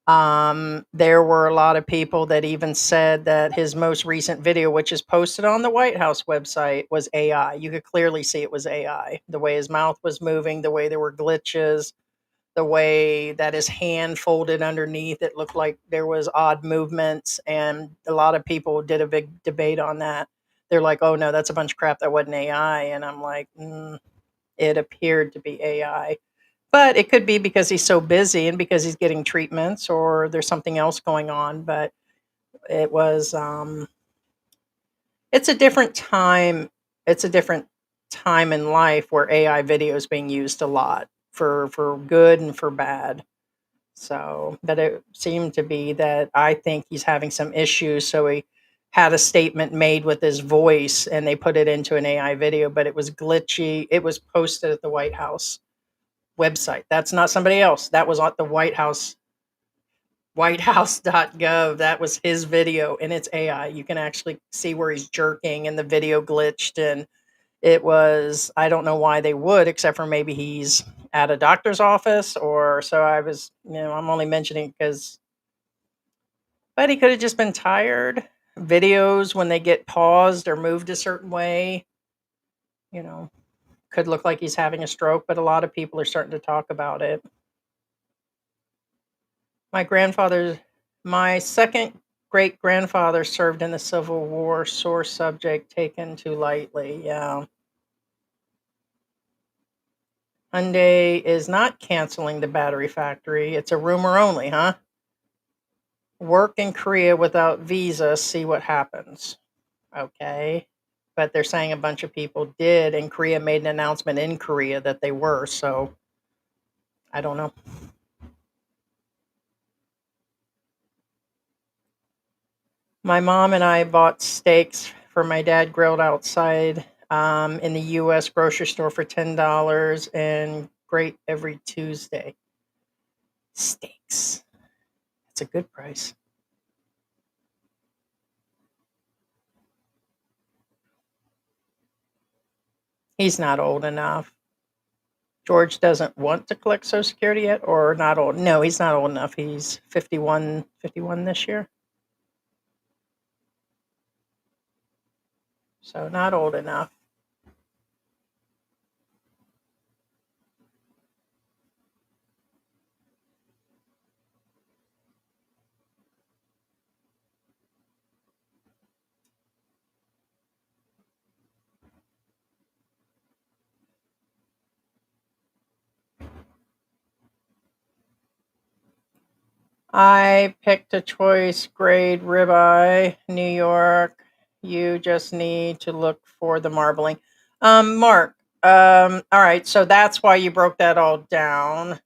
There were a lot of people that even said that his most recent video, which is posted on the White House website, was AI. You could clearly see it was AI. The way his mouth was moving, the way there were glitches, the way that his hand folded underneath, it looked like there was odd movements. And a lot of people did a big debate on that. They're like, oh no, that's a bunch of crap. That wasn't AI. And I'm like, it appeared to be AI. But it could be because he's so busy and because he's getting treatments or there's something else going on. But it was, it's a different time. It's a different time in life where AI video is being used a lot for good and for bad. So, but it seemed to be that I think he's having some issues. So he had a statement made with his voice and they put it into an AI video, but it was glitchy. It was posted at the White House website. That's not somebody else. That was on the White House, whitehouse.gov. That was his video and it's AI. You can actually see where he's jerking and the video glitched. And it was, I don't know why they would, except for maybe he's at a doctor's office or so. I was, I'm only mentioning because, but he could have just been tired. Videos, when they get paused or moved a certain way, you know, could look like he's having a stroke, but a lot of people are starting to talk about it. My grandfather, my second great grandfather served in the Civil War, sore subject taken too lightly. Yeah. Hyundai is not canceling the battery factory. It's a rumor only, huh? Work in Korea without visa, see what happens. Okay. But they're saying a bunch of people did, and Korea made an announcement in Korea that they were, so I don't know. My mom and I bought steaks for my dad grilled outside in the U.S. grocery store for $10 and great every Tuesday. Steaks. That's a good price. He's not old enough. George doesn't want to collect Social Security yet, or not old. No, he's not old enough. He's 51 this year. So not old enough. I picked a choice grade ribeye, New York. You just need to look for the marbling. Mark, all right, so that's why you broke that all down.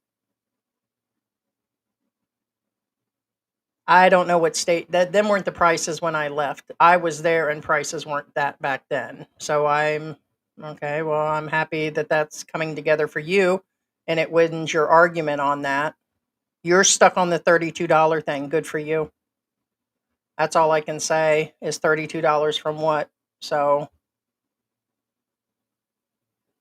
I don't know what state that them weren't the prices when I left. I was there and prices weren't that back then. So I'm okay. Well, I'm happy that that's coming together for you and it wins your argument on that. You're stuck on the $32 thing. Good for you. That's all I can say is $32 from what? So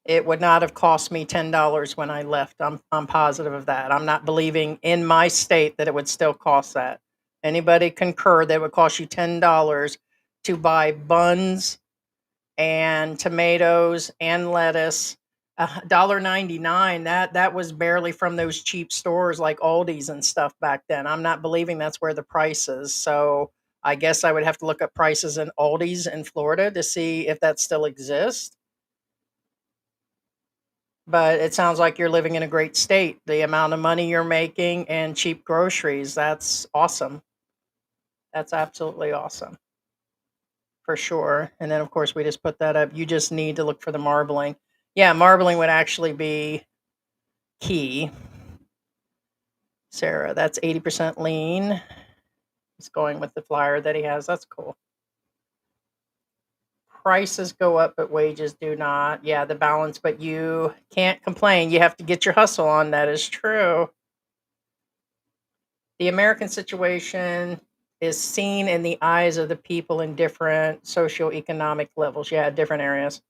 it would not have cost me $10 when I left. I'm positive of that. I'm not believing in my state that it would still cost that. Anybody concur that it would cost you $10 to buy buns and tomatoes and lettuce? $1.99. That was barely from those cheap stores like Aldi's and stuff back then. I'm not believing that's where the price is. So I guess I would have to look up prices in Aldi's in Florida to see if that still exists. But it sounds like you're living in a great state. The amount of money you're making and cheap groceries, that's awesome. That's absolutely awesome. For sure. And then, of course, we just put that up. You just need to look for the marbling. Yeah, marbling would actually be key. Sarah, that's 80% lean. He's going with the flyer that he has. That's cool. Prices go up, but wages do not. Yeah, the balance, but you can't complain. You have to get your hustle on. That is true. The American situation is seen in the eyes of the people in different socioeconomic levels. Yeah, different areas.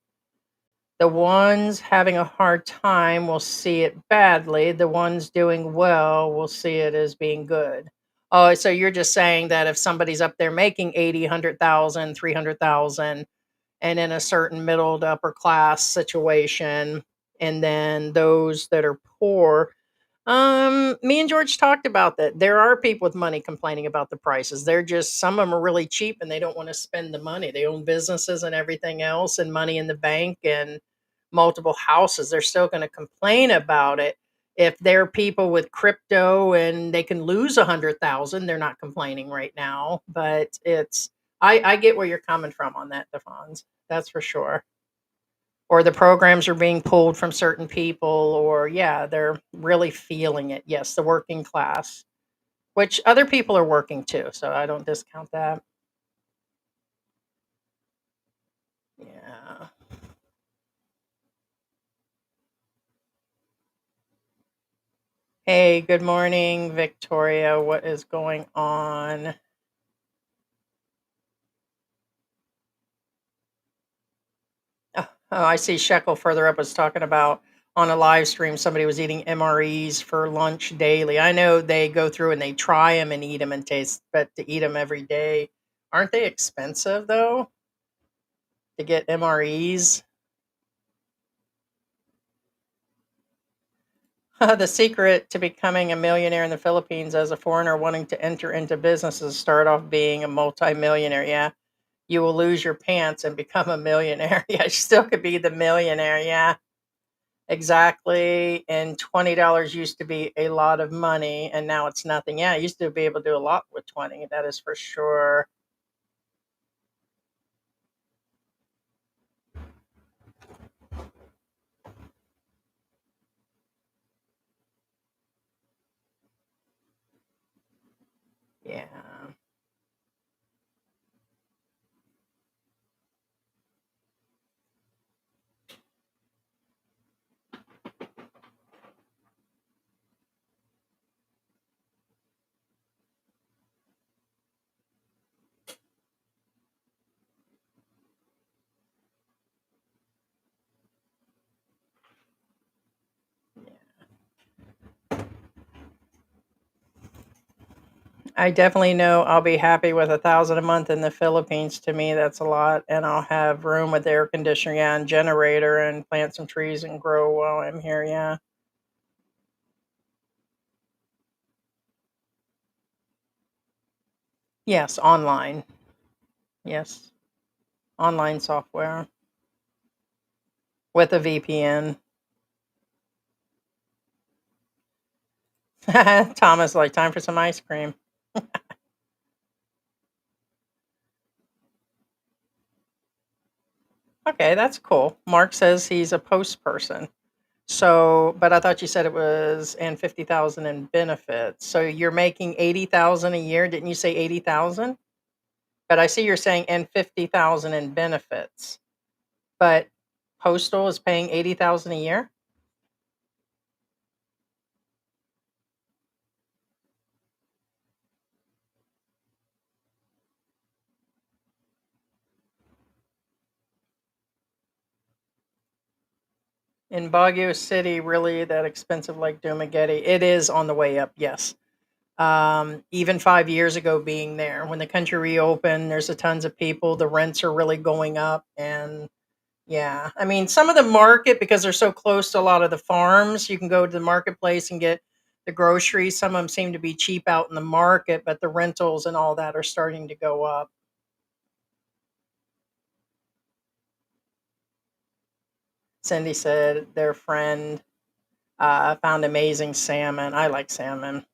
The ones having a hard time will see it badly. The ones doing well will see it as being good. Oh, so you're just saying that if somebody's up there making 80, 100,000, 300,000, and in a certain middle to upper class situation, and then those that are poor, me and George talked about that. There are people with money complaining about the prices. They're just, some of them are really cheap and they don't want to spend the money. They own businesses and everything else and money in the bank and multiple houses. They're still going to complain about it. If they're people with crypto and they can lose 100,000, they're not complaining right now. But I get where you're coming from on that, Defons. That's for sure. Or the programs are being pulled from certain people, or yeah, they're really feeling it. Yes, the working class, which other people are working too, so I don't discount that. Hey, good morning, Victoria. What is going on? Oh, I see Shekel further up was talking about on a live stream somebody was eating MREs for lunch daily. I know they go through and they try them and eat them and taste, but to eat them every day, aren't they expensive though to get MREs? The secret to becoming a millionaire in the Philippines as a foreigner wanting to enter into businesses start off being a multimillionaire. Yeah, you will lose your pants and become a millionaire. Yeah, you still could be the millionaire. Yeah, exactly. And $20 used to be a lot of money, and now it's nothing. Yeah, I used to be able to do a lot with 20. That is for sure. Yeah. I definitely know I'll be happy with 1,000 a month in the Philippines. To me, that's a lot, and I'll have room with air conditioner, yeah, and generator, and plant some trees and grow while I'm here. Yeah. Yes, online. Yes, online software with a VPN. Thomas, like, time for some ice cream. Okay, that's cool. Mark says he's a post person. So, but I thought you said it was and 50,000 in benefits. So you're making 80,000 a year. Didn't you say 80,000? But I see you're saying and 50,000 in benefits. But postal is paying 80,000 a year? In Baguio City, really that expensive like Dumaguete? It is on the way up, yes. Even 5 years ago being there, when the country reopened, there's a tons of people, the rents are really going up, and yeah, I mean, some of the market, because they're so close to a lot of the farms, you can go to the marketplace and get the groceries. Some of them seem to be cheap out in the market, but the rentals and all that are starting to go up. Cindy said their friend found amazing salmon. I like salmon.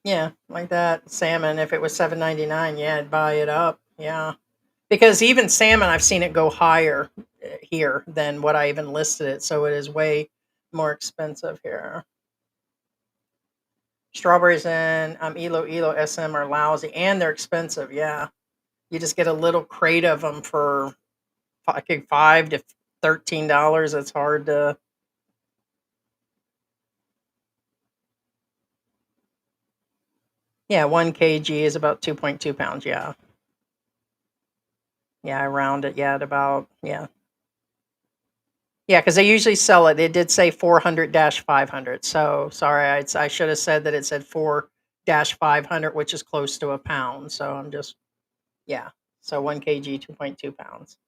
Yeah, like that salmon. If it was 7.99, yeah, I'd buy it up. Yeah, because even salmon, I've seen it go higher here than what I even listed it, so it is way more expensive here. Strawberries in Ilo SM are lousy and they're expensive. Yeah, you just get a little crate of them for like $5 to $13. It's hard to. Yeah, 1 kg is about 2.2 pounds. Yeah, yeah, I round it. Yeah, at about yeah. Yeah, because they usually sell it. It did say 400-500. So sorry, I should have said that it said 4-500, which is close to a pound. So I'm just yeah. So 1 kg, 2.2 pounds.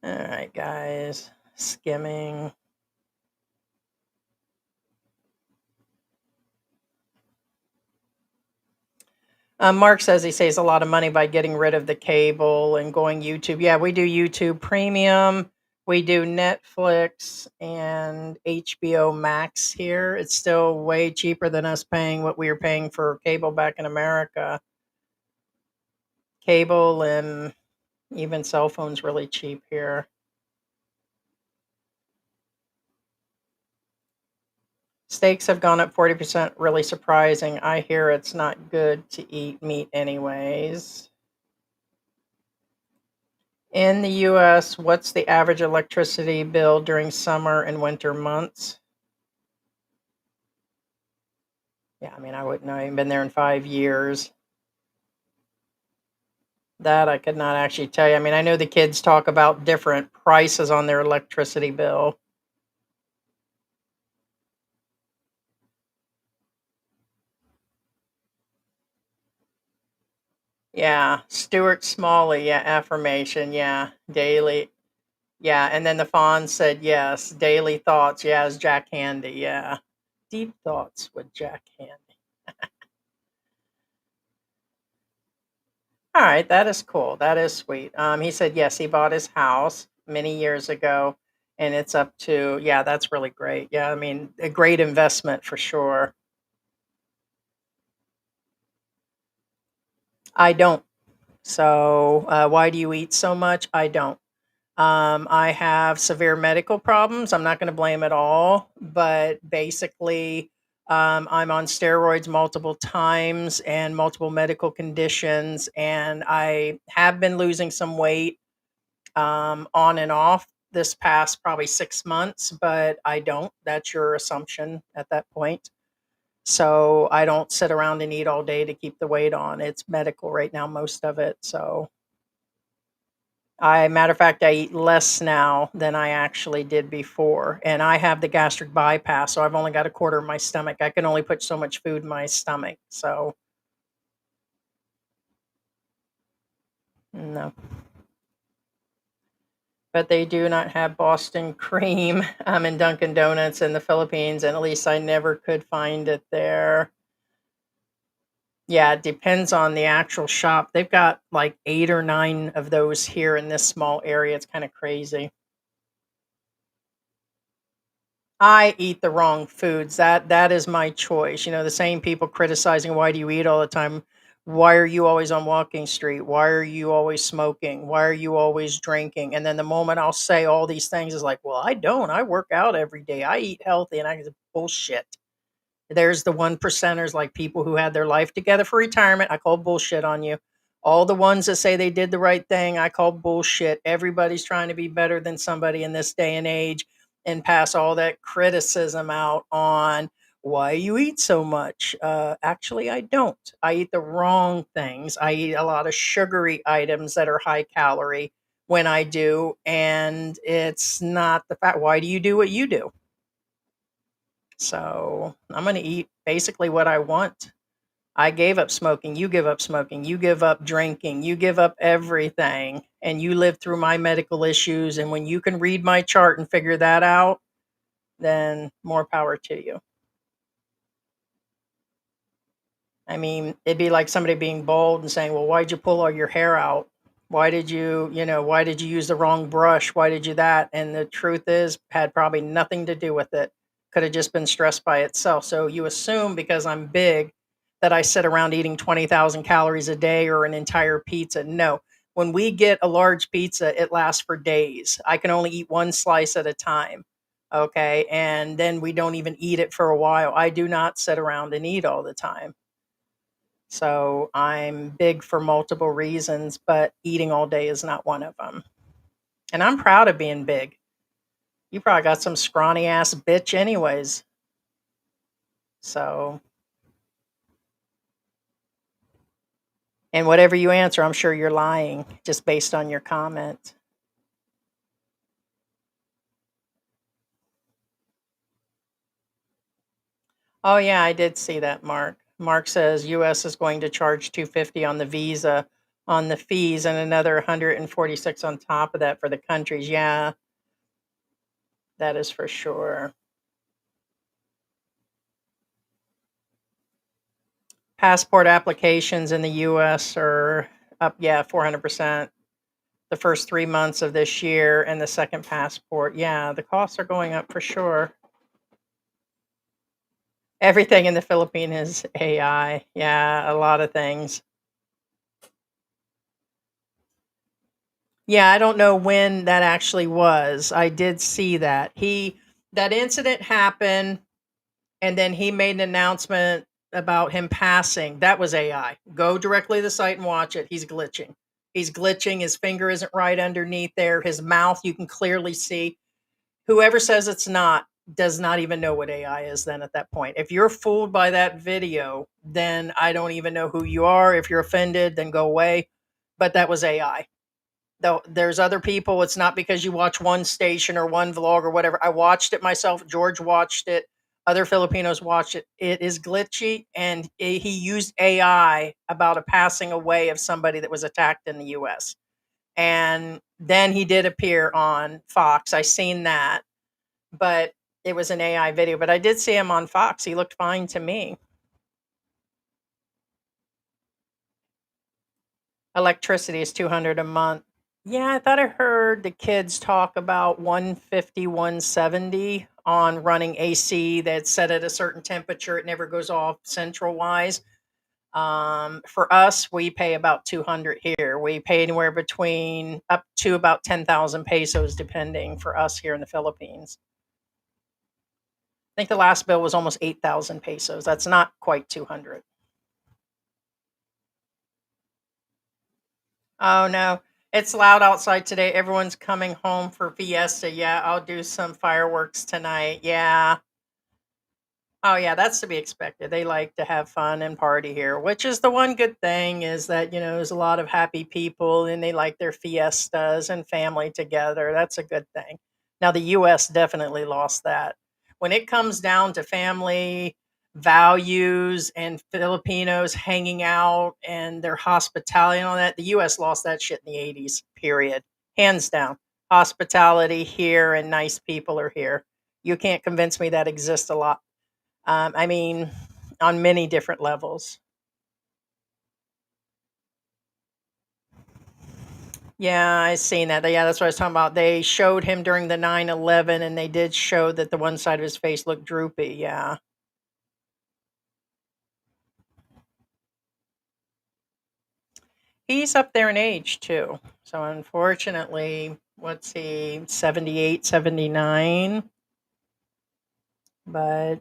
All right, guys. Skimming. Mark says he saves a lot of money by getting rid of the cable and going YouTube. Yeah, we do YouTube Premium. We do Netflix and HBO Max here. It's still way cheaper than us paying what we were paying for cable back in America. Cable and even cell phones really cheap here. Steaks have gone up 40%. Really surprising. I hear it's not good to eat meat anyways. In the US, what's the average electricity bill during summer and winter months? Yeah, I mean, I wouldn't know. I haven't been there in 5 years. That I could not actually tell you. I mean, I know the kids talk about different prices on their electricity bill. Yeah, Stuart Smalley, yeah, affirmation, yeah, daily. Yeah, and then the Fawn said yes, daily thoughts, yeah, as Jack Handy, yeah. Deep thoughts with Jack Handy. All right, that is cool. That is sweet. He said yes, he bought his house many years ago, and it's up to yeah, that's really great. Yeah, I mean, a great investment for sure. I don't. So, why do you eat so much? I don't. I have severe medical problems. I'm not going to blame it all, but basically, I'm on steroids multiple times and multiple medical conditions, and I have been losing some weight on and off this past probably 6 months, but I don't. That's your assumption at that point. So I don't sit around and eat all day to keep the weight on. It's medical right now, most of it. So matter of fact, I eat less now than I actually did before. And I have the gastric bypass, so I've only got a quarter of my stomach. I can only put so much food in my stomach. So, no. But they do not have Boston cream in Dunkin' Donuts in the Philippines, and at least I never could find it there. Yeah, it depends on the actual shop. They've got like 8 or 9 of those here in this small area. It's kinda crazy. I eat the wrong foods. That is my choice. You know, the same people criticizing, "Why do you eat all the time? Why are you always on walking street? Why are you always smoking? Why are you always drinking?" And then the moment I'll say all these things is like, "Well, I don't. I work out every day. I eat healthy." And I go, "Bullshit." There's the one percenters, like people who had their life together for retirement. I call bullshit on you. All the ones that say they did the right thing, I call bullshit. Everybody's trying to be better than somebody in this day and age and pass all that criticism out on why you eat so much. Actually, I don't. I eat the wrong things. I eat a lot of sugary items that are high calorie when I do, and it's not the fact. Why do you do what you do? So I'm going to eat basically what I want. I gave up smoking. You give up smoking. You give up drinking. You give up everything. And you live through my medical issues. And when you can read my chart and figure that out, then more power to you. I mean, it'd be like somebody being bald and saying, "Well, why'd you pull all your hair out? Why did why did you use the wrong brush? Why did you that?" And the truth is, had probably nothing to do with it. Could have just been stress by itself. So you assume because I'm big that I sit around eating 20,000 calories a day or an entire pizza. No. When we get a large pizza, it lasts for days. I can only eat one slice at a time. Okay. And then we don't even eat it for a while. I do not sit around and eat all the time. So I'm big for multiple reasons, but eating all day is not one of them. And I'm proud of being big. You probably got some scrawny ass bitch, anyways. So, and whatever you answer, I'm sure you're lying just based on your comment. Oh yeah, I did see that, Mark. Mark says US is going to charge 250 on the visa on the fees and another 146 on top of that for the countries. Yeah, that is for sure. Passport applications in the US are up, yeah, 400% the first 3 months of this year, and the second passport, yeah, the costs are going up for sure. Everything in the Philippines is AI. Yeah, a lot of things. Yeah, I don't know when that actually was. I did see that. That incident happened and then he made an announcement about him passing. That was AI. Go directly to the site and watch it. He's glitching. He's glitching. His finger isn't right underneath there. His mouth, you can clearly see. Whoever says it's not does not even know what AI is then at that point. If you're fooled by that video, then I don't even know who you are. If you're offended, then go away. But that was AI. Though there's other people, it's not because you watch one station or one vlog or whatever. I watched it myself. George watched it. Other Filipinos watched it. It is glitchy, and he used AI about a passing away of somebody that was attacked in the U.S. And then he did appear on Fox. I seen that, but it was an AI video. But I did see him on Fox. He looked fine to me. Electricity is 200 a month. Yeah, I thought I heard the kids talk about 150, 170 on running AC that's set at a certain temperature. It never goes off central wise. For us, we pay about 200 here. We pay anywhere between up to about 10,000 pesos, depending for us here in the Philippines. I think the last bill was almost 8,000 pesos. That's not quite 200. Oh no, it's loud outside today. Everyone's coming home for Fiesta. Yeah, I'll do some fireworks tonight. Yeah. Oh yeah, that's to be expected. They like to have fun and party here, which is the one good thing is that, there's a lot of happy people and they like their fiestas and family together. That's a good thing. Now the US definitely lost that. When it comes down to family values and Filipinos hanging out and their hospitality and all that, the US lost that shit in the 80s, period. Hands down. Hospitality here and nice people are here. You can't convince me that exists a lot. I mean, on many different levels. Yeah, I seen that. Yeah, that's what I was talking about. They showed him during the 9/11, and they did show that the one side of his face looked droopy. Yeah. He's up there in age, too. So, unfortunately, what's he, 78, 79? But,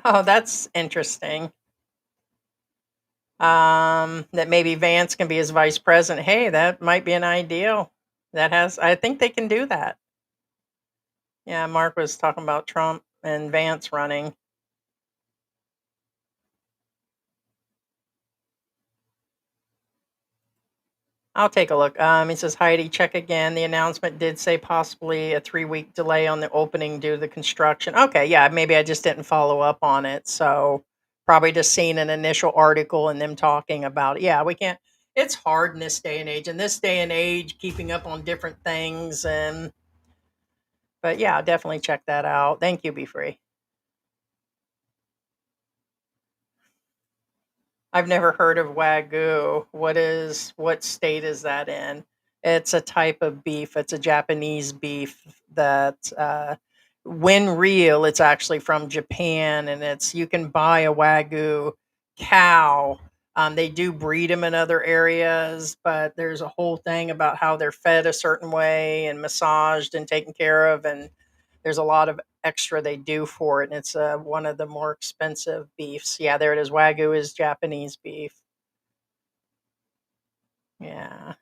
oh, that's interesting. That maybe Vance can be his vice president. Hey, that might be an ideal. I think they can do that. Yeah, Mark was talking about Trump and Vance running. I'll take a look. He says, Heidi, check again. The announcement did say possibly a 3-week delay on the opening due to the construction. Okay, yeah, maybe I just didn't follow up on it. So probably just seen an initial article and them talking about it. Yeah, we can't. It's hard in this day and age. In this day and age, keeping up on different things but yeah, definitely check that out. Thank you, Be Free. I've never heard of Wagyu. What state is that in? It's a type of beef. It's a Japanese beef that when real, it's actually from Japan and it's you can buy a Wagyu cow. They do breed them in other areas, but there's a whole thing about how they're fed a certain way and massaged and taken care of and there's a lot of extra they do for it, and it's one of the more expensive beefs. Yeah, there it is. Wagyu is Japanese beef. Yeah.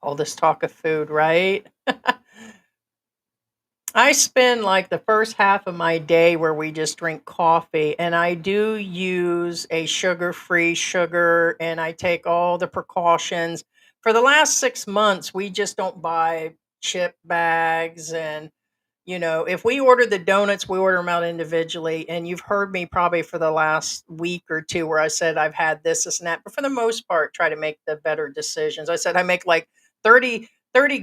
All this talk of food, right? I spend like the first half of my day where we just drink coffee, and I do use a sugar free sugar, and I take all the precautions. For the last 6 months, we just don't buy chip bags and if we order the donuts, we order them out individually. And you've heard me probably for the last week or two where I said I've had this and that. But for the most part, try to make the better decisions. I said I make like 30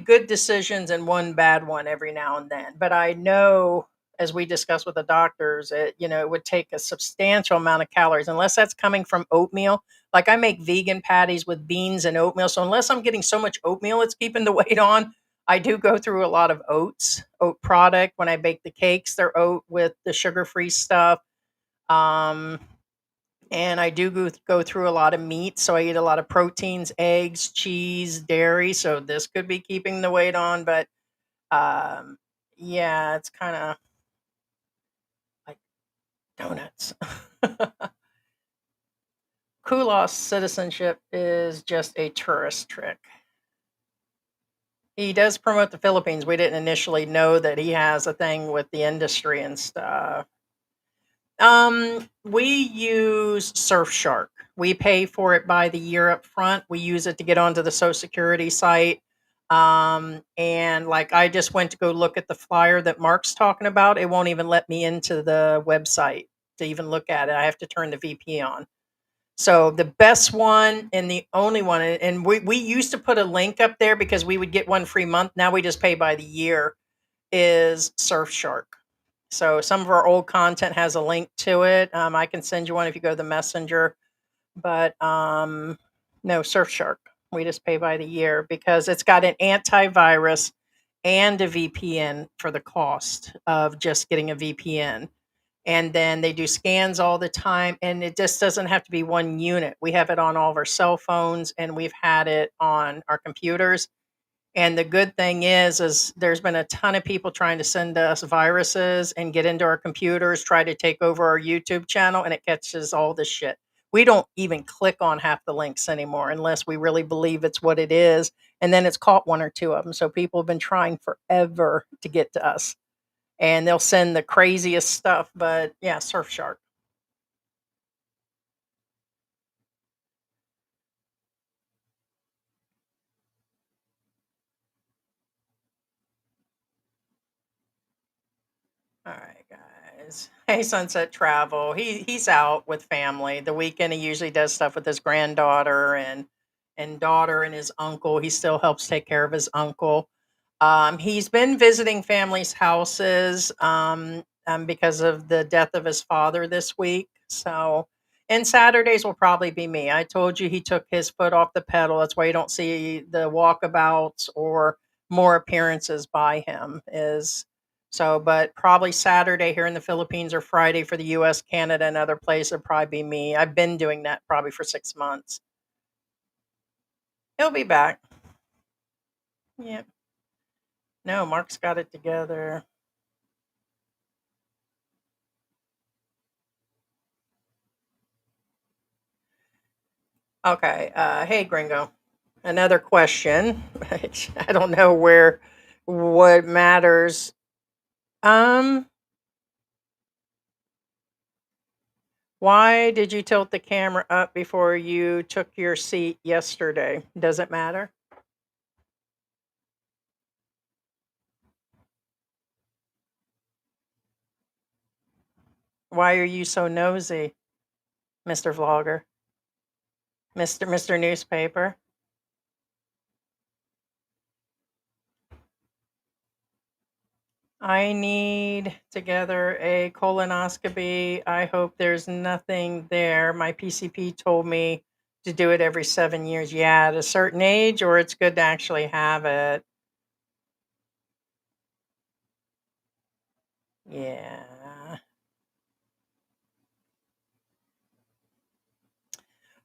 good decisions and one bad one every now and then. But I know, as we discussed with the doctors, it would take a substantial amount of calories unless that's coming from oatmeal. Like I make vegan patties with beans and oatmeal. So unless I'm getting so much oatmeal, it's keeping the weight on. I do go through a lot of oat product when I bake the cakes. They're oat with the sugar-free stuff. Um, And I do go through a lot of meat, so I eat a lot of proteins, eggs, cheese, dairy. So this could be keeping the weight on, but um, yeah, it's kind of like donuts. Kulos citizenship is just a tourist trick. He does promote the Philippines. We didn't initially know that he has a thing with the industry and stuff. We use Surfshark. We pay for it by the year up front. We use it to get onto the Social Security site. And like I just went to go look at the flyer that Mark's talking about. It won't even let me into the website to even look at it. I have to turn the VP on. So the best one and the only one, and we used to put a link up there because we would get one free month. Now we just pay by the year, is Surfshark. So some of our old content has a link to it. I can send you one if you go to the messenger. But no, Surfshark. We just pay by the year because it's got an antivirus and a VPN for the cost of just getting a VPN. And then they do scans all the time, and it just doesn't have to be one unit. We have it on all of our cell phones, and we've had it on our computers. And the good thing is there's been a ton of people trying to send us viruses and get into our computers, try to take over our YouTube channel, and it catches all this shit. We don't even click on half the links anymore unless we really believe it's what it is. And then it's caught one or two of them. So people have been trying forever to get to us. And they'll send the craziest stuff. But yeah, Surfshark. All right, guys. Hey, Sunset Travel. He's out with family. The weekend he usually does stuff with his granddaughter and daughter and his uncle. He still helps take care of his uncle. He's been visiting families' houses because of the death of his father this week. So, and Saturdays will probably be me. I told you he took his foot off the pedal. That's why you don't see the walkabouts or more appearances by him. Is so, but probably Saturday here in the Philippines or Friday for the US, Canada, and other places would probably be me. I've been doing that probably for 6 months. He'll be back. Yeah. No, Mark's got it together. Okay. Hey, Gringo. Another question. I don't know where what matters. Um, why did you tilt the camera up before you took your seat yesterday? Does it matter? Why are you so nosy, Mr. Vlogger? Mr. Newspaper? I need together a colonoscopy. I hope there's nothing there. My PCP told me to do it every 7 years. Yeah, at a certain age, or it's good to actually have it. Yeah.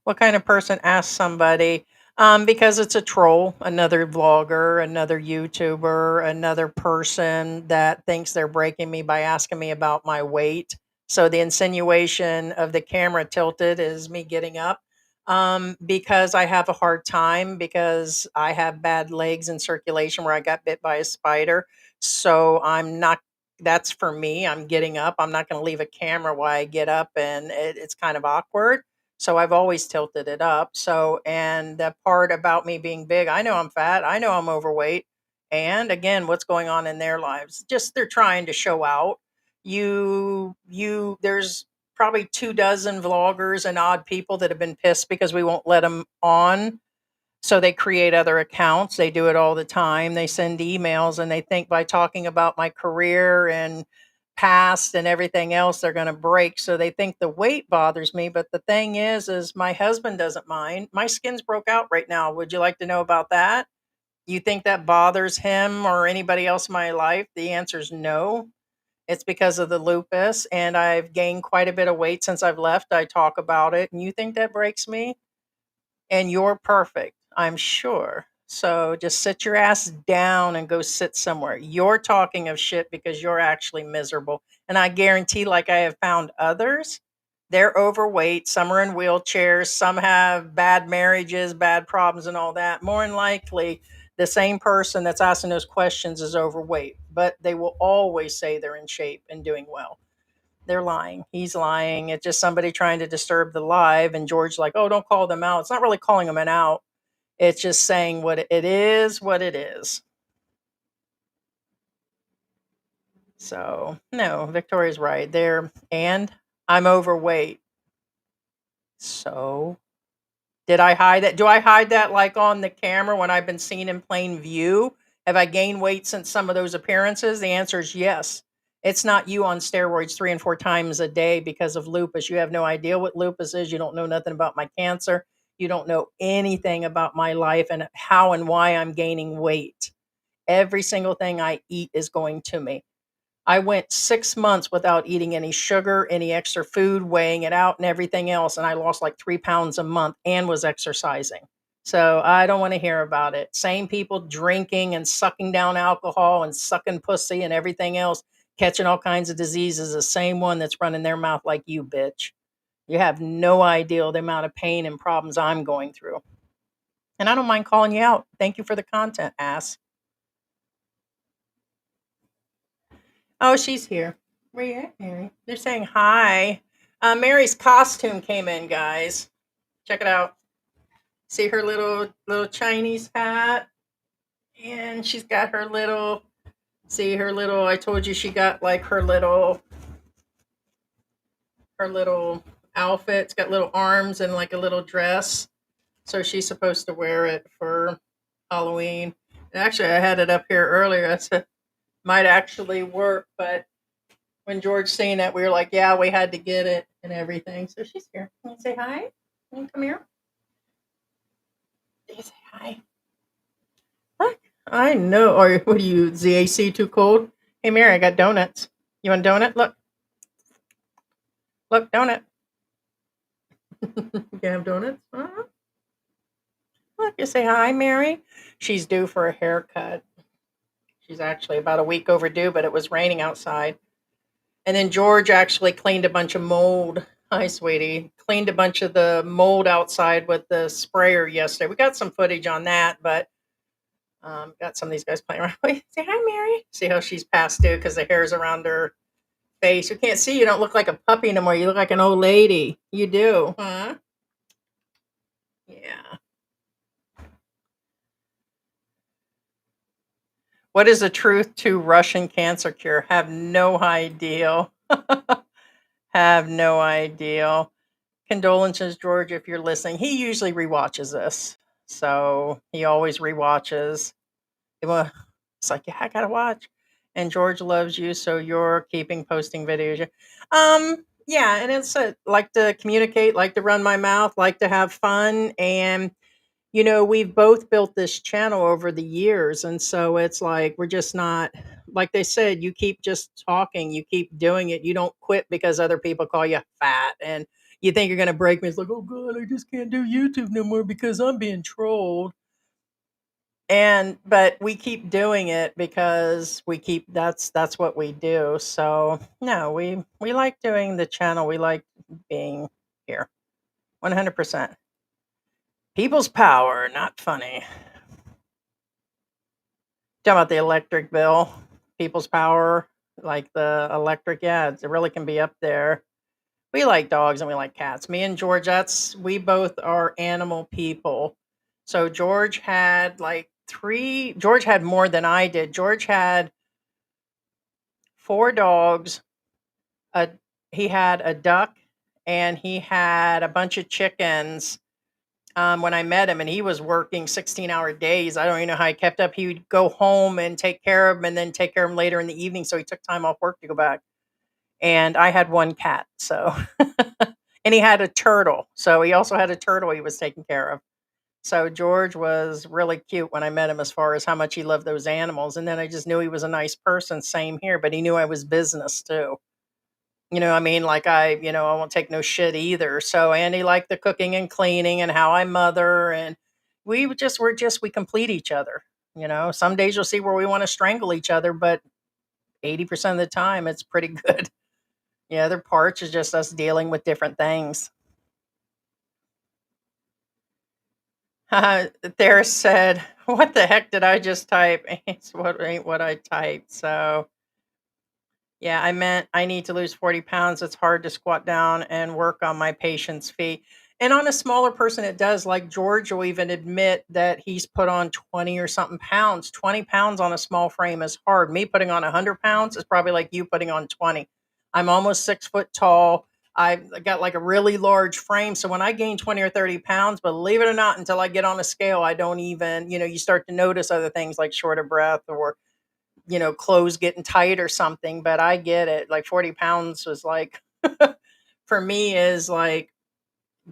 What kind of person asks somebody? Because it's a troll, another vlogger, another YouTuber, another person that thinks they're breaking me by asking me about my weight. So the insinuation of the camera tilted is me getting up. Because I have a hard time because I have bad legs and circulation where I got bit by a spider. So I'm not, that's for me. I'm getting up. I'm not going to leave a camera while I get up, and it's kind of awkward. So I've always tilted it up. So, and the part about me being big, I know I'm fat, I know I'm overweight. And again, what's going on in their lives? Just they're trying to show out. There's probably 2 dozen vloggers and odd people that have been pissed because we won't let them on. So they create other accounts. They do it all the time. They send emails and they think by talking about my career and past and everything else they're going to break. So they think the weight bothers me, but the thing is my husband doesn't mind. My skin's broke out right now. Would you like to know about that? You think that bothers him or anybody else in my life? The answer is no. It's because of the lupus, and I've gained quite a bit of weight since I've left. I talk about it, and you think that breaks me? And you're perfect, I'm sure. So just sit your ass down and go sit somewhere. You're talking of shit because you're actually miserable. And I guarantee, like I have found others, they're overweight. Some are in wheelchairs. Some have bad marriages, bad problems, and all that. More than likely, the same person that's asking those questions is overweight, but they will always say they're in shape and doing well. They're lying. He's lying. It's just somebody trying to disturb the live. And George, like, oh, don't call them out. It's not really calling them an out. It's just saying what it is, what it is. So, no, Victoria's right there. And I'm overweight. So, did I hide that? Do I hide that like on the camera when I've been seen in plain view? Have I gained weight since some of those appearances? The answer is yes. It's not you on steroids 3 and 4 times a day because of lupus. You have no idea what lupus is. You don't know nothing about my cancer. You don't know anything about my life and how and why I'm gaining weight. Every single thing I eat is going to me. I went 6 months without eating any sugar, any extra food, weighing it out, and everything else. And I lost like 3 pounds a month and was exercising. So I don't want to hear about it. Same people drinking and sucking down alcohol and sucking pussy and everything else, catching all kinds of diseases, the same one that's running their mouth like you, bitch. You have no idea the amount of pain and problems I'm going through. And I don't mind calling you out. Thank you for the content, ass. Oh, she's here. Where you at, Mary? They're saying hi. Mary's costume came in, guys. Check it out. See her little Chinese hat, and she's got her little. See her little. I told you she got like her little outfit. It's got little arms and like a little dress. So she's supposed to wear it for Halloween. And actually, I had it up here earlier. I said might actually work, but when George seen that, we were like, yeah, we had to get it and everything. So she's here. Can you say hi? Can you come here? Can you say hi? Look, I know. Or what are you, the AC too cold? Hey, Mary, I got donuts. You want a donut? Look, look, donut. You can have donuts. Look, you say hi, Mary. She's due for a haircut. She's actually about a week overdue, but it was raining outside. And then George actually cleaned a bunch of mold. Hi, sweetie. Cleaned a bunch of the mold outside with the sprayer yesterday. We got some footage on that, but got some of these guys playing around. Say hi, Mary. See how she's past due because the hair's around her face. You can't see. You don't look like a puppy anymore. You look like an old lady. You do, huh? Yeah. What is the truth to Russian cancer cure? Have no idea. Have no idea. Condolences, George, if you're listening. He usually rewatches this. So he always rewatches. It's like, yeah, I gotta watch. And George loves you, so you're keeping posting videos. Yeah, and it's like to communicate, like to run my mouth, like to have fun. And we've both built this channel over the years. And so it's like we're just not like they said, you keep just talking, you keep doing it, you don't quit because other people call you fat and you think you're gonna break me. It's like, oh god, I just can't do YouTube no more because I'm being trolled. But we keep doing it because that's what we do. So no, we like doing the channel. We like being here. 100%. People's power, not funny. Talking about the electric bill, people's power, like the electric, yeah, it really can be up there. We like dogs and we like cats. Me and George, we both are animal people. So George had George had more than I did. George had 4 dogs, a he had a duck, and he had a bunch of chickens. When I met him, and he was working 16-hour days. I don't even know how he kept up. He would go home and take care of them and then take care of them later in the evening. So he took time off work to go back. And I had 1 cat. So, and he had a turtle. So he also had a turtle he was taking care of. So George was really cute when I met him as far as how much he loved those animals. And then I just knew he was a nice person. Same here, but he knew I was business too. I mean, like I won't take no shit either. So Andy liked the cooking and cleaning and how I mother, and we complete each other. Some days you'll see where we want to strangle each other, but 80% of the time it's pretty good. The other parts is just us dealing with different things. There said, "What the heck did I just type?" It's what ain't what I typed. So yeah, I meant I need to lose 40 pounds. It's hard to squat down and work on my patient's feet. And on a smaller person, it does. Like George will even admit that he's put on 20 or something pounds. 20 pounds on a small frame is hard. Me putting on 100 pounds is probably like you putting on 20. I'm almost 6 foot tall. I've got like a really large frame. So when I gain 20 or 30 pounds, believe it or not, until I get on a scale, I don't even, you start to notice other things like short of breath or clothes getting tight or something. But I get it. Like 40 pounds was like, for me, is like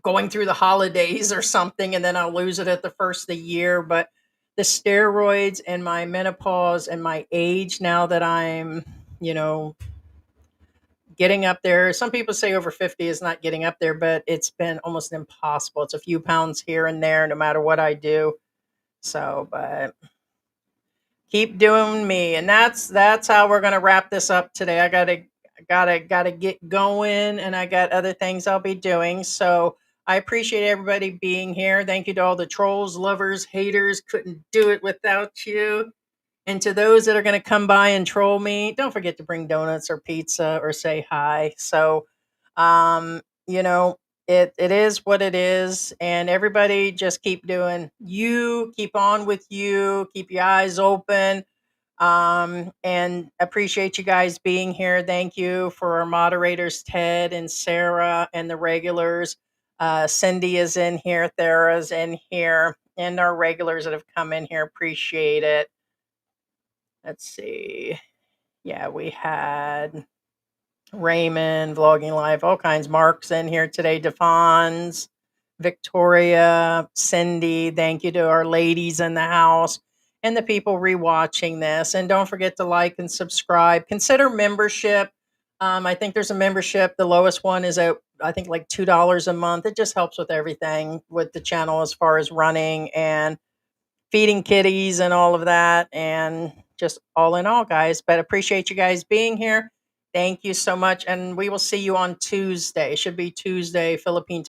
going through the holidays or something, and then I'll lose it at the first of the year. But the steroids and my menopause and my age, now that I'm, you know, getting up there. Some people say over 50 is not getting up there, but it's been almost impossible. It's a few pounds here and there, no matter what I do. So, but keep doing me, and that's how we're gonna wrap this up today. I gotta get going, and I got other things I'll be doing. So I appreciate everybody being here. Thank you to all the trolls, lovers, haters. Couldn't do it without you. And to those that are going to come by and troll me, don't forget to bring donuts or pizza or say hi. So, um, you know, it is what it is, and everybody just keep doing you, keep on with you, keep your eyes open. And appreciate you guys being here. Thank you for our moderators, Ted and Sarah, and the regulars. Cindy is in here, Thera's in here, and our regulars that have come in here. Appreciate it. Let's see. Yeah, we had Raymond vlogging live, all kinds. Mark's in here today. Devon's, Victoria, Cindy. Thank you to our ladies in the house and the people rewatching this. And don't forget to like and subscribe. Consider membership. I think there's a membership. The lowest one is at, I think, like $2 a month. It just helps with everything with the channel as far as running and feeding kitties and all of that, and just all in all, guys. But appreciate you guys being here. Thank you so much, and we will see you on Tuesday. Should be Tuesday, Philippine